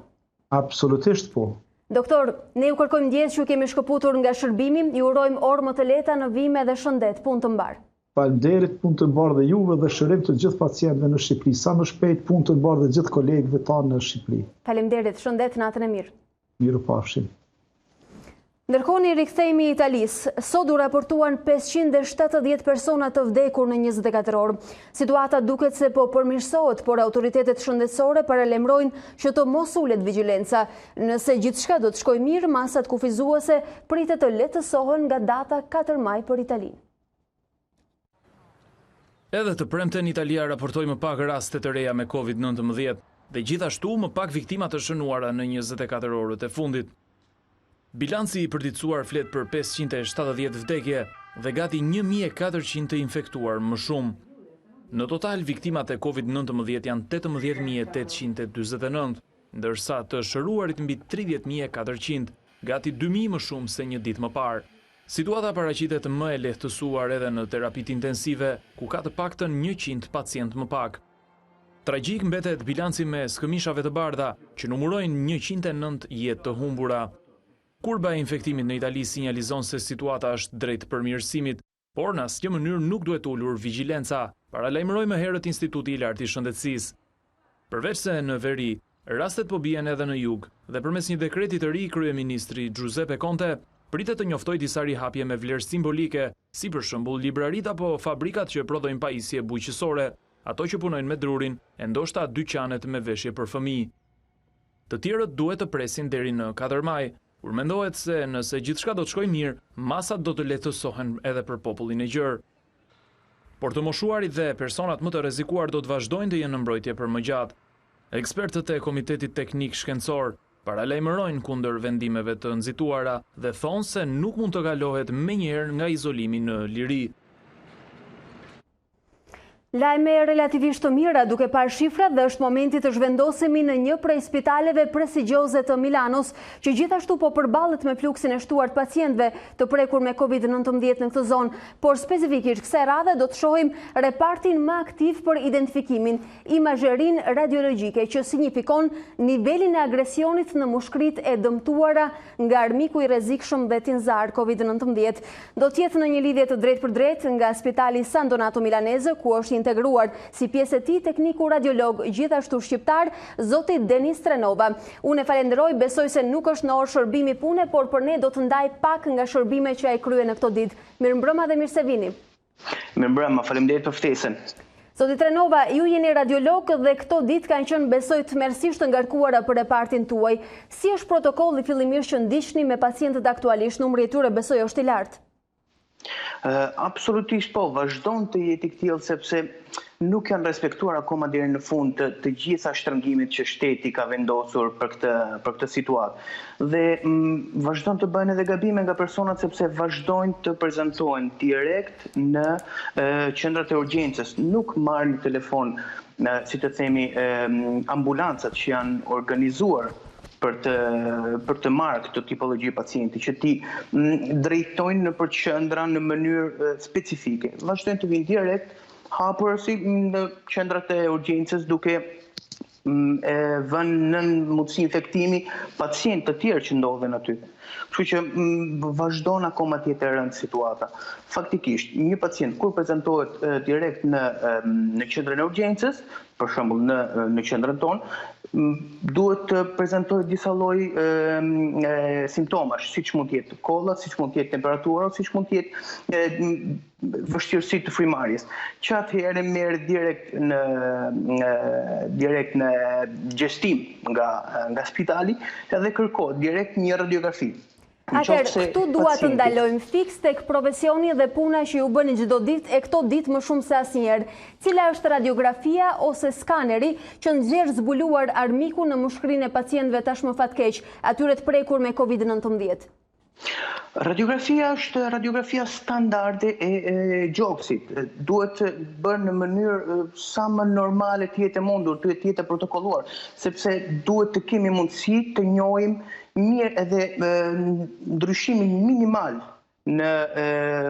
Absolutisht po. Doktor, ne ju kërkojmë ndjes që kemi shkëputur nga shërbimi, ju urojmë orë më të lehta në vime dhe shëndet, punë të mbar. Faleminderit, punë të mbar dhe juve dhe shërim të gjithë pacientëve në Shqipëri. Sa më shpejt punë të mbar dhe gjithë kolegëve tanë në Shqipëri. Faleminderit, shëndet, natën e mirë. Mirupafshim. Ndërkohë një rikthehemi i Italisë, sot u raportuan 570 persona të vdekur në 24 orë. Situata duket se po përmirësohet, por autoritetet shëndetësore paralajmërojnë që të mos ulet vigjilenca. Nëse gjithçka do të shkojë mirë, masat kufizuese pritet të lehtësohen nga data 4 maj për Italinë. Edhe të premten Italia raportoi më pak raste të reja me COVID-19 dhe gjithashtu më pak viktima të shënuara në 24 orët e fundit. Bilanci i përditësuar flet për 570 vdekje dhe gati 1400 të infektuar më shumë. Në total, viktimat e COVID-19 janë 18.849, ndërsa të shëruarit mbi 30.400, gati 2.000 më shumë se një ditë më parë. Situata paraqitet më e lehtësuar edhe në terapit intensive, ku ka të paktën 100 pacient më pak. Tragjik mbetet bilanci me skëmishave të bardha, që numërojnë 109 jetë të humbura. Kurba e infektimit në Itali sinjalizon se situata është drejt përmirësimit, por në asnjë mënyrë nuk duhet ulur vigjilenca, paralajmëroi më herët Instituti i Lartë i Shëndetësisë. Përveç se në veri, rastet po bien edhe në jug, dhe përmes një dekreti të ri, kryeministri Giuseppe Conte pritet të njoftojë disa rihapje me vlerë simbolike, si për shembull librarit apo fabrikat që prodhojnë pajisje bujqësore, ato që punojnë me drurin, e ndoshta dyqanet me veshje për fëmijë. Të tjerët duhet të presin deri në 4 maj, kur mendohet se nëse gjithçka do të shkojë mirë, masat do të lehtësohen edhe për popullin e gjerë. Por të moshuarit dhe personat më të rrezikuar do të vazhdojnë të jenë në mbrojtje për më gjatë. Ekspertët e Komitetit Teknik Shkencor paralajmërojnë kundër vendimeve të nxituara dhe thonë se nuk mund të kalohet menjëherë nga izolimi në liri. Lajme relativisht të mira duke parë shifrat dhe është momenti të zhvendosemi në një prej spitaleve prestigjioze të Milanos, që gjithashtu po përballet me fluksin e shtuar të pacientëve të prekur me COVID-19 në këtë zonë, por specifikisht kësaj radhe do të shohim repartin më aktiv për identifikimin, imazherin radiologjike që signifikon nivelin e agresionit në mushkrit e dëmtuara nga armiku i rrezikshëm dhe tinzar COVID-19. Do të jetë në një lidhje të drejtë për drejtë nga Spitali San Donato Milanese, ku është integruar si pjesë e tij tekniku radiolog gjithashtu shqiptar, zoti Denis Trenova. Unë e falenderoj, besoj se nuk është në orë shërbimi pune, por për ne do të ndaj pak nga shërbime që ai krye në këto ditë. Mirëmbrëma dhe mirë se vini. Mirëmbrëma, faleminderit për ftesën. Zoti Trenova, ju jeni radiolog dhe këto ditë kanë qenë besoj tmerrsisht të ngarkuara për repartin tuaj. Si është protokolli fillimisht që ndiqni me pacientët aktualisht? Numri i tyre besoj është i lartë. Absolutisht po, vazhdon të jetë i tillë sepse nuk janë respektuar akoma deri në fund të gjitha shtrëngimet që shteti ka vendosur për këtë situatë. Dhe vazhdon të bëjnë edhe gabime nga personat sepse vazhdojnë të prezantohen direkt në qendrat e urgjencës, nuk marrin në telefon, si të themi, ambulancat që janë organizuar për të marrë këtë tipologji pacienti, që ti drejtojnë në për qendra në mënyrë specifike. Vazhdojnë të vinë direkt, hapur si në qendrat e urgjencës, duke vënë në mundësi infektimi pacientë të tjerë që ndodhen aty. Kështu që vazhdon akoma të jetë e rëndë situata. Faktikisht, një pacient kur prezantohet direkt në qendrën e urgjencës, për shembull në qendrën tonë, duhet të prezantojë disa lloj simptomash, siç mund të jetë kolla, siç mund të jetë temperatura, siç mund të jetë vështirësi të frymarrjes. Që atëherë merret direkt në gjestim nga spitali edhe kërkohet direkt një radiografi. Atëherë, këtu dua të ndalojmë fiks tek profesioni dhe puna që ju bëni çdo ditë e këto ditë më shumë se asnjëherë. Cila është radiografia ose skaneri që nxjerr zbuluar armiku në mushkrinë e pacientëve tashmë fatkeq, atyre të prekur me COVID-19? Radiografia është radiografia standarde e gjoksit. Duhet bërë në mënyrë sa më normale të jetë e mundur, të jetë e protokolluar, sepse duhet të kemi mundësi të njohim mirë edhe ndryshimin minimal në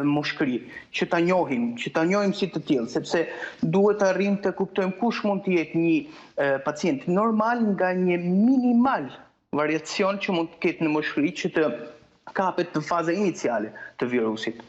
mushkëri, që ta njohim si të tillë, sepse duhet të arrijmë të kuptojmë kush mund të jetë një pacient normal nga një minimal variacion që mund të ketë në mushkëri që të kapet në faza iniciale të virusit.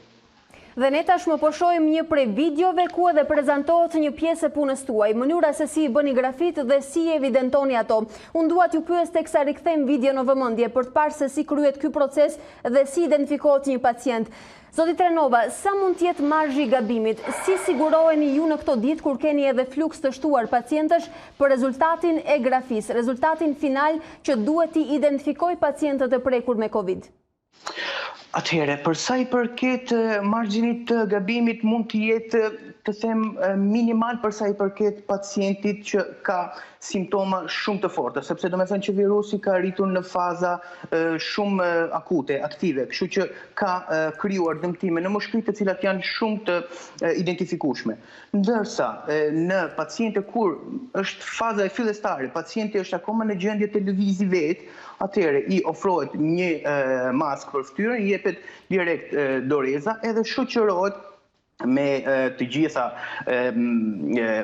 Dhe ne tashmë po shohim një prej videove ku edhe prezantohet një pjesë e punës tuaj, mënyra se si i bëni grafit dhe si i evidentoni ato. Unë dua t'ju pyes teksa rikthejmë video në vëmendje për të parë se si kryhet ky proces dhe si identifikohet një pacient. Zoti Trenova, sa mund të jetë marzhi i gabimit? Si siguroheni ju në këto ditë kur keni edhe fluks të shtuar pacientësh për rezultatin e grafisë, rezultatin final që duhet t'i identifikojë pacientët e prekur me COVID? Atëherë, për sa i përket margjinit të gabimit mund të jetë, të them, minimal për sa i përket pacientit që ka simptoma shumë të forta, sepse do me thënë që virusi ka arritur në faza shumë akute, aktive, kështu që ka krijuar dëmtime në mushkrit të cilat janë shumë të identifikueshme. Ndërsa në paciente kur është faza e fillestare, pacienti është akoma në gjendje të lëvizi vetë, atëherë i ofrohet një maskë për fytyrën, i jepet direkt doreza edhe shoqërohet me të gjitha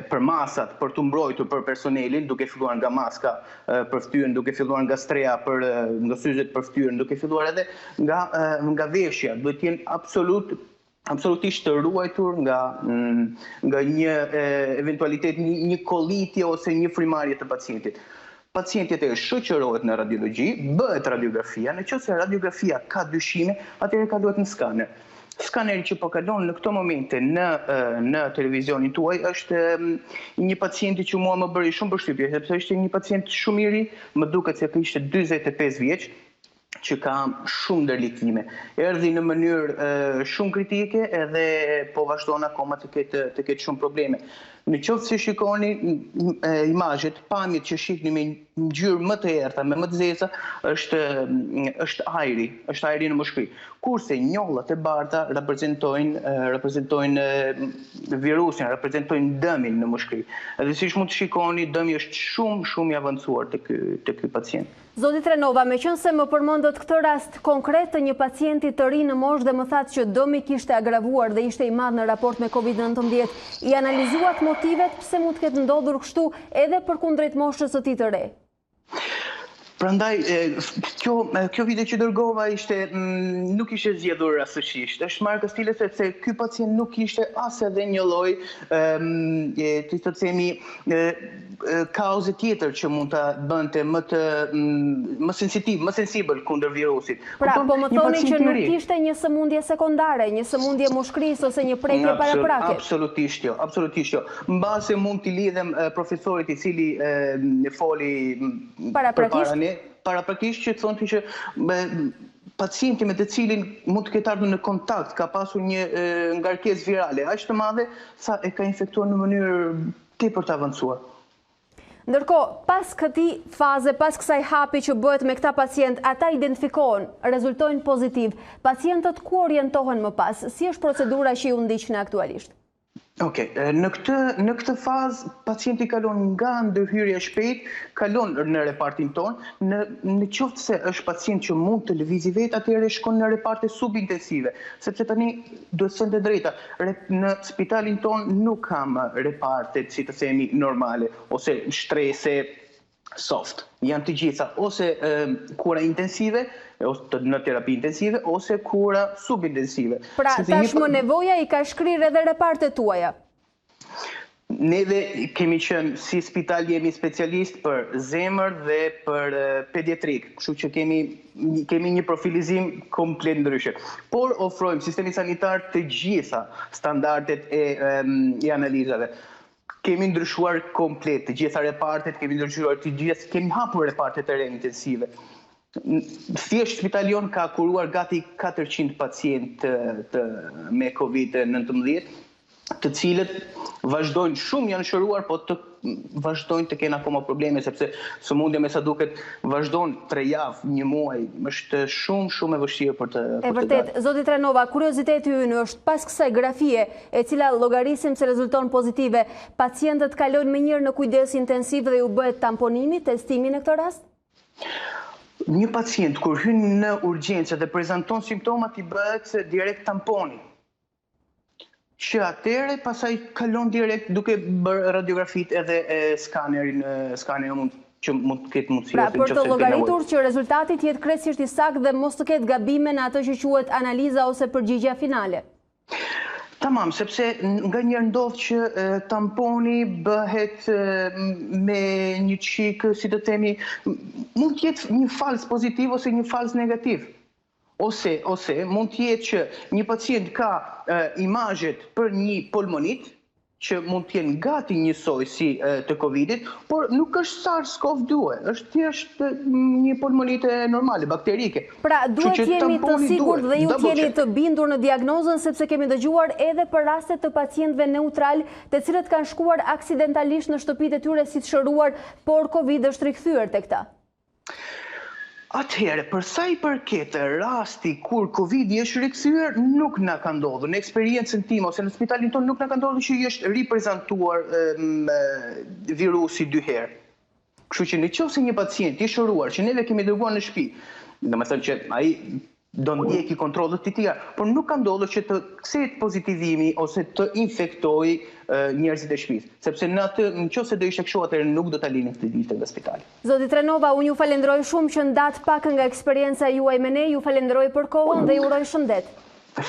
përmasat për të mbrojtur për personelin, duke filluar nga maska për fytyrën, duke filluar nga streha nga syzet për fytyrën, duke filluar edhe nga veshja, duhet të jenë absolutisht të ruajtur nga një eventualitet, një kollitje ose një frymarrje të pacientit. Pacienti e shoqërohet në radiologji, bëhet radiografia, nëse radiografia ka dyshime, atëherë kalohet në skaner. Skaneri që po kalon në këto momente në televizionin tuaj është një pacienti që mua më bëri shumë përshtypje, sepse është një pacient shumë i ri, më duket se ishte 45 vjeç, që ka shumë ndërlikime. Erdhi në mënyrë shumë kritike edhe po vazhdon akoma të ketë shumë probleme. Në qoftë se shikoni imazhet, pamjet që shihni me ngjyrë më të errta, me më të zeza, është ajri në mushkëri. Kurse njollat e bardha reprezentojnë virusin, reprezentojnë dëmin në mushkëri. Edhe siç mund të shikoni, dëmi është shumë i avancuar te ky pacient. Zoti Trenova, meqense më përmendët këtë rast konkret të një pacienti të ri në moshë dhe më thatë që dëmi kishte agravuar dhe ishte i madh në raport me COVID-19, i analizuat motivet pse mund të ketë ndodhur kështu edhe përkundrejt moshës së tij të re? Prandaj, kjo video që dërgova nuk ishte zgjedhur rastësisht. Është marrë kastile sepse ky pacient nuk ishte as edhe një lloj, të themi, kauze tjetër që mund ta bënte më sensitiv, më sensibël kundër virusit. Pra, po më thoni që nuk ishte një sëmundje sekondare, një sëmundje mushkërisë ose një prekje paraprake? Absolutisht jo. Mbase mund t'i lidhem profesorit i cili foli paraprakisht që thonë që pacienti me të cilin mund të ketë ardhur në kontakt ka pasur një ngarkesë virale aq të madhe sa e ka infektuar në mënyrë tepër të avancuar. Ndërkohë, pas këtij faze, pas kësaj hapi që bëhet me këta pacient, ata identifikohen, rezultojnë pozitiv. Pacientët ku orientohen më pas? Si është procedura që ju ndiqni aktualisht? Okej, në këtë fazë pacienti kalon nga ndërhyrja shpejt, kalon në repartin ton, në qoftë se është pacient që mund të lëvizë vetë, atëherë shkon në reparte subintensive, sepse tani duhet të drejta, në spitalin ton nuk kam reparte, si të themi, normale, ose shtrese soft. Janë të gjitha ose kura intensive, në terapi intensive, ose kura subintensive. Pra, tashmë nevoja i ka shkrirë edhe repartet tuaja? Neve kemi qenë si spital jemi specialist për zemër dhe për pediatrik, kështu që kemi një profilizim komplet ndryshe. Por ofrojmë sistemi sanitar të gjitha standardet e analizave. Kemi ndryshuar komplet të gjitha repartet, kemi hapur repartet e re intensive. Thjesht spitali jon ka kuruar gati 400 pacientë me COVID-19, të cilët vazhdojnë, shumë janë shëruar, po vazhdojnë të kenë akoma probleme, sepse sëmundja me sa duket vazhdojnë 3 javë, 1 muaj, është shumë e vështirë për të E vërtet, Zoti Trenova, kurioziteti ynë është pas kësaj grafie, e cila llogarisim se rezulton pozitive, pacientët kalojnë më njëherë në kujdes intensiv dhe ju bëhet tamponimi, testimi në këtë rast? Një pacient kur hyn në urgjencë dhe prezanton simptomat i bëhet direkt tamponi. Që atëre pasaj kalon direkt duke bërë radiografit edhe skanerin që mund të ketë mundësi. Pra, për të llogaritur që rezultati të jetë krejtësisht i saktë dhe mos të ketë gabime në atë që quhet analiza ose përgjigjja finale. Tamam, sepse nga njerë ndodh që tamponi bëhet me një çik, si të themi, mund të jetë një fals pozitiv ose një fals negativ. Ose mund të jetë që një pacient ka imazhet për një pulmonit, që mund të jenë gati njësoj si të Covidit, por nuk është SARS-CoV-2, është thjesht një pulmonite normale, bakterike. Pra, duhet jeni të sigurt dhe ju jeni të bindur në diagnozën, sepse kemi dëgjuar edhe për raste të pacientëve neutral, të cilët kanë shkuar aksidentalisht në shtëpitë e tyre si të shëruar, por Covid është rikthyer tek ta. Atëherë, për sa i përket rasti kur Covidi është rikthyer, nuk na ka ndodhur. Në eksperiencën time ose në spitalin tonë nuk na ka ndodhur që i është riprezentuar virusi 2 herë. Kështu që nëse një pacient i shëruar që neve kemi dërguar në shtëpi, domethënë që ai do ndjeki kontrollet të tjera, por nuk ka ndodhur që të kthehet pozitivimi ose të infektojë njerëzit e shtëpisë, sepse nëse do ishte kështu atëherë nuk do ta linim këtë ditë nga spitali. Zoti Trenova, unë ju falenderoj shumë që ndat pak nga eksperienca juaj me ne, ju falenderoj për kohën dhe ju uroj shëndet.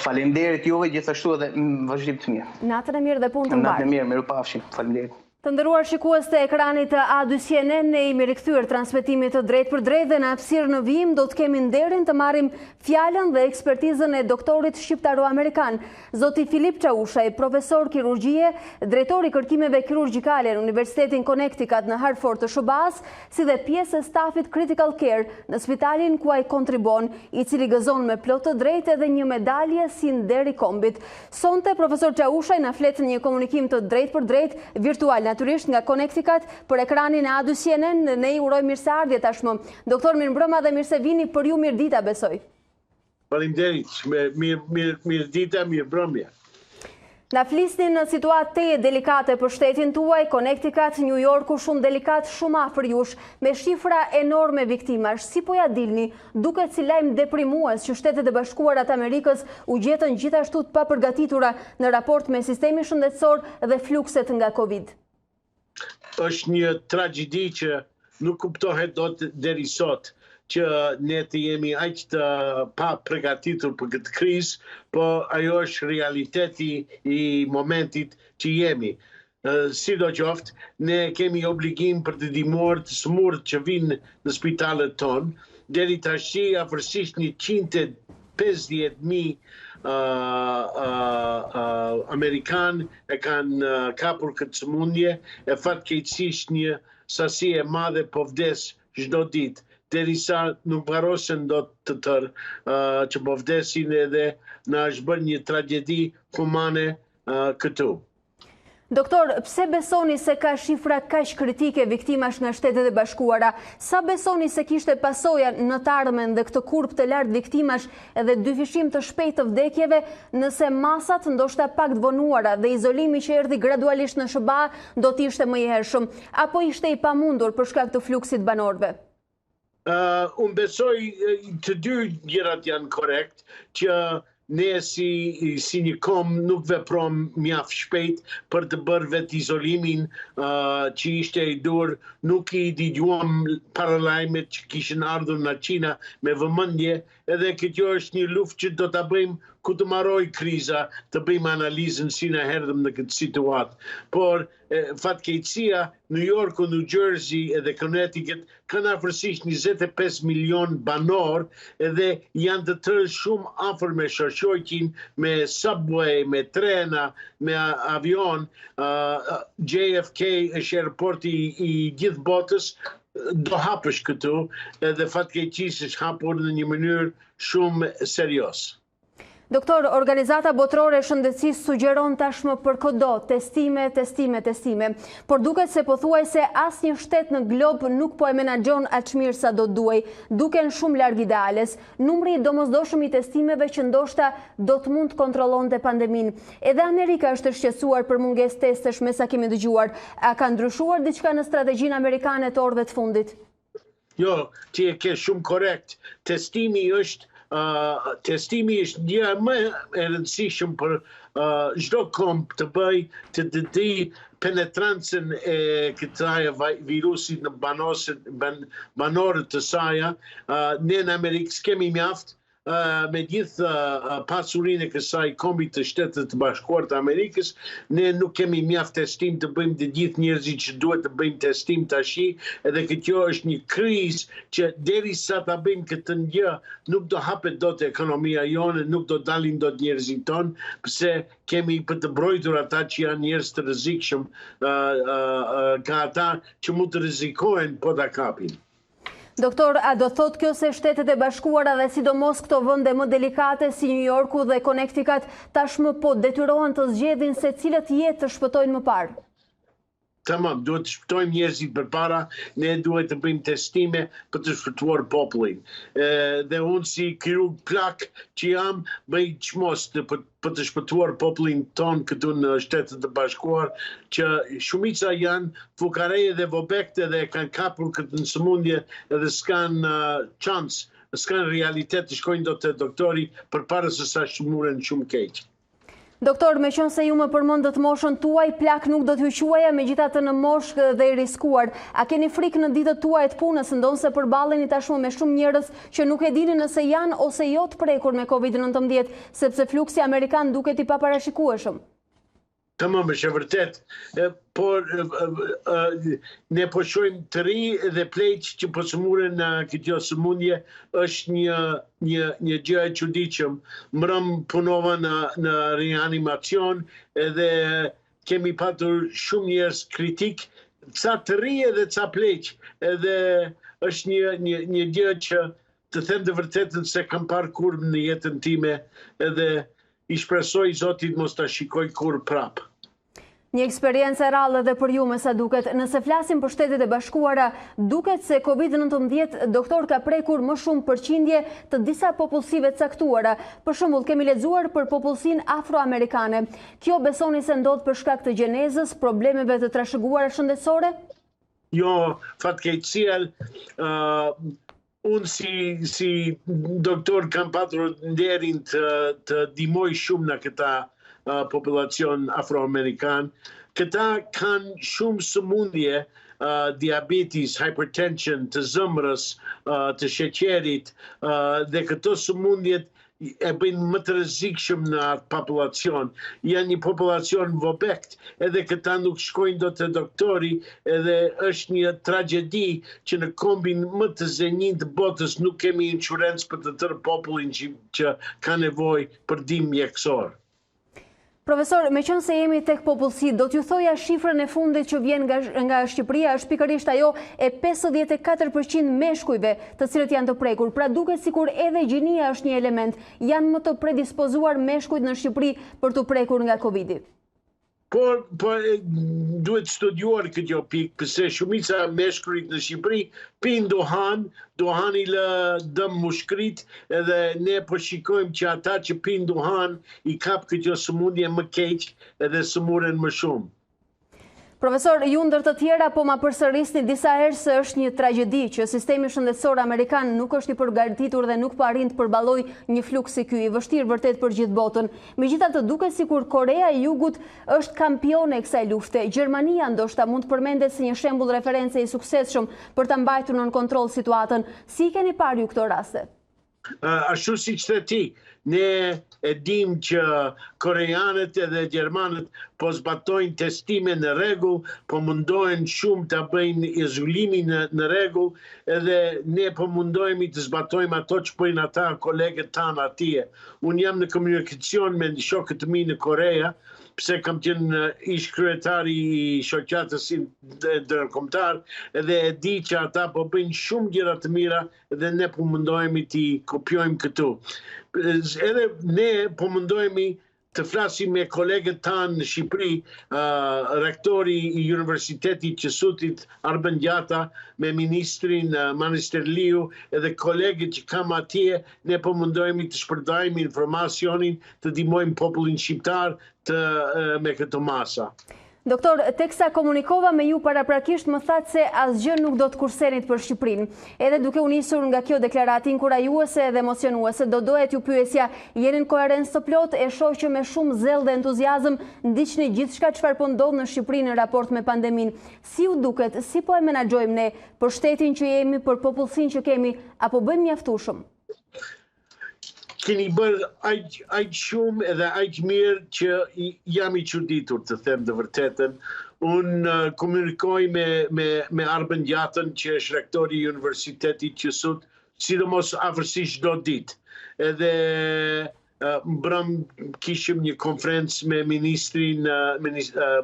Faleminderit juve gjithashtu edhe vazhdim të mirë. Natën e mirë dhe punë të mbarë. Natën e mirë, mirupafshim. Faleminderit. Të nderuar shikues të ekranit të A2CNN, ne jemi rikthyer transmetimit të drejt për drejt dhe në hapësirë në vijim do të kemi nderin të marrim fjalën dhe ekspertizën e doktorit shqiptaro-amerikan, zoti Filip Çaushaj, profesor kirurgjie, drejtori kërkimeve kirurgjikale në Universitetin Connecticut në Hartford të SHBA-s, si dhe pjesë e stafit Critical Care në spitalin ku ai kontribon, i cili gëzon me plot të drejtë edhe një medalje si nder i kombit. Sonte profesor Çaushaj na flet në një komunikim të drejt për drejt virtual naturisht nga Connecticut për ekranin e A2CNN, ne i uroj mirëseardhje tashmë. Doktor, mirëmbrëma dhe mirë se vini, për ju mirë dita besoj. Faleminderit, mirë dita, mirëmbrëmje. Na flisni në situatë delikate për shtetin tuaj, Connecticut, New Yorku shumë delikat, shumë afër jush, me shifra enorme viktimash. Si po ja dilni, duket si lajm deprimues që Shtetet e Bashkuara të Amerikës u gjetën gjithashtu të papërgatitura në raport me sistemi shëndetësor dhe flukset nga Covid? Është një tragjedi që nuk kuptohet dot deri sot, që ne të jemi aq të pa përgatitur për këtë krizë, po ajo është realiteti i momentit që jemi. Sidoqoftë, ne kemi obligim për të ndihmuar të smurt që vinë në spitalet tonë. Deri tash afërsisht 150.000 Amerikan e kanë kapur këtë sëmundje, e fatkeqësisht një sasi e madhe po vdes çdo ditë, derisa nuk mbarosen dot të tërë që po vdesin, edhe na është bërë një tragjedi humane këtu. Doktor, pse besoni se ka shifra kaq kritike viktimash nga Shtetet e Bashkuara? Sa besoni se kishte pasoja në të ardhmen dhe këtë kurp të lartë viktimash edhe dyfishim të shpejtë të vdekjeve, nëse masat ndoshta pak të vonuara dhe izolimi që erdhi gradualisht në SHBA do të ishte më i hershëm, apo ishte i pamundur për shkak të fluksit banorëve? Unë besoj të dy gjërat janë korrekt, që ne si një kom nuk veprom mjaft shpejt për të bërë vetë izolimin që ishte i dur, nuk i dëgjuam paralajmet që kishin ardhur nga Kina me vëmendje, edhe kjo është një luftë që do ta bëjmë ku të mbarojë kriza, të bëjmë analizën si na erdhëm në këtë situatë. Por fatkeqësia, New Yorku, New Jersey edhe Connecticut kanë afërsisht 25 milion banor, edhe janë të tërë shumë afër me shoqërinë, me subway, me trena, me avion. JFK është aeroporti i gjithë botës, do hapësh këtu, edhe fatkeqësisht është hapur në një mënyrë shumë serioze. Doktor, Organizata Botërore e Shëndetësisë sugjeron tashmë për kodo testime, por duket se pothuajse asnjë shtet në glob nuk po e menaxhon aq mirë sa do duhej, duken shumë larg ideales. Numri i domosdoshëm i testimeve që ndoshta do të mund të kontrollonte pandeminë. Edhe Amerika është e shqetësuar për mungesë testesh, me sa kemi dëgjuar. A ka ndryshuar diçka në strategjinë amerikane të orëve të fundit? Jo, ti e ke shumë korrekt. Testimi është gjëja më e rëndësishme për çdo kom të bëj të di penetrancën e këtij virusit në banorët të saj. Ne në Amerikë s'kemi mjaft, me gjithë pasurinë e kësaj kombit të Shtetit të Bashkuar të Amerikës, ne nuk kemi mjaft testim të bëjmë të gjithë njerëzit që duhet të bëjmë testim tash, edhe kjo është një krizë që derisa ta bëjmë këtë gjë, nuk do hapet dot ekonomia jone, nuk do dalin dot njerëzit tonë, pse kemi për të mbrojtur ata që janë njerëz të rrezikshëm, ka ata që mund të rrezikojnë po ta kapin. Doktor, a do thot kjo se Shtetet e Bashkuara dhe sidomos këto vende më delikate si New Yorku dhe Connecticut tashmë po detyrohen të zgjedhin se cilët jetë të shpëtojnë më parë? Tamam, duhet të shpëtojmë njerëzit përpara, ne duhet të bëjmë testime për të shpëtuar popullin. Dhe unë si kirurg plak që jam, bëj çmos për të shpëtuar popullin ton këtu në Shtetet e Bashkuar, që shumica janë fukareje dhe vobekte dhe kanë kapur këtë sëmundje edhe s'kan chance, s'kan realitet të shkojnë dot te doktori përpara se sa shmuren shumë keq. Doktor, me qenë se ju më përmendët moshën tuaj, plak nuk do t'ju quaja, megjithatë në moshë dhe i riskuar. A keni frikë në ditët tuaja të punës, ndonse përballeni tashmë me shumë njerëz që nuk e dini nëse janë ose jo të prekur me COVID-19, sepse fluksi amerikan duket i paparashikueshëm? Tamam, është e vërtet, por ne po shohim të ri dhe pleq që po sëmuren në këtë sëmundje është një gjë e çuditshëm. Mbrëm punova në reanimacion edhe kemi patur shumë njerëz kritik, ca të ri edhe ca pleq, edhe është një gjë që të them të vërtetën se kam parë kur në jetën time edhe I shpresoj Zotit mos ta shikoj kur prap. Një eksperiencë e rallë dhe për ju me sa duket. Nëse flasim për Shtetet e Bashkuara, duket se COVID-19 doktor ka prekur më shumë përqindje të disa popullsive caktuara. Për shembull, kemi lexuar për popullsinë afroamerikane. Kjo besoni se ndodh për shkak të gjenezës, problemeve të trashëguara shëndetësore? Jo, fatkeqësia unë si doktor kam patur nderin të ndihmoj shumë në këta populacion afroamerikan. Këta kanë shumë sëmundje, diabetes, hypertension, të zëmrës, të sheqerit, dhe këto sëmundjet e bëjnë më të rrezikshëm në atë populacion. Janë një populacion vobekt, edhe këta nuk shkojnë do të doktori, edhe është një tragjedi që në kombin më të zënjin të botës nuk kemi insurance për të tërë popullin që ka nevojë për ndihmë mjekësore. Profesor, me qënë se jemi tek popullsi, do t'ju thoja shifrën e fundit që vjen nga Shqipëria, është pikërisht ajo e 54% meshkujve të cilët janë të prekur. Pra duket sikur edhe gjinia është një element. Janë më të predispozuar meshkujt në Shqipëri për të prekur nga Covid-i. Por duhet studiuar kjo pikë, pëse shumica meshkujt në Shqipëri pinë duhani lë dëm mushkrit, edhe ne po shikojmë që ata që pinë duhan I kap kjo sëmundje më keq edhe sëmuren më shumë. Profesor, ju ndër të tjera po ma përsërisni disa herë se është një tragjedi që sistemi shëndetësor amerikan nuk është I përgatitur dhe nuk po arrin të përballojë një fluks si ky, I vështirë vërtet për gjithë botën. Megjithatë, duket sikur Korea e Jugut është kampione e kësaj lufte. Gjermania ndoshta mund të përmendet si një shembull referencë I suksesshëm për ta mbajtur nën kontroll situatën. Si keni parë ju këto raste? Ashtu siç the ti, ne e dim që koreanët edhe gjermanët po zbatojnë testime në rregull, po mundohen shumë të bëjnë izolimin në rregull, edhe ne po mundohemi të zbatojmë ato që bëjnë ata kolegët tanë atje. Unë jam në komunikacion me shokët të mi në Korea, pse kam qenë ish kryetari I shoqatës ndërkombëtar, edhe e di që ata po bëjnë shumë gjëra të mira dhe ne po mundohemi të kopjojmë këtu. Edhe ne po mundohemi të flasim me kolegët tanë në Shqipëri, rektori I Universitetit Qësutit Arben Gjata, me ministrin Manisterliu, edhe kolegët që kam atje, ne po mundohemi të shpërndajmë informacionin, të ndihmojmë popullin shqiptar me këto masa. Doktor, teksa komunikova me ju paraprakisht më thatë se asgjë nuk do të kursenit për Shqipërinë. Edhe duke u nisur nga kjo deklaratë inkurajuese dhe emocionuese, do dohet ju pyesja, jeni në koherencë të plotë, e shoh që me shumë zell dhe entuziazëm ndiqni gjithçka çfarë po ndodh në Shqipëri në raport me pandeminë. Si u duket, si po e menaxhojmë ne për shtetin që jemi, për popullsinë që kemi, apo bëjmë mjaftueshëm? Keni bërë aq shumë edhe aq mirë që jam I çuditur të them të vërtetën. Unë komunikoj me Arben Gjatën që është rektori I Universitetit Qësut, sidomos afërsisht çdo ditë. Edhe mbrëm kishim një konferencë me ministrin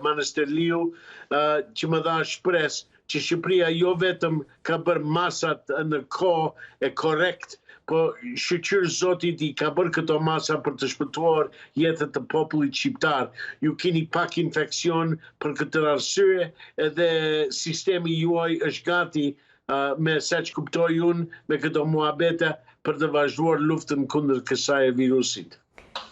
Manisterliu që më dha shpresë që Shqipëria jo vetëm ka bërë masat në kohë e korrekt, po shqyr Zotit I ka bërë këto masa për të shpëtuar jetën të popullit shqiptar. Ju keni pak infekcion për këtë arsye, edhe sistemi juaj është gati me sa që kuptoj unë me këto muhabete për të vazhduar luftën kundër kësaj virusit.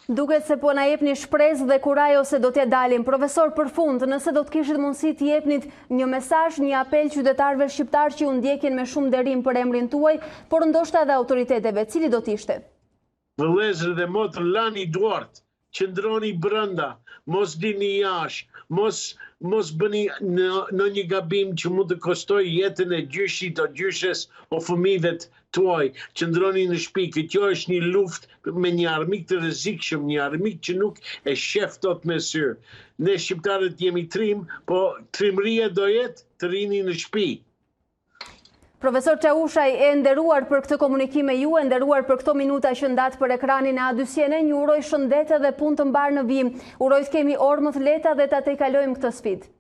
Duket se po na jepni shpresë dhe kuraj ose do t'ja dalim. Profesor, për fund, nëse do të kishit mundësi të jepnit një mesazh, një apel qytetarëve shqiptar që ju ndjekin me shumë nderim për emrin tuaj, por ndoshta edhe autoriteteve, cili do t'ishte? Vëllezër dhe motër, lani duart, qëndroni brenda, mos dini jashtë, mos bëni në një gabim që mund të kostoj jetën e gjyshit o gjyshes o fëmijëve tuaj. Qëndroni në shtëpi, që kjo është një luftë me një armik të rrezikshëm, një armik që nuk e shef dot me sy. Ne shqiptarët jemi trim, po trimëria do jetë të rini në shtëpi. Profesor Çaushaj, e nderuar për këtë komunikim me ju, e nderuar për këto minuta që ndat për ekranin e A2CNN, ju uroj shëndete dhe punë të mbarë në vim. Uroj të kemi orë më të lehta dhe ta tejkalojmë këtë sfidë.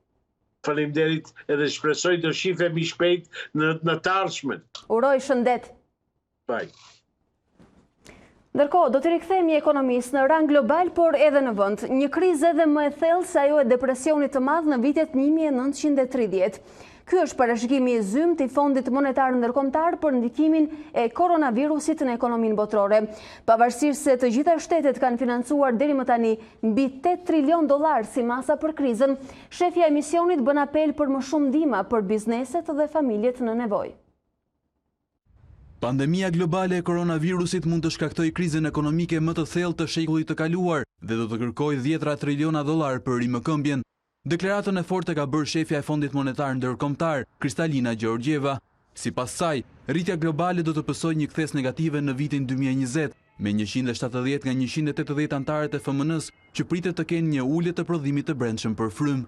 Faleminderit, edhe shpresoj të shifemi shpejt në të ardhmen. Uroj shëndet. Bye. Ndërkohë, do të rikthehemi ekonomisë në rang global, por edhe në vend. Një krizë edhe më e thellë se ajo e depresionit të madh në vitet 1930. Ky është parashikimi i zymt i Fondit Monetar Ndërkombëtar për ndikimin e koronavirusit në ekonominë botërore. Pavarësisht se të gjitha shtetet kanë financuar deri më tani mbi $8 trilion si masa për krizën, shefja e misionit bën apel për më shumë ndihmë për bizneset dhe familjet në nevojë. Pandemia globale e koronavirusit mund të shkaktoj krizën ekonomike më të thellë të shekullit të kaluar dhe do të kërkojë $10 triliona për rimëkëmbjen. Deklaratën e fortë ka bërë shefja e Fondit Monetar Ndërkombëtar, Kristalina Gjeorgjeva. Sipas saj, rritja globale do të pësojë një kthes negative në vitin 2020, me 170 nga 180 antarët e FMN-s që pritet të kenë një ulje të prodhimit të brendshëm për frym.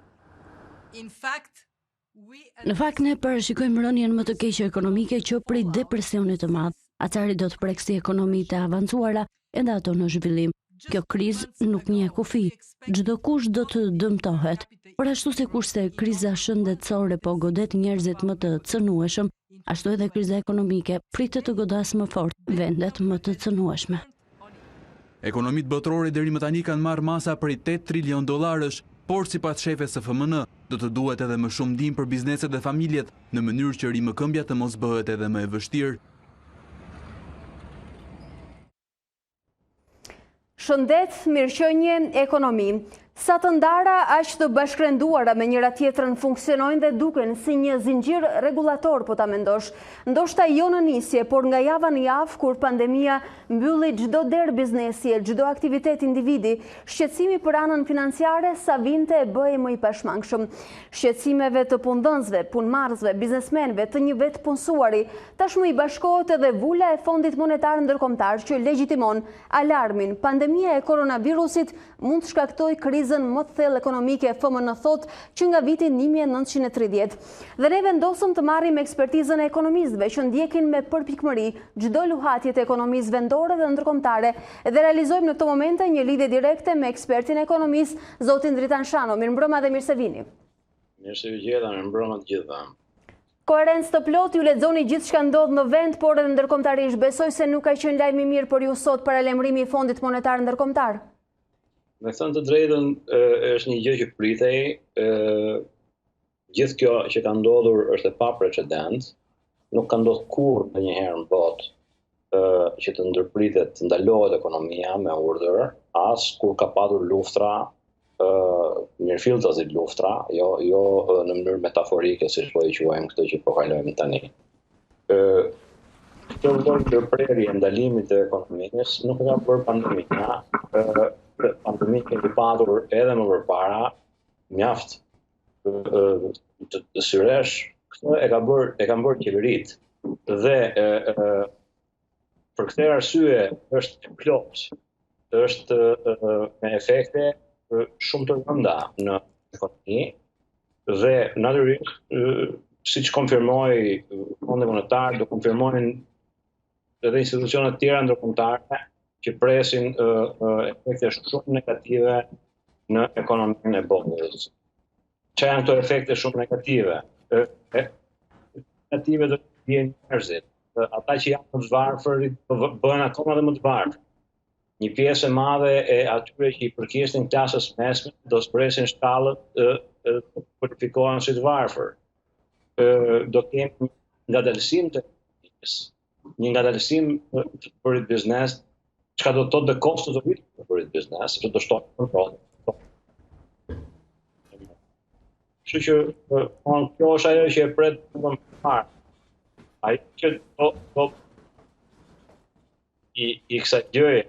Në fakt, ne parashikojmë rënien më të keqe ekonomike që prit depresionit të madh. Acari do të preksi ekonomitë e avancuara edhe ato në zhvillim. Kjo krizë nuk njeh kufi. Çdo kush do të dëmtohet. Por ashtu si kurse kriza shëndetësore po godet njerëzit më të cënueshëm, ashtu edhe kriza ekonomike pritet të godasë më fort vendet më të cënueshme. Ekonomitë botërore deri më tani kanë marrë masa prej $8 trilion, por sipas shefes së FMN, do të duhet edhe më shumë ndihmë për bizneset dhe familjet në mënyrë që rimëkëmbja të mos bëhet edhe më e vështirë. Shëndet, mirëqenie, ekonomi. Sa të ndara, aq të bashkërenduara me njëra tjetrën funksionojnë dhe duken si një zinxhir rregullator, po ta mendosh. Ndoshta jo në nisje, por nga java në javë kur pandemia mbylli çdo derë biznesi, çdo aktivitet individi, shqetësimi për anën financiare sa vinte e bëhej më i pashmangshëm. Shqetësimeve të punëdhënësve, punëmarrësve, biznesmenëve, të një vetë punësuari, tashmë i bashkohet edhe vula e Fondit Monetar Ndërkombëtar që legjitimon alarmin. Pandemia e koronavirusit mund të shkaktojë krizën më të thellë ekonomike, FMN thot që nga viti 1930. Dhe ne vendosëm të marrim ekspertizën e ekonomistëve që ndjekin me përpikmëri çdo luhatje të ekonomisë vendore dhe ndërkombëtare dhe realizojmë në këto momente një lidhje direkte me ekspertin ekonomist, zotin Dritan Shano. Mirëmbrëma dhe mirë se vini. Mirë se ju gjeta, mirëmbrëma të gjithëve. Koherencë të plot, ju lexoni gjithçka ndodh në vend, por edhe ndërkombëtarisht. Besoj se nuk ka qenë lajm i mirë për ju sot para lajmërimi i Fondit Monetar Ndërkombëtar. Me thënë të drejtën, është një gjë që pritej. Gjithë kjo që ka ndodhur është e paprecedent. Nuk ka ndodhur kurrë ndonjëherë në botë që të ndërpritet, të ndalohet ekonomia me urdhër, as kur ka patur luftra, mirëfilltasit luftra, jo në mënyrë metaforike, siç po e quajmë këtë që po kalojmë tani. Kjo lloj ndërprerje ndalimit të ekonomisë nuk ka bërë pandemia. Pandemia kemi patur edhe më përpara, mjaft të syresh, këtë e kanë bërë qeveritë. Dhe për këtë arsye është plot, është me efekte shumë të rënda në ekonomi dhe natyrisht, siç konfirmoi Fondi Monetar, do konfirmojnë edhe institucionet tjera ndërkombëtare që presin efekte shumë negative në ekonominë e botës. Çfarë janë këto efekte shumë negative? Negative do të vijnë njerëzit. Ata që janë më të varfër bëhen akoma dhe më të varfër. Një pjesë e madhe e atyre që i përkjesin klasës mesme do zbresin shkallët të kualifikohen si të varfër. Do kemi ngadalësim të ekonomisë, një ngadalësim për i biznes, çka do të thotë dhe kostot të rritur për i biznes, që do shtojnë kontrollin. Kështu që kjo është ajo që e pret më parë. Ai që do i kësaj gjëje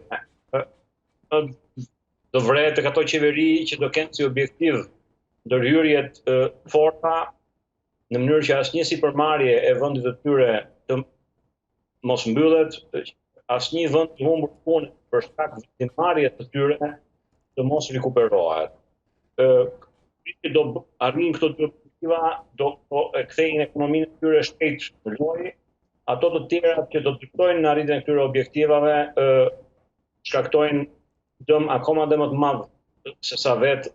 do vret tek ato qeveri që do kenë si objektiv ndërhyrjet forta në mënyrë që asnjë sipërmarrje e vendit të tyre të mos mbyllet, asnjë vend të humbur punë për shkak të vendimmarrjes të tyre të mos rikuperohet. Që do arrin këto dy objektiva, do e kthejnë ekonominë e tyre shpejt në lojë, ato të tjera që do dyktojnë në arritjen e këtyre objektivave shkaktojnë dëm akoma dhe më të madh se sa vetë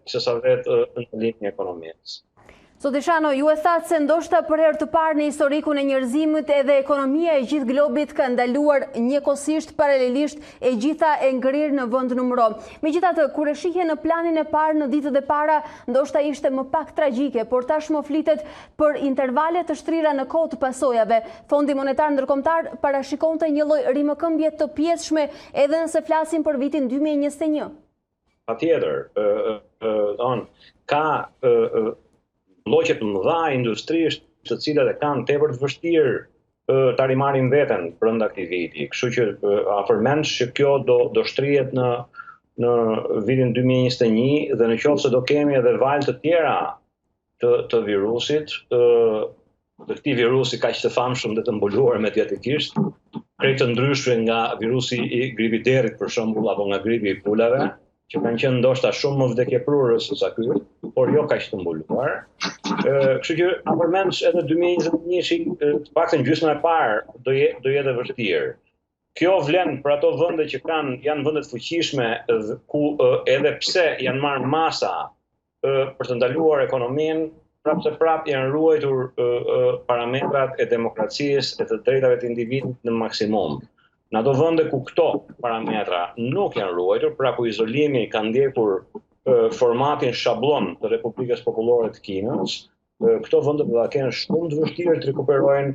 ndalimin e ekonomisë. Sotishano, ju e thatë se ndoshta për herë të parë në historikun e njerëzimit edhe ekonomia e gjithë globit ka ndaluar njëkohësisht paralelisht e gjitha e ngrirë në vend numëro. Megjithatë, kur e shihje në planin e parë në ditët e para, ndoshta ishte më pak tragjike, por tashmë flitet për intervale të shtrira në kohë të pasojave. Fondi Monetar Ndërkombëtar parashikonte një lloj rimëkëmbje të pjesshme edhe nëse flasim për vitin 2021. Patjetër, ka lloqe të mëdha industrisht të cilat e kanë tepër të vështirë ta rimarrin veten brenda këtij viti. Kështu që afërmendsh që kjo do shtrihet në vitin 2021 dhe nëse do kemi edhe valë të tjera të virusit, të këtij virusi kaq të famshëm dhe të mbuluar mediatikisht, krejt të ndryshme nga virusi i gripiterit për shembull apo nga gripi i pulave, që kanë qenë ndoshta shumë më vdekjeprurës se sa ky, por jo kaq të mbuluar. Kështu që afërmendsh edhe 2021 të paktën gjysma e parë do jetë e vështirë. Kjo vlen për ato vende që janë vende të fuqishme ku edhe pse janë marrë masa për të ndaluar ekonominë, prapë janë ruajtur parametrat e demokracisë e të drejtave të individit në maksimum. Në ato vende ku këto parametra nuk janë ruajtur, pra ku izolimi ka ndjekur formatin shablon të Republikës Popullore të Kinës, këto vende do ta kenë shumë të vështirë të rikuperojnë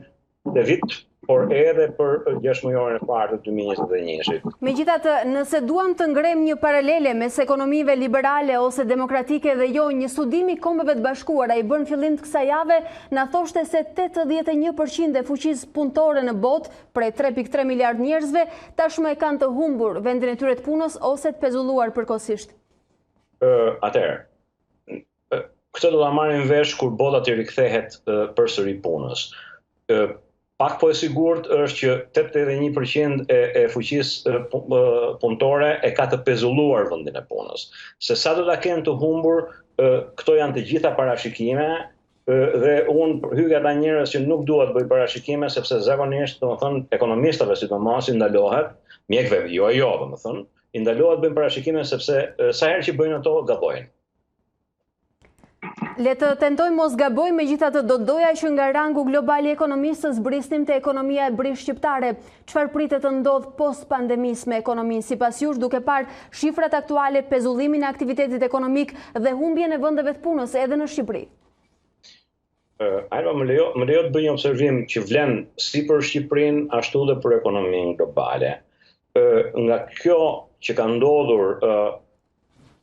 në vit, por edhe për 6 muajorën e parë të 2021-shit. Megjithatë, nëse duam të ngrem një paralele mes ekonomive liberale ose demokratike dhe jo, një studim i Kombeve të Bashkuara i bën fillim të kësaj jave na thoshte se 81% e fuqisë punëtore në botë, prej 3.3 miliard njerëzve, tashmë e kanë të humbur vendin e tyre të punës ose të pezulluar përkohësisht. Atëherë, këtë do ta marrim vesh kur bota të rikthehet përsëri punës. Pak po e sigurt është që 81% e fuqisë punëtore e ka të pezulluar vendin e punës. Se sa do ta kenë të humbur, këto janë të gjitha parashikime dhe unë hyj ata njerëz që nuk dua të bëj parashikime sepse zakonisht, domethënë, ekonomistëve sidomos i ndalohet, mjekëve jo, domethënë, i ndalohet bëjnë parashikime sepse sa herë që bëjnë ato gabojnë. Le të tentojmë mos gabojmë, megjithatë do doja që nga rangu global i ekonomisë zbrisnim te ekonomia e brish shqiptare. Çfarë pritet të ndodh post pandemisë me ekonominë sipas jush, duke parë shifrat aktuale, pezullimin e aktivitetit ekonomik dhe humbjen e vendeve të punës edhe në Shqipëri? Më lejo të bëj një observim që vlen si për Shqipërinë ashtu dhe për ekonominë globale. Nga kjo që ka ndodhur,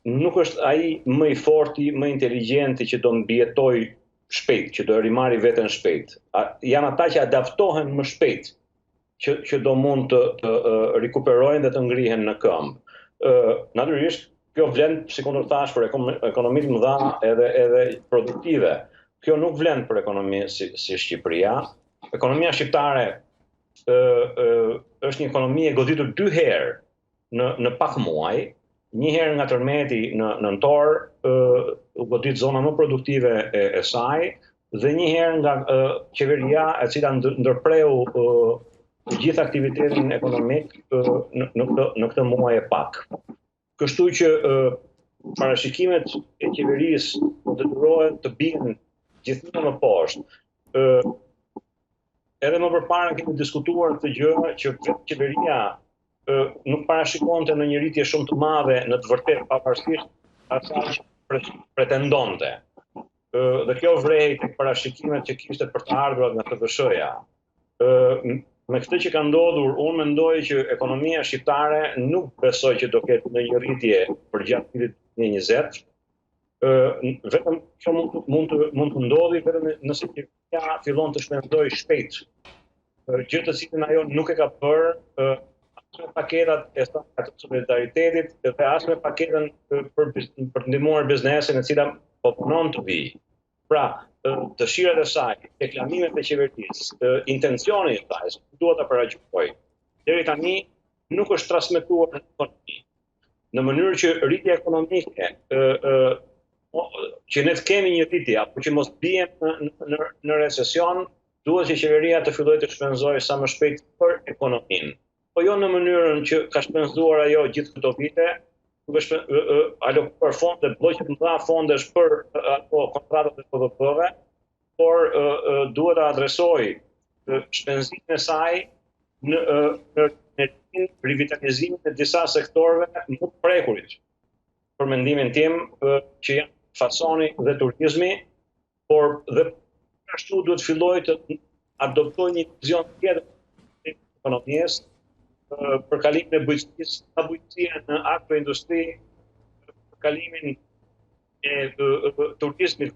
nuk është ai më i forti, më inteligjenti që do mbijetoj shpejt, që do rimarri veten shpejt. Janë ata që adaptohen më shpejt, që do mund të rikuperojnë dhe të ngrihen në këmbë. Natyrisht, kjo vlen, si kundër thash, për ekonomi të mëdha edhe produktive. Kjo nuk vlen për ekonomi si Shqipëria. Ekonomia shqiptare është një ekonomi e goditur 2 herë në pak muaj. Një herë nga tërmeti në nëntor, u godit zona më produktive e saj, dhe një herë nga qeveria e cila ndërpreu të gjithë aktivitetin ekonomik në këtë muaj e pak. Kështu që parashikimet e qeverisë detyrohen të bien gjithmonë më poshtë. Edhe më përpara kemi diskutuar këtë gjë që qeveria nuk parashikonte në një rritje shumë të madhe në të vërtetë pavarësisht asaj që pretendonte. Dhe kjo vrehej tek parashikimet që kishte për të ardhurat nga TVSH-ja. Me këtë që ka ndodhur, unë mendoj që ekonomia shqiptare nuk besoj që do ketë në një rritje për gjatë vitit 2020. Vetëm kjo mund të ndodhi vetëm nëse qeveria fillon të shpenzojë shpejt. Gjë të cilën ajo nuk e ka bërë paketat e të solidaritetit dhe as me paketën për të ndihmuar biznesin e cila po punon të vijë. Pra, dëshirat e saj, reklamimet e qeverisë, intencioni i saj, duhet ta paragjykoj. Deri tani nuk është transmetuar në ekonomi. Në mënyrë që rritja ekonomike që ne të kemi një rritje apo që mos bijem në recesion, duhet që qeveria të fillojë të shpenzojë sa më shpejt për ekonominë. Po jo në mënyrën që ka shpenzuar ajo gjithë këto vite, alokuar fonde, bloqe të mëdha fondesh për ato kontratat e PVP-ve, por duhet të adresoj shpenzimin e saj në rivitalizimin e disa sektorëve më të prekurit. Për mendimin tim që janë fasoni dhe turizmi, por dhe ashtu duhet filloj të adoptoj një vizion tjetër të ekonomisë, për kalimin e bujqësisë, nga bujqësia në agroindustri, për kalimin e turizmit,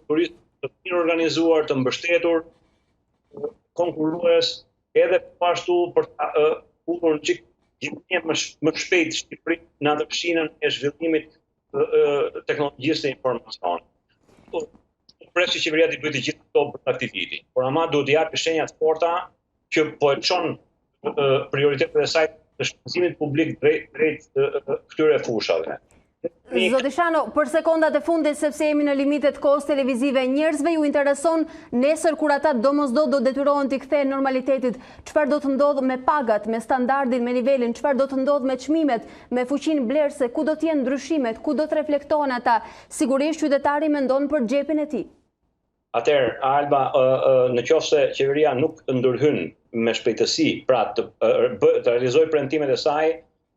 turizm të mirë organizuar, të mbështetur, konkurrues, edhe pashtu për të ulur në gjithnjë më shpejt Shqipërinë në atë fshinën e zhvillimit teknologjisë e informacionit. Pres që qeveria të bëjë të gjithë këto për aktivitetin, por ama duhet të japë shenja të forta që po e çon prioritetet e saj të shpenzimit publik drejt këtyre fushave. Zoti Shano, për sekondat e fundit, sepse jemi në limitet kohës televizive, njerëzve ju intereson nesër kur ata domosdoshmë do detyrohen të kthehen normalitetit, çfarë do të ndodhë me pagat, me standardin, me nivelin, çfarë do të ndodhë me çmimet, me fuqinë blerëse, ku do të jenë ndryshimet, ku do të reflektohen ata? Sigurisht qytetari mendon për xhepin e tij. Atëherë, Alba, në qoftë se qeveria nuk ndërhyn me shpejtësi, pra të realizojë premtimet e saj,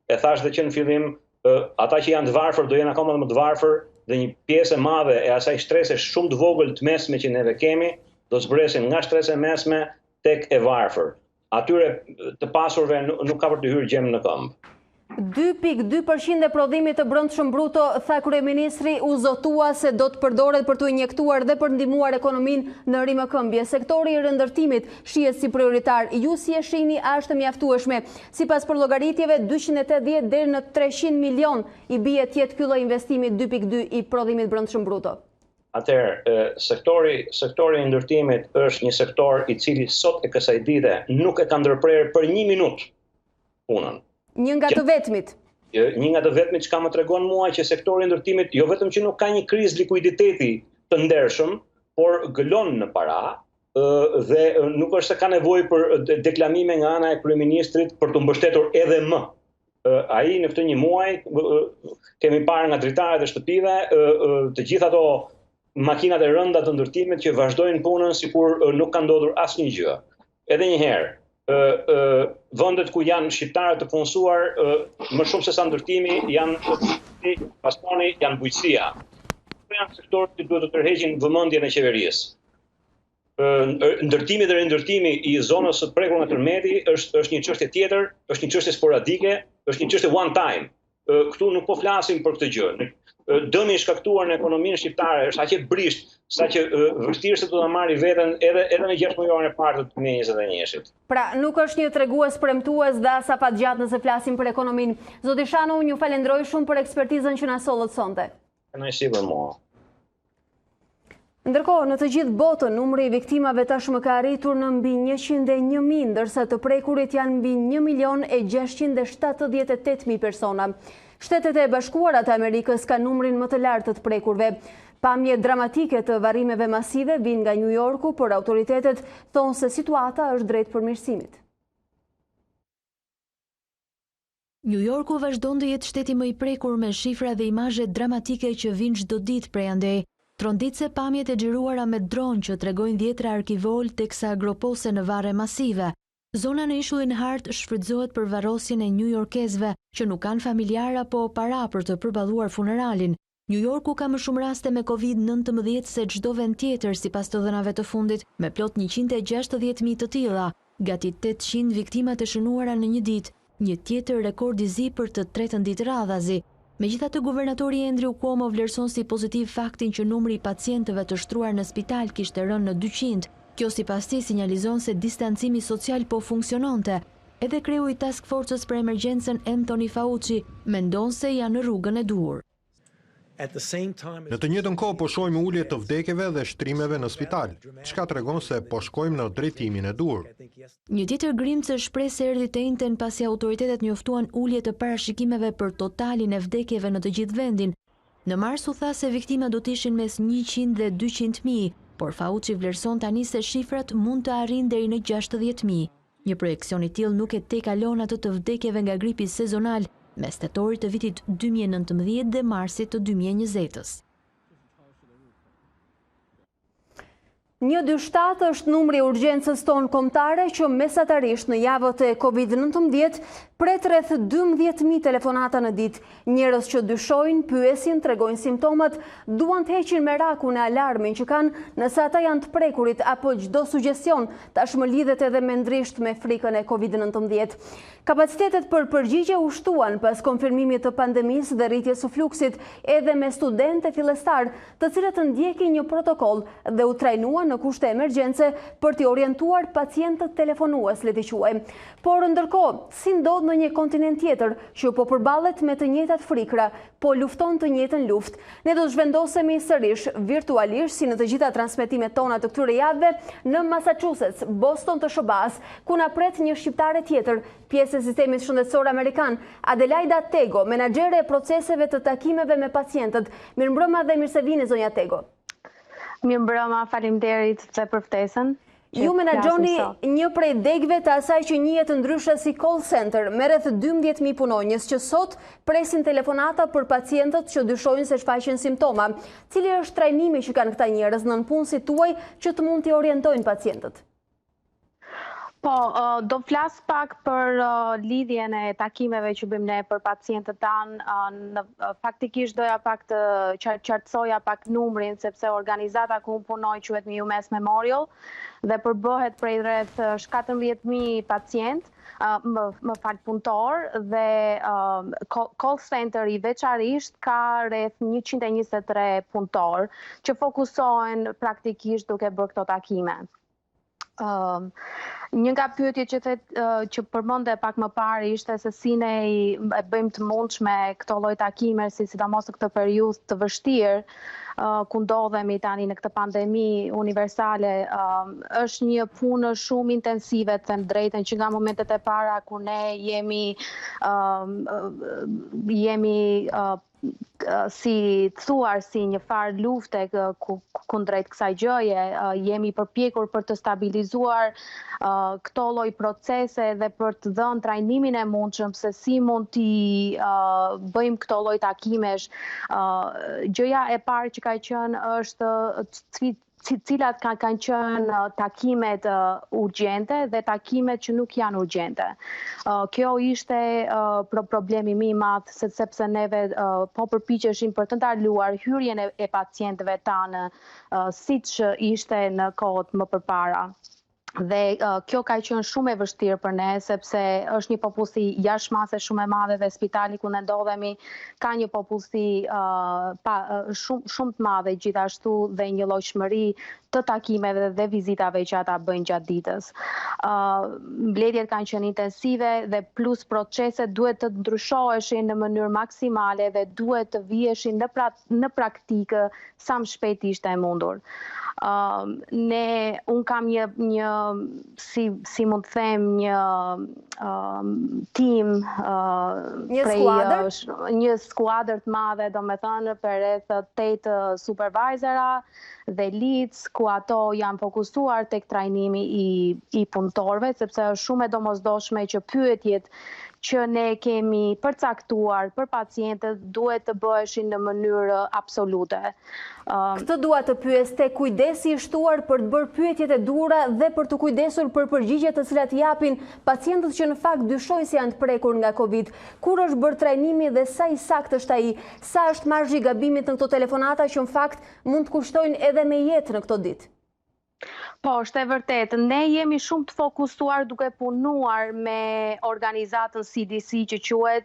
e thash dhe që në fillim, ata që janë të varfër do jenë akoma më të varfër dhe një pjesë e madhe e asaj shtrese shumë të vogël të mesme që neve kemi, do zbresin nga shtresa e mesme tek e varfër. Atyre të pasurve nuk ka për të hyrë gjem në këmbë. 2.2% e prodhimit të brendshëm bruto, tha kryeministri, u zotua se do të përdoret për të injektuar dhe për ndihmuar ekonominë në rimëkëmbje. Sektori i rindërtimit shihet si prioritar. Ju si e shihni, a është mjaftueshme? Sipas përllogaritjeve 280 deri në 300 milion i bie të jetë ky lloj investimi 2.2 i prodhimit brendshëm bruto. Atëherë, sektori i ndërtimit është një sektor i cili sot e kësaj dite nuk e ka ndërprerë për 1 minutë punën. Një nga të vetmit. Një nga të vetmit që ka më tregon mua që sektori i ndërtimit jo vetëm që nuk ka një krizë likuiditeti të ndershëm, por gëlon në para dhe nuk është se ka nevojë për deklamime nga ana e kryeministrit për të mbështetur edhe më. Ai në këtë një muaj kemi parë nga dritaret e shtëpive të gjitha ato makinat e rënda të ndërtimit që vazhdojnë punën sikur nuk ka ndodhur asnjë gjë. Edhe një herë, vendet ku janë shqiptarët të punësuar më shumë se sa ndërtimi janë pastroni, janë bujqësia. Këto janë sektorët që duhet të tërheqin vëmendjen e qeverisë. Ndërtimi dhe rindërtimi i zonës së prekur nga tërmeti është një çështje tjetër, është një çështje sporadike, është një çështje one time. Këtu nuk po flasim për këtë gjë. Dëmi i shkaktuar në ekonominë shqiptare është aq e brisht, saqë vështirë se do ta marrë veten edhe në 6 muajin e parë të 2021-shit. Pra, nuk është një tregues premtues dhe as afatgjatë nëse flasim për ekonominë. Zoti Shano, ju falenderoj shumë për ekspertizën që na sollët sonte. Kënaqësi për mua. Ndërkohë, në të gjithë botën, numri i viktimave tashmë ka arritur në mbi 101.000, ndërsa të prekurit janë mbi 1.678.000 persona. Shtetet e Bashkuara të Amerikës ka numrin më të lartë të prekurve. Pamje dramatike të varrimeve masive vijnë nga New Yorku, por autoritetet thonë se situata është drejt përmirësimit. New Yorku vazhdon të jetë shteti më i prekur me shifra dhe imazhe dramatike që vijnë çdo ditë prej andej. Tronditse pamjet e xhiruara me dron që tregojnë dhjetra arkivol teksa agropose në varre masive. Zona në ishullin Hart shfrytëzohet për varrosjen e newyorkezëve që nuk kanë familjar apo para për të përballuar funeralin. New Yorku ka më shumë raste me COVID-19 se çdo vend tjetër sipas të dhënave të fundit, me plot 160.000 të tilla, gati 800 viktima të shënuara në një ditë, një tjetër rekord i zi për të tretën ditë radhazi. Megjithatë, guvernatori Andrew Cuomo vlerëson si pozitiv faktin që numri i pacientëve të shtruar në spital kishte rënë në 200. Kjo sipas tij sinjalizon se distancimi social po funksiononte. Edhe kreu i Task Force-s për emergjencën Anthony Fauci mendon se janë në rrugën e duhur. Në të njëjtën kohë po shohim ulje të vdekjeve dhe shtrimeve në spital, çka tregon se po shkojmë në drejtimin e dur. Një tjetër grimcë shpresë erdhi të njëjtën pasi autoritetet njoftuan ulje të parashikimeve për totalin e vdekjeve në të gjithë vendin. Në mars u tha se viktimat do të ishin mes 100 dhe 200.000, por Fauci vlerëson tani se shifrat mund të arrijnë deri në 60.000. Një projekcion i tillë nuk e tejkalon atë të vdekjeve nga gripi sezonal mes tetorit të vitit 2019 dhe marsit të 2020-s. 127 është numri i urgjencës tonë kombëtare që mesatarisht në javët e Covid-19 pret rreth 12.000 telefonata në ditë. Njerëz që dyshojnë, pyesin, tregojnë simptomat, duan të heqin merakun e alarmin që kanë nëse ata janë të prekurit apo çdo sugjestion tashmë lidhet edhe mendrisht me frikën e Covid-19. Kapacitetet për përgjigje u shtuan pas konfirmimit të pandemisë dhe rritjes së fluksit edhe me studentë fillestar, të cilët ndjekin një protokoll dhe u trajnuan në kushte emergjence për t'i orientuar pacientët telefonues, le t'i quajmë. Por ndërkohë, si ndodh në një kontinent tjetër që po përballet me të njëjtat frikra, po lufton të njëjtën luftë. Ne do të zhvendosemi sërish virtualisht si në të gjitha transmetimet tona të këtyre javëve në Massachusetts, Boston të SBA-s, ku na pret një shqiptare tjetër, pjesë e sistemit shëndetësor amerikan, Adelaida Tego, menaxhere e proceseve të takimeve me pacientët. Mirëmbrëma dhe mirë se vini, zonja Tego. Mirëmbrëma, faleminderit për ftesën. Ju menaxhoni një prej degëve të asaj që njihet ndryshe si call center, me rreth 12.000 punonjës që sot presin telefonata për pacientët që dyshojnë se shfaqin simptoma. Cili është trajnimi që kanë këta njerëz nën punësit tuaj që të mund t'i orientojnë pacientët? Po, do flas pak për lidhjen e takimeve që bëjmë ne për pacientët tanë. Faktikisht doja pak të qartësoja pak numrin, sepse organizata ku unë punoj quhet UMass Memorial dhe përbëhet prej rreth 14.000 pacient, më fal punëtor, dhe call center i veçarisht ka rreth 123 punëtor që fokusohen praktikisht duke bërë këto takime. Një nga pyetjet që përmendë pak më parë ishte se si ne e bëjmë të mundshme këto lloj takime, sidomos në këtë periudhë të vështirë ku ndodhemi tani në këtë pandemi universale. Është një punë shumë intensive, të them drejtën, që nga momentet e para kur ne jemi si thuar si një farë lufte kundrejt kësaj gjëje, jemi përpjekur për të stabilizuar këto lloj procese dhe për të dhënë trajnimin e mundshëm se si mund t'i bëjmë këto lloj takimesh. Gjëja e parë që ka qenë është cilat kanë qenë takimet urgjente dhe takimet që nuk janë urgjente. Kjo ishte problemi më i madh, sepse neve po përpiqeshim për të ndaluar hyrjen e pacientëve tanë siç ishte në kohët më përpara. Dhe kjo ka qenë shumë e vështirë për ne, sepse është një popullsi jashtëmase shumë e madhe dhe spitali ku ne ndodhemi ka një popullsi shumë të madhe, gjithashtu dhe një llojshmëri të takimeve dhe vizitave që ata bëjnë gjatë ditës. Mbledhjet kanë qenë intensive dhe plus proceset duhet të ndryshoheshin në mënyrë maksimale dhe duhet të viheshin në praktikë sa më shpejt ishte e mundur. Unë kam një si mund të them, një team, një skuadër të madhe, domethënë për rreth 8 supervisora dhe leads, ku ato janë fokusuar tek trajnimi i punëtorëve, sepse është shumë e domosdoshme që pyetjet që ne kemi përcaktuar për pacientët duhet të bëheshin në mënyrë absolute. Këtë dua të pyes, te kujdesi i shtuar për të bërë pyetjet e dura dhe për të kujdesur për përgjigjet të cilat japin pacientët që në fakt dyshojnë se janë të prekur nga Covid. Kur është bërë trajnimi dhe sa i saktë është ai? Sa është marzhi i gabimit në këto telefonata që në fakt mund të kushtojnë edhe me jetë në këto ditë? Po, është e vërtetë. Ne jemi shumë të fokusuar duke punuar me organizatën CDC që quhet,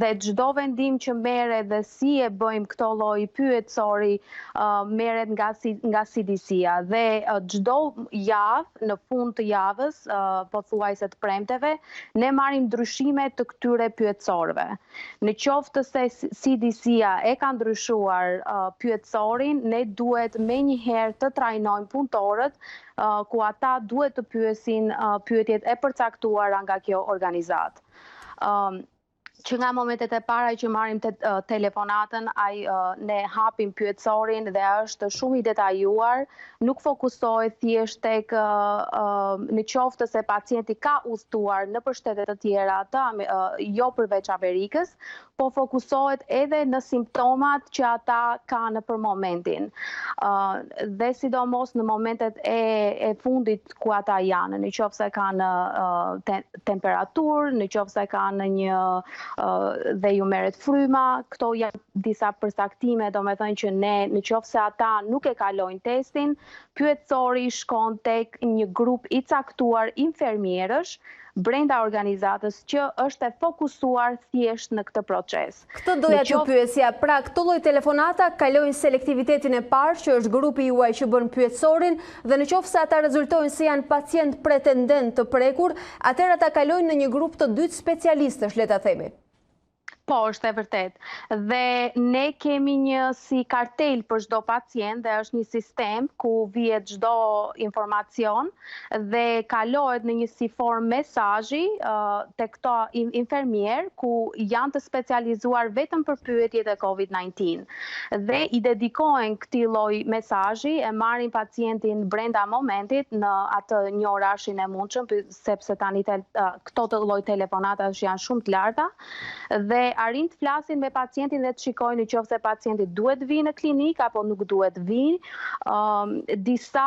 dhe çdo vendim që merret dhe si e bëjmë këto lloj pyetësori merret nga CDC-a. Dhe çdo javë, në fund të javës, pothuajse të premteve, ne marrim ndryshime të këtyre pyetësorëve. Në qoftë se CDC-a e ka ndryshuar pyetësorin, ne duhet menjëherë të trajnojmë punëtorët ku ata duhet të pyesin pyetjet e përcaktuara nga kjo organizatë. Që nga momentet e para që marrim telefonatën, ne hapim pyetësorin dhe është shumë i detajuar, nuk fokusohet thjesht tek në qoftë se pacienti ka udhëtuar në shtete të tjera, jo përveç Amerikës, po fokusohet edhe në simptomat që ata kanë për momentin. Dhe sidomos në momentet e fundit ku ata janë, në qoftë se kanë temperaturë, në qoftë se kanë dhe ju merret fryma, këto janë disa përcaktime, domethënë që ne, në qoftë se ata nuk e kalojnë testin, pyetësori shkon tek një grup i caktuar infermierësh brenda organizatës që është e fokusuar thjesht në këtë proces. Këtë doja të pyesja, pra këto lloj telefonata kalojnë selektivitetin e parë, që është grupi juaj që bën pyetësorin, dhe në qoftë se ata rezultojnë se janë pacient pretendent të prekur, atëherë ata kalojnë në një grup të dytë specialistësh, le ta themi. Po, është e vërtet. Dhe ne kemi një si kartel për çdo pacient dhe është një sistem ku vihet çdo informacion dhe kalohet në një si formë mesazhi tek këto infermier ku janë të specializuar vetëm për pyetjet e COVID-19. Dhe i dedikohen këtij lloj mesazhi, e marrin pacientin brenda momentit në atë një orashin e mundshëm, sepse tani këto të lloj telefonatash janë shumë të larta, dhe arrin të flasin me pacientin dhe të shikojnë nëse pacienti duhet vinë në klinik apo nuk duhet vinë. Disa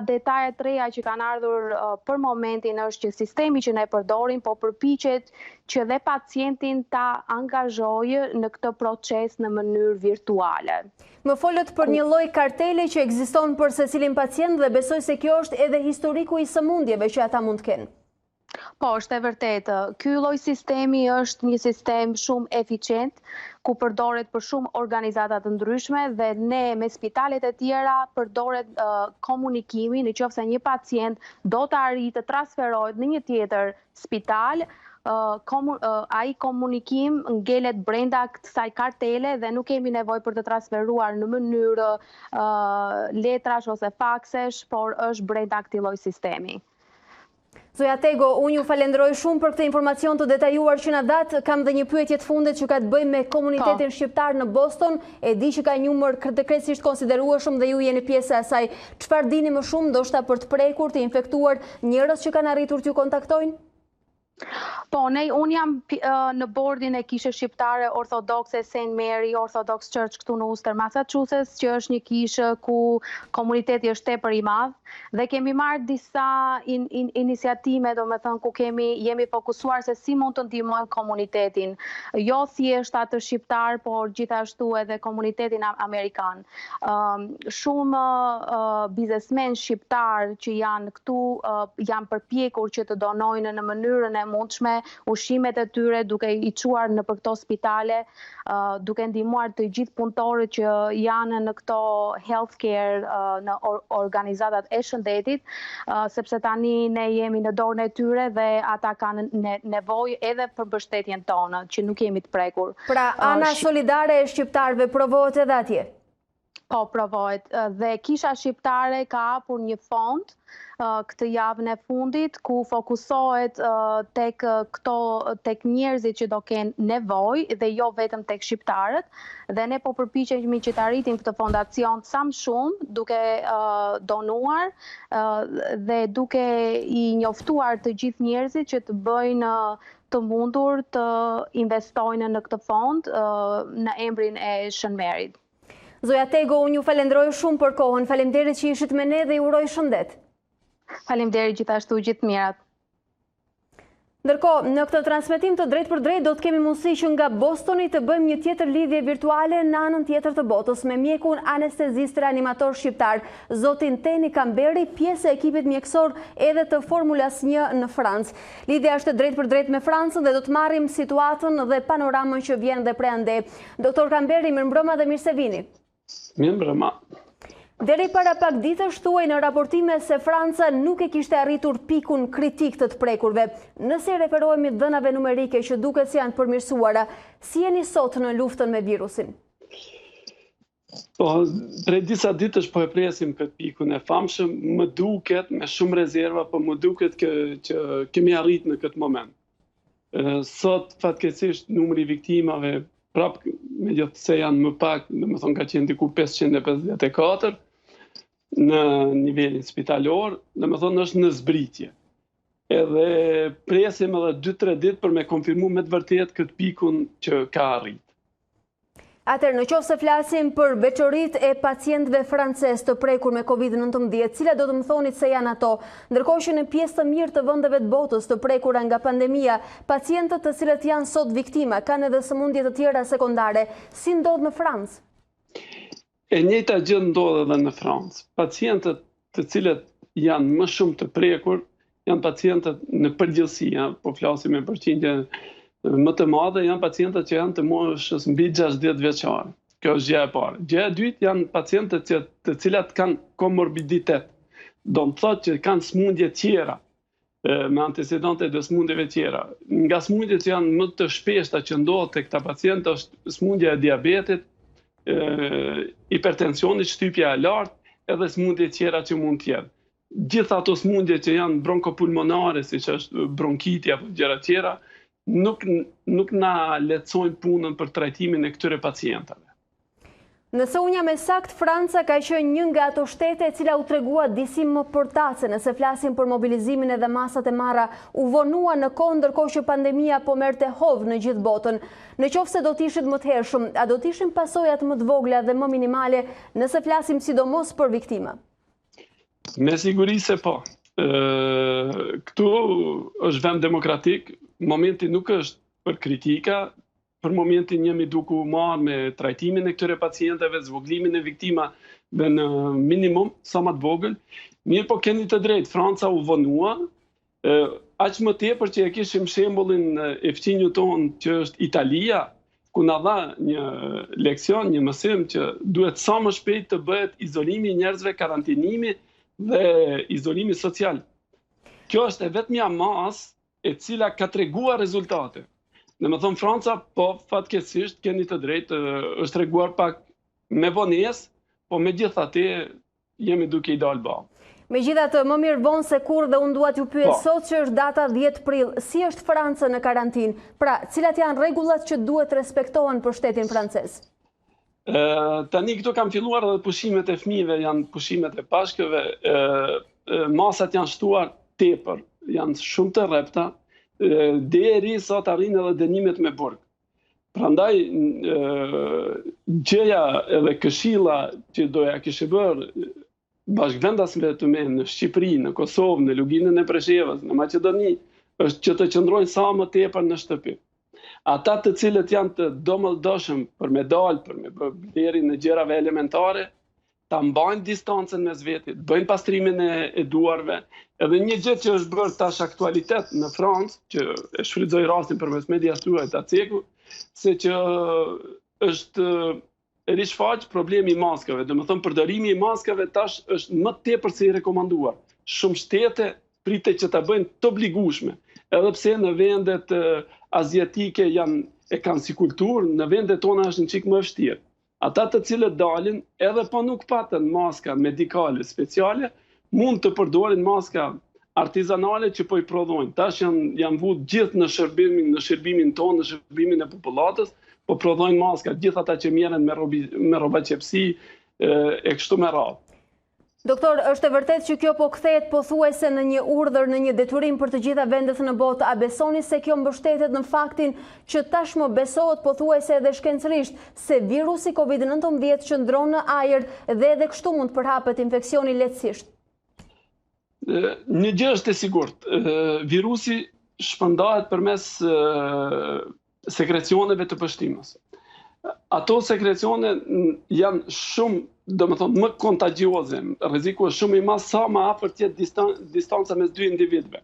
detaje të reja që kanë ardhur për momentin është që sistemi që ne përdorim po përpiqet që dhe pacientin ta angazhojë në këtë proces në mënyrë virtuale. Më folët për një lloj kartele që ekziston për secilin pacient dhe besoj se kjo është edhe historiku i sëmundjeve që ata mund të kenë. Po, është e vërtetë. Ky lloj sistemi është një sistem shumë eficient, ku përdoret për shumë organizata të ndryshme dhe ne me spitalet e tjera përdoret komunikimi, nëse një pacient do të arrijë të transferohet në një tjetër spital, ai komunikim ngelet brenda kësaj kartele dhe nuk kemi nevojë për të transferuar në mënyrë letrash ose faksesh, por është brenda këtij lloj sistemi. Zoja Tego, unë ju falenderoj shumë për këtë informacion të detajuar që na dat. Kam dhe një pyetje të fundit që ka të bëjë me komunitetin shqiptar në Boston. E di që ka një numër krejtësisht konsiderueshëm dhe ju jeni pjesë e asaj. Çfarë dini më shumë, ndoshta për të prekur, të infektuar njerëz që kanë arritur t'ju kontaktojnë? Po, unë jam në bordin e kishës shqiptare ortodokse St. Mary Orthodox Church këtu në Worcester, Massachusetts, që është një kishë ku komuniteti është tepër i madh dhe kemi marrë disa iniciatime, domethënë ku jemi fokusuar se si mund të ndihmojmë komunitetin, jo thjesht atë shqiptar, por gjithashtu edhe komunitetin amerikan. Shumë biznesmen shqiptar që janë këtu janë përpjekur që të donojnë në mënyrën e mundshme ushqimet e tyre, duke i çuar në për këto spitale, duke ndihmuar të gjithë punëtorët që janë në këto healthcare, në organizatat e shëndetit, sepse tani ne jemi në dorën e tyre dhe ata kanë nevojë edhe për mbështetjen tonë, që nuk jemi të prekur. Pra, ana solidare e shqiptarëve provohet edhe atje? Po, provohet. Dhe kisha shqiptare ka hapur një fond këtë javën e fundit, ku fokusohet tek njerëzit që do kenë nevojë dhe jo vetëm tek shqiptarët, dhe ne po përpiqemi që të arritim këtë fondacion sa më shumë, duke donuar dhe duke i njoftuar të gjithë njerëzit që të bëjnë të mundur të investojnë në këtë fond në emrin e Shënmerit. Zoja Tego, unë ju falenderoj shumë për kohën. Faleminderit që ishit me ne dhe ju uroj shëndet. Faleminderit gjithashtu, gjithë mirat. Ndërkohë, në këtë transmetim të drejt për drejt do të kemi mundësi që nga Bostoni të bëjmë një tjetër lidhje virtuale në anën tjetër të botës me mjekun anestezist reanimator shqiptar, zotin Teni Kamberi, pjesë e ekipit mjekësor edhe të Formulas 1 në Francë. Lidhja është drejt për drejt me Francën dhe do të marrim situatën dhe panoramën që vjen dhe prej ande. Doktor Kamberi, mirëmbrëma dhe mirë se vini. Mirëmbrëma. Deri para pak ditësh thuaj në raportime se Franca nuk e kishte arritur pikun kritik të prekurve. Nëse referohemi dhënave numerike që duket si janë përmirësuara, si jeni sot në luftën me virusin? Po, prej disa ditësh po e presim këtë pikun e famshëm, më duket me shumë rezerva, po më duket që kemi arrit në këtë moment. Sot fatkeqësisht numri viktimave prapë me gjithë se janë më pak, domethënë ka qenë diku 554 në nivelin spitalor, domethënë është në zbritje. Edhe presim edhe 2-3 ditë për me konfirmu me të vërtet këtë pikun që ka arrit. Atëherë, në qoftë se flasim për veçoritë e pacientëve francez të prekur me COVID-19, cilat do të më thonit se janë ato, ndërkohë që në pjesë të mirë të vendeve të botës të prekura nga pandemia, pacientët të cilët janë sot viktima kanë edhe sëmundje të tjera sekondare. Si ndodh në Francë? E njëjta gjë ndodh edhe në Francë. Pacientët të cilët janë më shumë të prekur janë pacientët në përgjithësi, po flasim me përqindje më të madhe, janë pacientët që janë të moshës mbi 60 vjeçare. Kjo është gjëja e parë. Gjëja e dytë janë pacientët të cilat kanë komorbiditet. Do të thotë që kanë smundje tjera, me antecedente të smundjeve tjera. Nga smundjet që janë më të shpeshta që ndodhin tek këta pacientë është smundja e diabetit, hipertensioni, shtypja e lartë, edhe smundje tjera që mund të jetë. Gjithë ato smundje që janë bronkopulmonare, siç është bronkiti apo gjëra tjera, nuk na lehtësojnë punën për trajtimin e këtyre pacientave. Nëse unë jam sakt, Franca ka qenë një nga ato shtete e cila u tregua disi më përtace, nëse flasim për mobilizimin edhe masat e marra, u vonua në kohë ndërkohë që pandemia po merrte hov në gjithë botën. Në qoftë se do të ishit më të hershëm, a do të ishin pasojat më të vogla dhe më minimale nëse flasim sidomos për viktima? Me siguri se po. Këtu është vend demokratik, momenti nuk është për kritika, për momentin jemi duku marrë me trajtimin e këtyre pacienteve, zvoglimin e viktimave në minimum, sa më të vogël. Mirë po keni të drejtë, Franca u vonua, aq më tepër që e kishim shembullin e fqinjut tonë që është Italia, ku na dha një leksion, një mësim që duhet sa më shpejt të bëhet izolimi i njerëzve, karantinimi dhe izolimi social. Kjo është e vetmja masë e cila ka treguar rezultate. Në më thonë Franca, po fatkeqësisht keni të drejtë, është treguar pak me vonesë, po me gjithatë jemi duke i dalë ballë. Megjithatë, më mirë vonë se kur dhe unë dua t'ju pyes sot që është data 10 prill, si është Franca në karantinë? Pra, cilat janë rregullat që duhet respektohen për shtetin francez? Tani këtu kam filluar edhe pushimet e fëmijëve, janë pushimet e pashkëve, masat janë shtuar tepër, janë shumë të rrepta, deri sot arrin edhe dënimet me burg. Prandaj gjëja edhe këshilla që doja kishte bërë bashkëvendasve të me në Shqipëri, në Kosovë, në Luginën e Preshevës, në Maqedoni, është që të qëndrojnë sa më tepër në shtëpi. Ata të cilët janë të domosdoshëm për me dalë, për me bërë deri në gjërave elementare, ta mbajnë distancën mes vetit, bëjnë pastrimin e duarve. Edhe një gjë që është bërë tash aktualitet në Francë, që e shfrytëzoj rastin përmes medias tuaj ta ceku, se që është rishfaq problemi i maskave. Domethënë përdorimi i maskave tash është më tepër se i rekomanduar. Shumë shtete pritet që ta bëjnë të obligueshme, edhe pse në vendet aziatike e kanë si kulturë, në vendet tona është një çik më vështirë. Ata të cilët dalin, edhe po nuk patën maska medikale speciale, mund të përdorin maska artizanale që po i prodhojnë. Tash janë vu gjithë në shërbimin tonë, në shërbimin e popullatës, po prodhojnë maska, gjithë ata që merren me rroba qepsi e kështu me radhë. Doktor, është e vërtet që kjo po kthehet pothuajse në një urdhër, në një detyrim për të gjitha vendet në botë? A besoni se kjo mbështetet në faktin që tashmë besohet pothuajse edhe shkencërisht se virusi COVID-19 qëndron në ajër dhe edhe kështu mund të përhapet infeksioni lehtësisht? Një gjë është e sigurt, virusi shpëndahet përmes sekrecioneve të pështimës. Ato sekrecione janë shumë, domethënë më kontagioze, rreziku është shumë i madh sa më afër tjetë distanca mes dy individëve.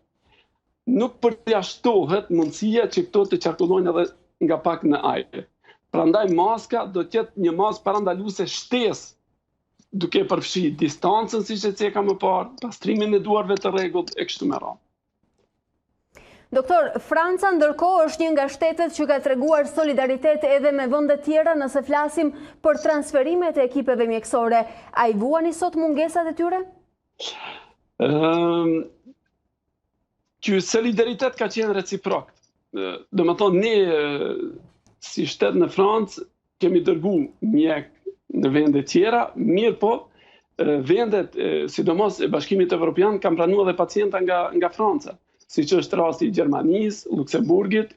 Nuk përjashtohet mundësia që këto të qarkullojnë edhe nga pak në ajër. Prandaj maska do të jetë një masë parandaluese shtesë, duke përfshi distancën siç e ceka më parë, pastrimin e duarve të rregullt e kështu me radhë. Doktor, Franca ndërkohë është një nga shtetet që ka treguar solidaritet edhe me vende tjera nëse flasim për transferimet e ekipeve mjekësore. A i vuani sot mungesat e tyre? Ky solidaritet ka qenë reciprok. Domethënë ne si shtet në Francë kemi dërgu mjek në vende tjera, mirë po vendet, sidomos e Bashkimit Evropian, kanë pranuar edhe pacienta nga Franca, siç është rasti i Gjermanisë, Luksemburgit,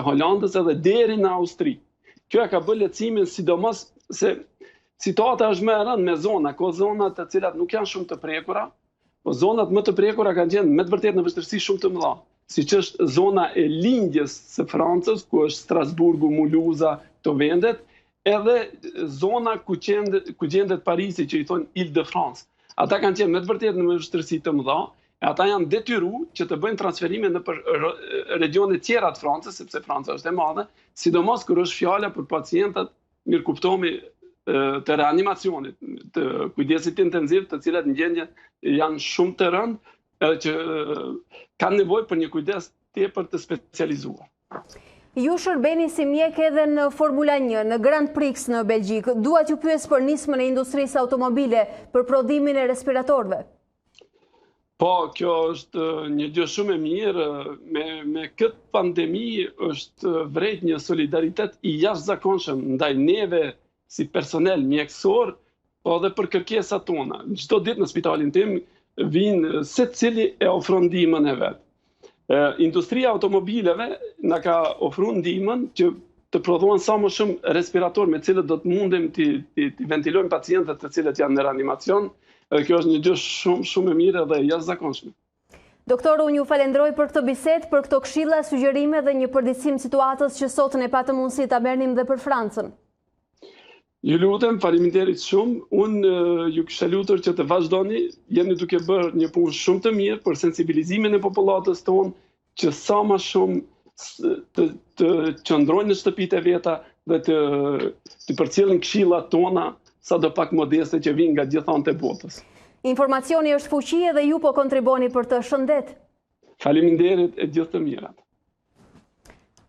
Holandës edhe deri në Austri. Kjo e ka bërë lehtësimin, sidomos se situata është më e rëndë me zona, ka zona të cilat nuk janë shumë të prekura, po zonat më të prekura kanë qenë me të vërtetë në vështirësi shumë të mëdha, siç është zona e lindjes së Francës, ku është Strasburgu, Mulhouse, këto vendet, edhe zona ku gjendet Parisi, që i thonë Île-de-France. Ata kanë qenë me të vërtetë në vështirësi të mëdha, e ata janë detyruar që të bëjnë transferime në regione tjera të Francës, sepse Franca është e madhe, sidomos kur është fjala për pacientat, mirë kuptomi, të reanimacionit, të kujdesit intenziv, të cilat në gjendje janë shumë të rëndë, edhe që kanë nevojë për një kujdes tepër të specializuar. Ju shërbeni si mjek edhe në Formula 1, në Grand Prix në Belgjik. Dua t'ju pyes për nismën e industrisë automobile, për prodhimin e respiratorëve. Po, kjo është një gjë shumë e mirë. Me këtë pandemi është vrejt një solidaritet i jashtëzakonshëm ndaj neve si personel mjekësor, po edhe për kërkesat tona. Çdo ditë në spitalin tim vinë secili e ofron ndihmën e vet. Industria automobileve na ka ofruar ndihmën që të prodhohen sa më shumë respirator me cilët do të mundem të ventilojmë pacientët të cilët janë në reanimacion. Kjo është një gjë shumë e mirë dhe jashtëzakonshme. Doktor, unë ju falenderoj për këtë bisedë, për këto këshilla, sugjerime dhe një përditësim situatës që sot ne patëm mundësi ta merrnim dhe për Francën. Ju lutem, faleminderit shumë. Unë ju kisha lutur që të vazhdoni, jeni duke bërë një punë shumë të mirë për sensibilizimin e popullatës tonë, që sa më shumë të qëndrojnë në shtëpitë e veta dhe të përcjellin këshillat tona, sa do pak modeste që vinë nga gjithë anët e botës. Informacioni është fuqi dhe ju po kontriboni për të shëndet. Faleminderit e gjithë të mirat.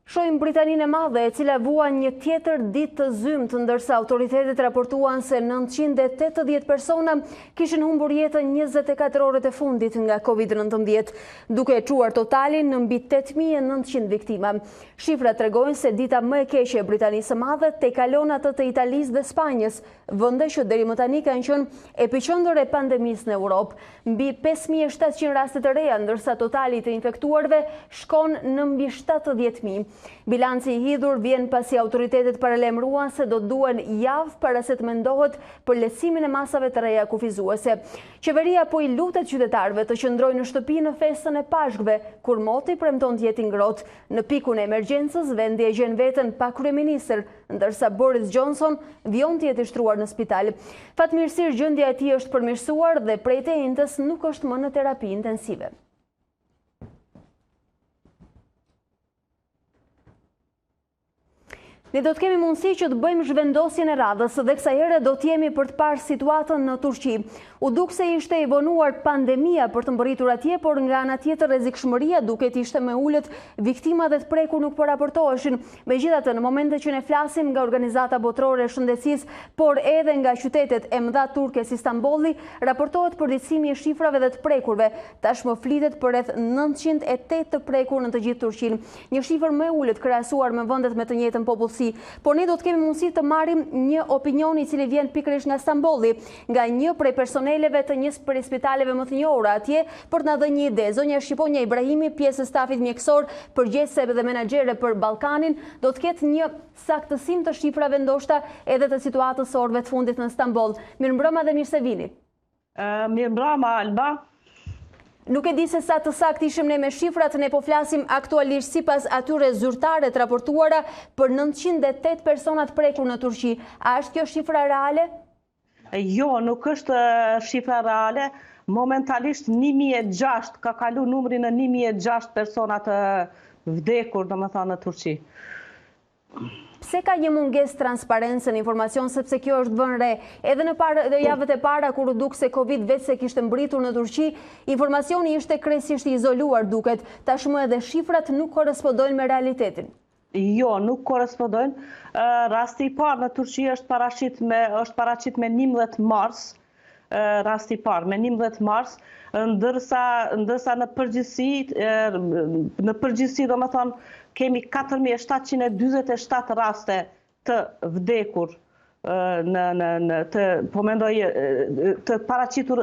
Shohim Britaninë e Madhe, e cila vua një tjetër ditë të zymt, ndërsa autoritetet raportuan se 980 persona kishin humbur jetën 24 orët e fundit nga COVID-19, duke e çuar totalin në mbi 8.900 viktima. Shifrat tregojnë se dita më e keqe e Britanisë së Madhe tejkalon atë të Italisë dhe Spanjës, vende që deri më tani kanë qenë epiqendër e pandemisë në Europë. Mbi 5.700 raste të reja, ndërsa totali të infektuarve shkon në mbi 70.000. Bilanci i hidhur vjen pasi autoritetet paralajmëruan se do duhen javë para se të mendohet për lehtësimin e masave të reja kufizuese. Qeveria po i lutet qytetarëve të qëndrojnë në shtëpi në festën e Pashkëve, kur moti premton të jetë ngrohtë. Në pikun e emergjencës, vendi e gjen veten pa kryeministër, ndërsa Boris Johnson vjen të jetë i shtruar në spital. Fatmirësisht gjendja e tij është përmirësuar dhe prej të njëjtës nuk është më në terapi intensive. Ne do të kemi mundësi që të bëjmë zhvendosjen e radhës dhe kësaj here do të jemi për të parë situatën në Turqi. U duk se ishte e vonuar pandemia për të mbërritur atje, por nga ana tjetër rrezikshmëria duket ishte me ulët, viktima dhe të prekur nuk po raportoheshin. Megjithatë, në momentet që ne flasim nga Organizata Botërore e Shëndetësisë, por edhe nga qytetet e mëdha turke si Stambolli, raportohet përditësimi i shifrave dhe të prekurve. Tashmë flitet për rreth 908 të prekur në të gjithë Turqinë, një shifër më e ulët krahasuar me vendet me të njëjtën popullsi. Por ne do të kemi mundësi të marrim një opinion i cili vjen pikërisht nga Stambolli, nga një prej personeleve të një prej spitaleve më të njohura atje, për të na dhënë një ide. Zonja Shqiponja Ibrahimi, pjesë e stafit mjekësor, përgjegjëse dhe menaxhere për Ballkanin, do të ketë një saktësim të shifrave ndoshta edhe të situatës së orëve të fundit në Stamboll. Mirëmbrëma dhe mirë se vini. Mirëmbrëma Alba. Nuk e di se sa të sakt ishim ne me shifrat, ne po flasim aktualisht sipas atyre zyrtare të raportuara për 908 personat prekur në Turqi. A është kjo shifra reale? Jo, nuk është shifra reale. Momentalisht 1006 ka kalu numri në 1006 personat vdekur, domethënë në Turqi. Pse ka një mungesë transparencë në informacion, sepse kjo është vënë re edhe në javët e para kur u duk se Covid vetë se kishte mbritur në Turqi, informacioni ishte krejtësisht i izoluar duket, tashmë edhe shifrat nuk korrespondojnë me realitetin. Jo, nuk korrespondojnë. Rasti i parë në Turqi është paraqit me 11 mars. Rasti i parë me 11 mars, ndërsa në përgjithësi domethënë kemi 4747 raste të vdekur të paraqitur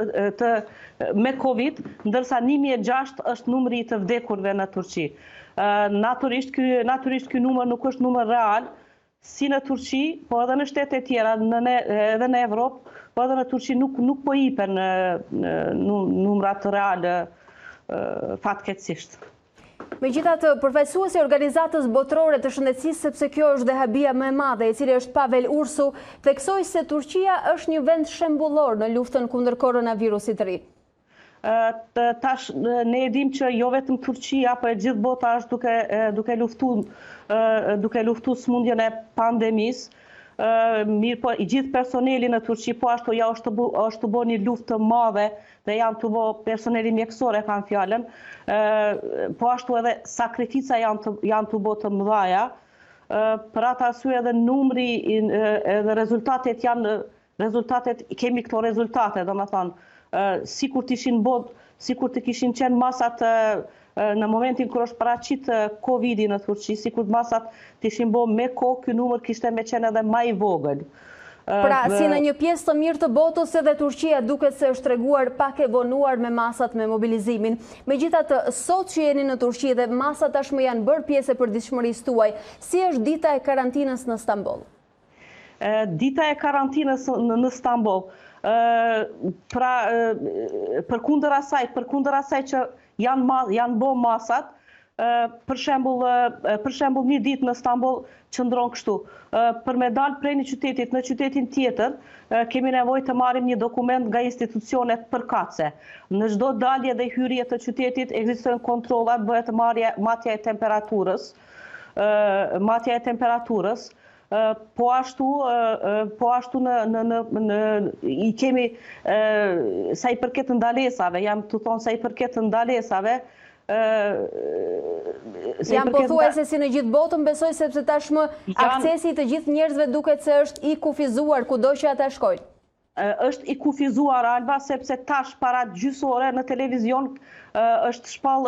me Covid, ndërsa 1006 është numri I të vdekurve në Turqi. Natyrisht ky numër nuk është numër real, si në Turqi, po edhe në shtete tjera, edhe në Evropë, po edhe në Turqi nuk po ipen numrat real fatkeqësisht. Megjithatë, përfaqësuesi I organizatës botërore të shëndetësisë, sepse kjo është dhe habia më e madhe, I cili është Pavel Ursu, theksoi se Turqia është një vend shembullor në luftën kundër koronavirusit të ri. Tash ne e dim që jo vetëm Turqia, po e gjithë bota është duke luftu smundjen e pandemisë. Mirë po I gjithë personeli në Turqi po ashtu ja është të bo një luftë të madhe dhe janë të bo personeli mjekësore kanë fjalën, po ashtu edhe sakrifica janë të bo të mëdhaja, për atë arsye edhe numri edhe rezultatet kemi këto rezultate, domethënë sikur të kishin qenë masat në momentin kër është paraqit Covidi në Turqi, sikur masat të ishin bo me kohë, ky numër kishte me qenë edhe më I vogël. Pra, si në një pjesë të mirë të botës, edhe Turqia duket se është treguar pak e vonuar me masat me mobilizimin. Megjithatë, sot që jeni në Turqi dhe masat tashmë janë bërë pjesë e përditshmërisë tuaj, si është dita e karantinës në Stamboll? Dita e karantinës në Stamboll, pra përkundër asaj që janë bo masat, për shembull një ditë në Stamboll qëndron kështu. Për me dalë prej një qytetit në qytetin tjetër, kemi nevojë të marrim një dokument nga institucionet përkatëse. Në çdo dalje dhe hyrje të qytetit ekzistojnë kontrollat, bëhet matja e temperaturës. Po ashtu I kemi sa I përket ndalesave, jam të thonë sa I përket ndalesave. Jam pothuajse si në gjithë botën, besoj sepse tashmë aksesi të gjithë njerëzve duket se është I kufizuar kudo që ata shkojnë. Është I kufizuar, Alba, sepse tash para gjysore në televizion është shpall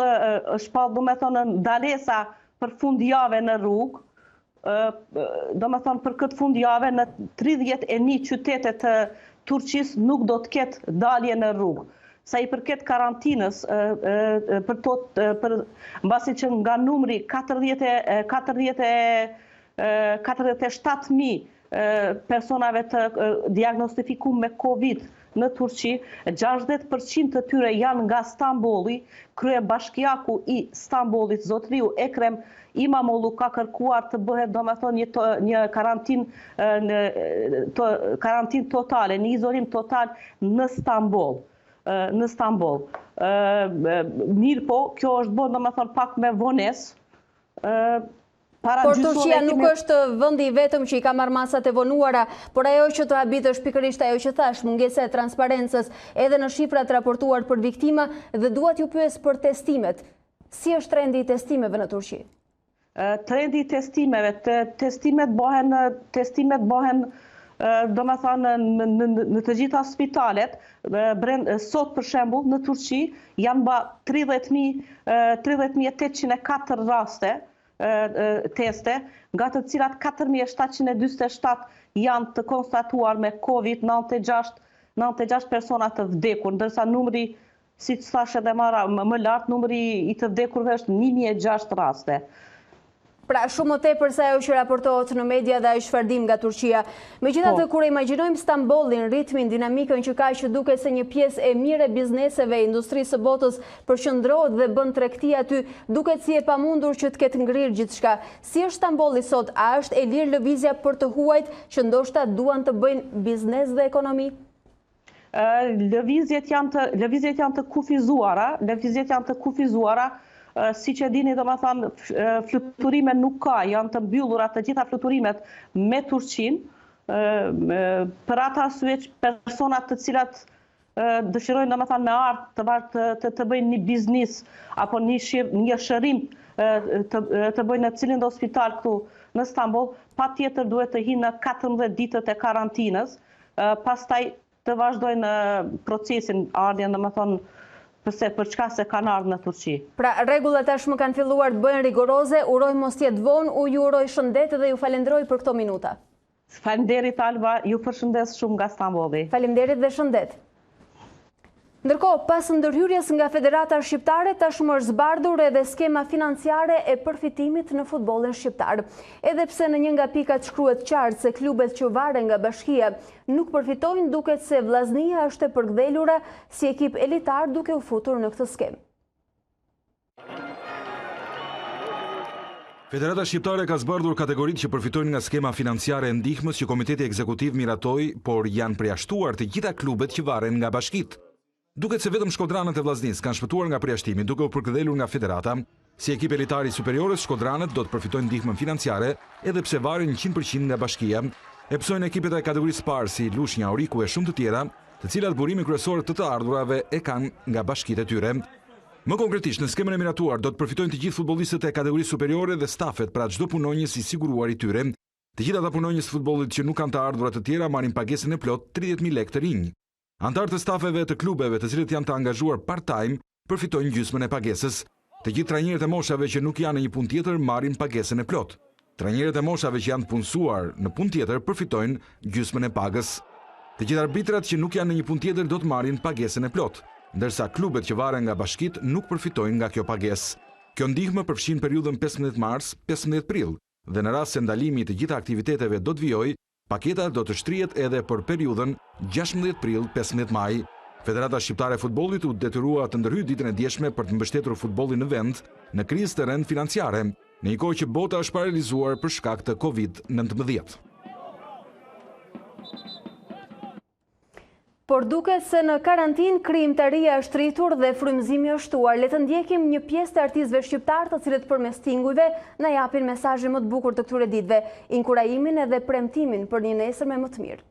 domethënë ndalesa për fundjavë në rrugë. Domethënë për këtë fundjavë në 31 qytete të Turqisë nuk do të ketë dalje në rrugë. Sa I përket karantinës, mbasi që nga numri 47.000 personave të diagnostifikuar me Covid në Turqi, 60% të tyre janë nga Stambolli. Kryebashkiaku I Stambollit, zotriu Ekrem Imamoglu, ka kërkuar të bëhet domethënë një karantinë totale, një izolim total në Stamboll. Mirë po, kjo është bërë domethënë pak me vonesë. Por Turqia nuk është vendi I vetëm që I ka marrë masat e vonuara, por ajo që të habit është pikërisht ajo që thash, mungesa e transparencës edhe në shifrat raportuar për viktima, dhe duat ju pyes për testimet. Si është trendi I testimeve në Turqi? Trendi I testimeve, testimet bëhen domethënë në të gjitha spitalet. Sot për shembull në Turqi janë ba 30.804 raste teste, nga të cilat 4.747 janë të konstatuar me Covid, 96 persona të vdekur, ndërsa numri, si të thash edhe më lartë, numri I të vdekurve është 1006 raste. Pra shumë më tepër se ajo që raportohet në media dhe ai shfardim nga Turqia. Megjithatë, kur e imagjinojmë Stambollin, ritmin, dinamikën që ka, që duket se një pjesë e mirë e bizneseve, industrisë së botës përqendrohet dhe bën tregti aty, duket si e pamundur që të ketë ngrirë gjithçka. Si është Stambolli sot? A është e lirë lëvizja për të huajt që ndoshta duan të bëjnë biznes dhe ekonomi? Lëvizjet janë të kufizuara, si që dini, do më thanë, fluturime nuk ka, janë të mbyllurat të gjitha fluturimet me Turqin, për ata arsye personat të cilat dëshirojnë, do më thanë, me ardhë të bëjnë një biznis, apo një shërim të bëjnë në cilin do spital këtu në Stamboll, pa tjetër duhet të hinë në 14 ditët e karantinës, pastaj të vazhdojnë procesin ardhjen, do më thonë, përse për çka se kanë ardhur në Turqi. Pra, rregullat tashmë kanë filluar të bëhen rigoroze, uroj mos jetë vonë, ju uroj shëndet dhe ju falenderoj për këto minuta. Faleminderit Alba, ju përshëndes shumë nga Stambolli. Faleminderit dhe shëndet. Ndërkohë, pas ndërhyrjes nga Federata Shqiptare, tashmë është zbardhur edhe skema financiare e përfitimit në futbollin shqiptar. Edhe pse në një nga pikat shkruhet qartë se klubet që varen nga bashkia nuk përfitojnë, duket se Vllaznia është e përkdhelura si ekip elitar duke u futur në këtë skemë. Federata Shqiptare ka zbardhur kategoritë që përfitojnë nga skema financiare e ndihmës që Komiteti Ekzekutiv miratoi, por janë përjashtuar të gjitha klubet që varen nga bashkitë. Duket se vetëm Shkodranët e Vllaznisë kanë shpëtuar nga përjashtimi duke u përkthjelur nga Federata, si ekip elitar i superiores, Shkodranët do të përfitojnë ndihmën financiare edhe pse varen 100% nga bashkia, e psojnë ekipet e kategorisë parë si Lushnja, Oriku e shumë të tjera, të cilat burime kryesor të ardhurave e kanë nga bashkitë e tyre. Më konkretisht, në skemën e miratuar do të përfitojnë të gjithë futbollistët e kategorisë superiore dhe stafet, pra çdo punonjës i siguruar i tyre. Të gjithë ata punonjës të futbollit që nuk kanë të ardhurat të tjera marrin pagesën e plot 30.000 lekë të rinj. Antarët e stafeve të klubeve të cilët janë të angazhuar part-time përfitojnë gjysmën e pagesës. Të gjithë trajnerët e moshave që nuk janë në një punë tjetër marrin pagesën e plot. Trajnerët e moshave që janë të punësuar në punë tjetër përfitojnë gjysmën e pagës. Të gjithë arbitrat që nuk janë në një punë tjetër do të marrin pagesën e plot, ndërsa klubet që varen nga bashkitë nuk përfitojnë nga kjo pagesë. Kjo ndihmë përfshin periudhën 15 mars-15 prill dhe në rast se ndalimi i të gjitha aktiviteteve do të vijojë, paketa do të shtrihet edhe për periudhën 16 prill-15 maj. Federata Shqiptare e Futbollit u detyrua të ndërhyjë ditën e djeshme për të mbështetur futbollin në vend në krizë të rënd financiare, në një kohë që bota është paralizuar për shkak të Covid-19. Por duket se në karantinë krijimtaria është rritur dhe frymëzimi është shtuar. Le të ndjekim një pjesë të artistëve shqiptar të cilët përmes tingujve na japin mesazhin më të bukur të këtyre ditëve, inkurajimin edhe premtimin për një nesër më të mirë.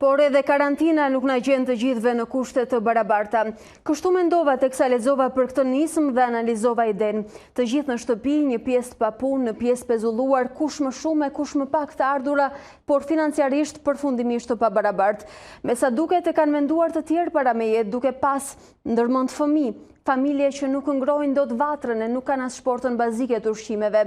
Por edhe karantina nuk na gjen të gjithëve në kushte të barabarta. Kështu mendova teksa lexova për këtë nismë dhe analizova idenë. Të gjithë në shtëpi, një pjesë të papunë, një pjesë pezulluar, kush më shumë e kush më pak të ardhura, por financiarisht përfundimisht të pabarabartë. Me sa duket e kanë menduar të tjerë para meje, duke pas ndërmend fëmijë, familje që nuk ngrojnë dot vatrën e nuk kanë as shportën bazike të ushqimeve.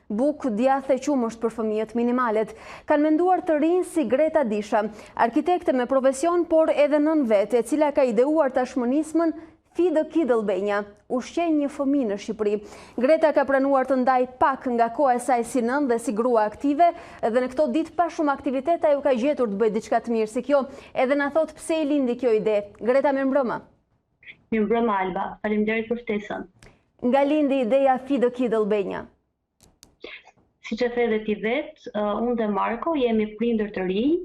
Bukë, djathë e qumësht për fëmijët minimalet. Kanë menduar të rinj si Greta Disha, arkitekte me profesion, por edhe nën vetë, e cila ka ideuar tashmë nismën Feed a Kid Albania, ushqen një fëmijë në Shqipëri. Greta ka pranuar të ndaj pak nga koha e saj si nën dhe si grua aktive, dhe në këto ditë pa shumë aktivitet ajo ka gjetur të bëjë diçka të mirë si kjo, edhe na thot pse i lindi kjo ide. Greta, mirëmbrëma. Mirëmbrëma Alba, faleminderit për ftesën. Nga lindi ideja Feed a Kid Albania? Si që the dhe ti vetë, unë dhe Marko jemi prindër të rinj,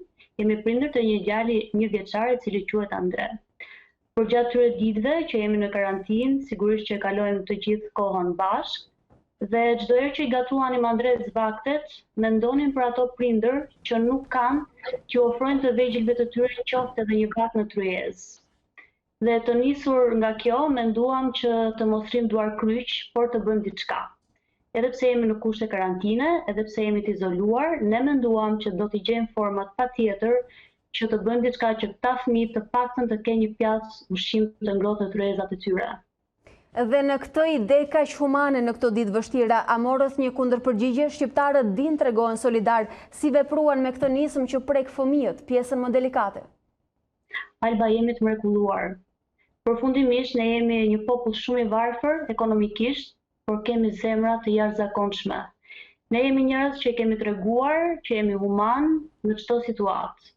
jemi prindër të një djali 1 vjeçar i cili quhet Andre. Por gjatë këtyre ditëve që jemi në karantinë, sigurisht që kalojmë të gjithë kohën bashkë dhe çdo herë që i gatuanim Andres vaktet, mendonim për ato prindër që nuk kanë që ofrojnë të vegjëlve të tyre qoftë edhe një vakt në tryezë. Dhe të nisur nga kjo, menduam që të mos rrim duar kryq, por të bëjmë diçka. Edhe pse jemi në kushte karantine, edhe pse jemi të izoluar, ne menduam që do t'i gjejmë format patjetër që të bëjmë diçka që këta fëmijë të paktën të kenë një pjatë ushqim të ngrohtë në tryezat e tyre. Dhe në këtë ide kaq humane në këto ditë vështira, a morët një kundërpërgjigje? Shqiptarët din tregohen solidar si vepruan me këtë nismë që prek fëmijët, pjesën më delikate. Alba, jemi të mrekulluar. Përfundimisht ne jemi një popull shumë i varfër ekonomikisht, por kemi zemra të jashtëzakonshme. Ne jemi njerëz që kemi treguar që jemi human në çdo situatë.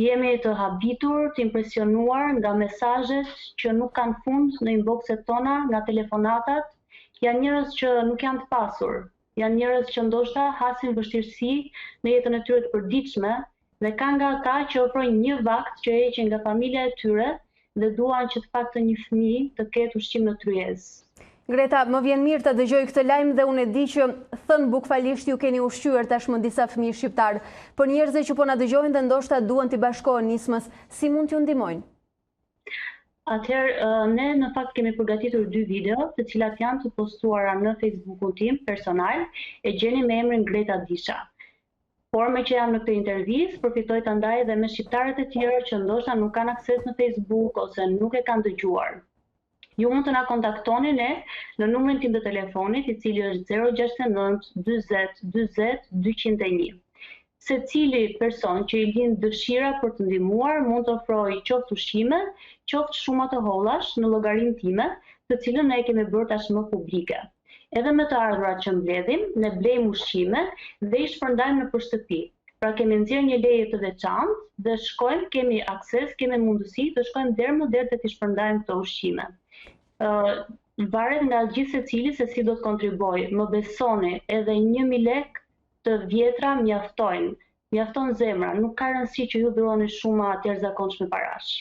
Jemi të habitur, të impresionuar nga mesazhet që nuk kanë fund në inboxet tona, nga telefonatat. Janë njerëz që nuk janë të pasur. Janë njerëz që ndoshta hasin vështirësi në jetën e tyre të përditshme dhe kanë nga ata që ofrojnë një vakt që heqin nga familja e tyre dhe duan që të paktën një fëmijë të ketë ushqim në tryezë. Greta, më vjen mirë të dëgjoj këtë lajm dhe unë e di që thënë bukfalisht ju keni ushqyer tashmë disa fëmijë shqiptar. Për njerëzit që po na dëgjojnë dhe ndoshta duan t'i bashkohen nismës, si mund t'ju ndihmojnë? Atëherë, ne në fakt kemi përgatitur 2 video, të cilat janë të postuara në Facebookun tim personal, e gjeni me emrin Greta Disha. Por me që jam në këtë intervistë, përfitoj të ndaj edhe me shqiptarët e tjerë që ndoshta nuk kanë akses në Facebook ose nuk e kanë dëgjuar. Ju mund të na kontaktoni ne në numrin tim të telefonit, i cili është 069 20 20 201. Secili person që i lind dëshira për të ndihmuar mund të ofrojë qoftë ushqime, qoftë shuma të hollash në llogarinë time, të cilën ne kemi bërë tashmë publike. Edhe me të ardhurat që mbledhim, ne blejmë ushqime dhe i shpërndajmë nëpër shtëpi. Pra kemi nxjerrë një leje të veçantë dhe shkojmë, kemi akses, kemi mundësi të shkojmë deri më deri të shpërndajmë këto ushqime. Varet nga gjithë secili se si do të kontribuojë. Më besoni, edhe 1000 lek të vjetra mjaftojnë. Mjafton zemra, nuk ka rëndësi që ju dhuroni shuma të jashtëzakonshme parash.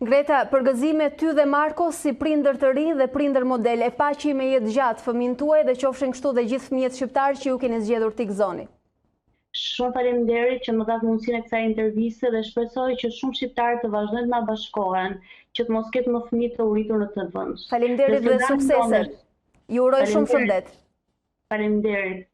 Greta, përgëzime ty dhe Marko si prindër të rinj dhe prindër model, e paqi me jetë gjatë fëmijën tuaj dhe qofshin kështu dhe gjithë fëmijët shqiptar që ju keni zgjedhur t'i gëzoni. Shumë faleminderit që më dhat mundësinë e kësaj interviste dhe shpresoj që shumë shqiptarë të vazhdojnë të na bashkohen, që të mos ketë më fëmijë të uritur në këtë vend. Faleminderit dhe suksese. Ju uroj shumë shëndet. Faleminderit.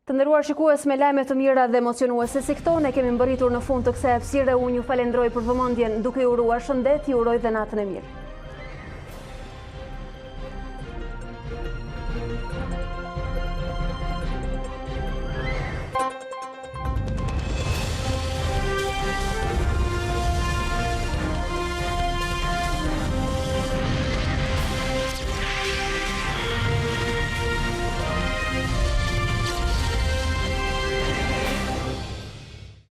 Të nderuar shikues, me lajme të mira dhe emocionuese si këto ne kemi mbërritur në fund të kësaj hapësire. Unë ju falenderoj për vëmendjen, duke ju uruar shëndet, ju uroj dhe natën e mirë.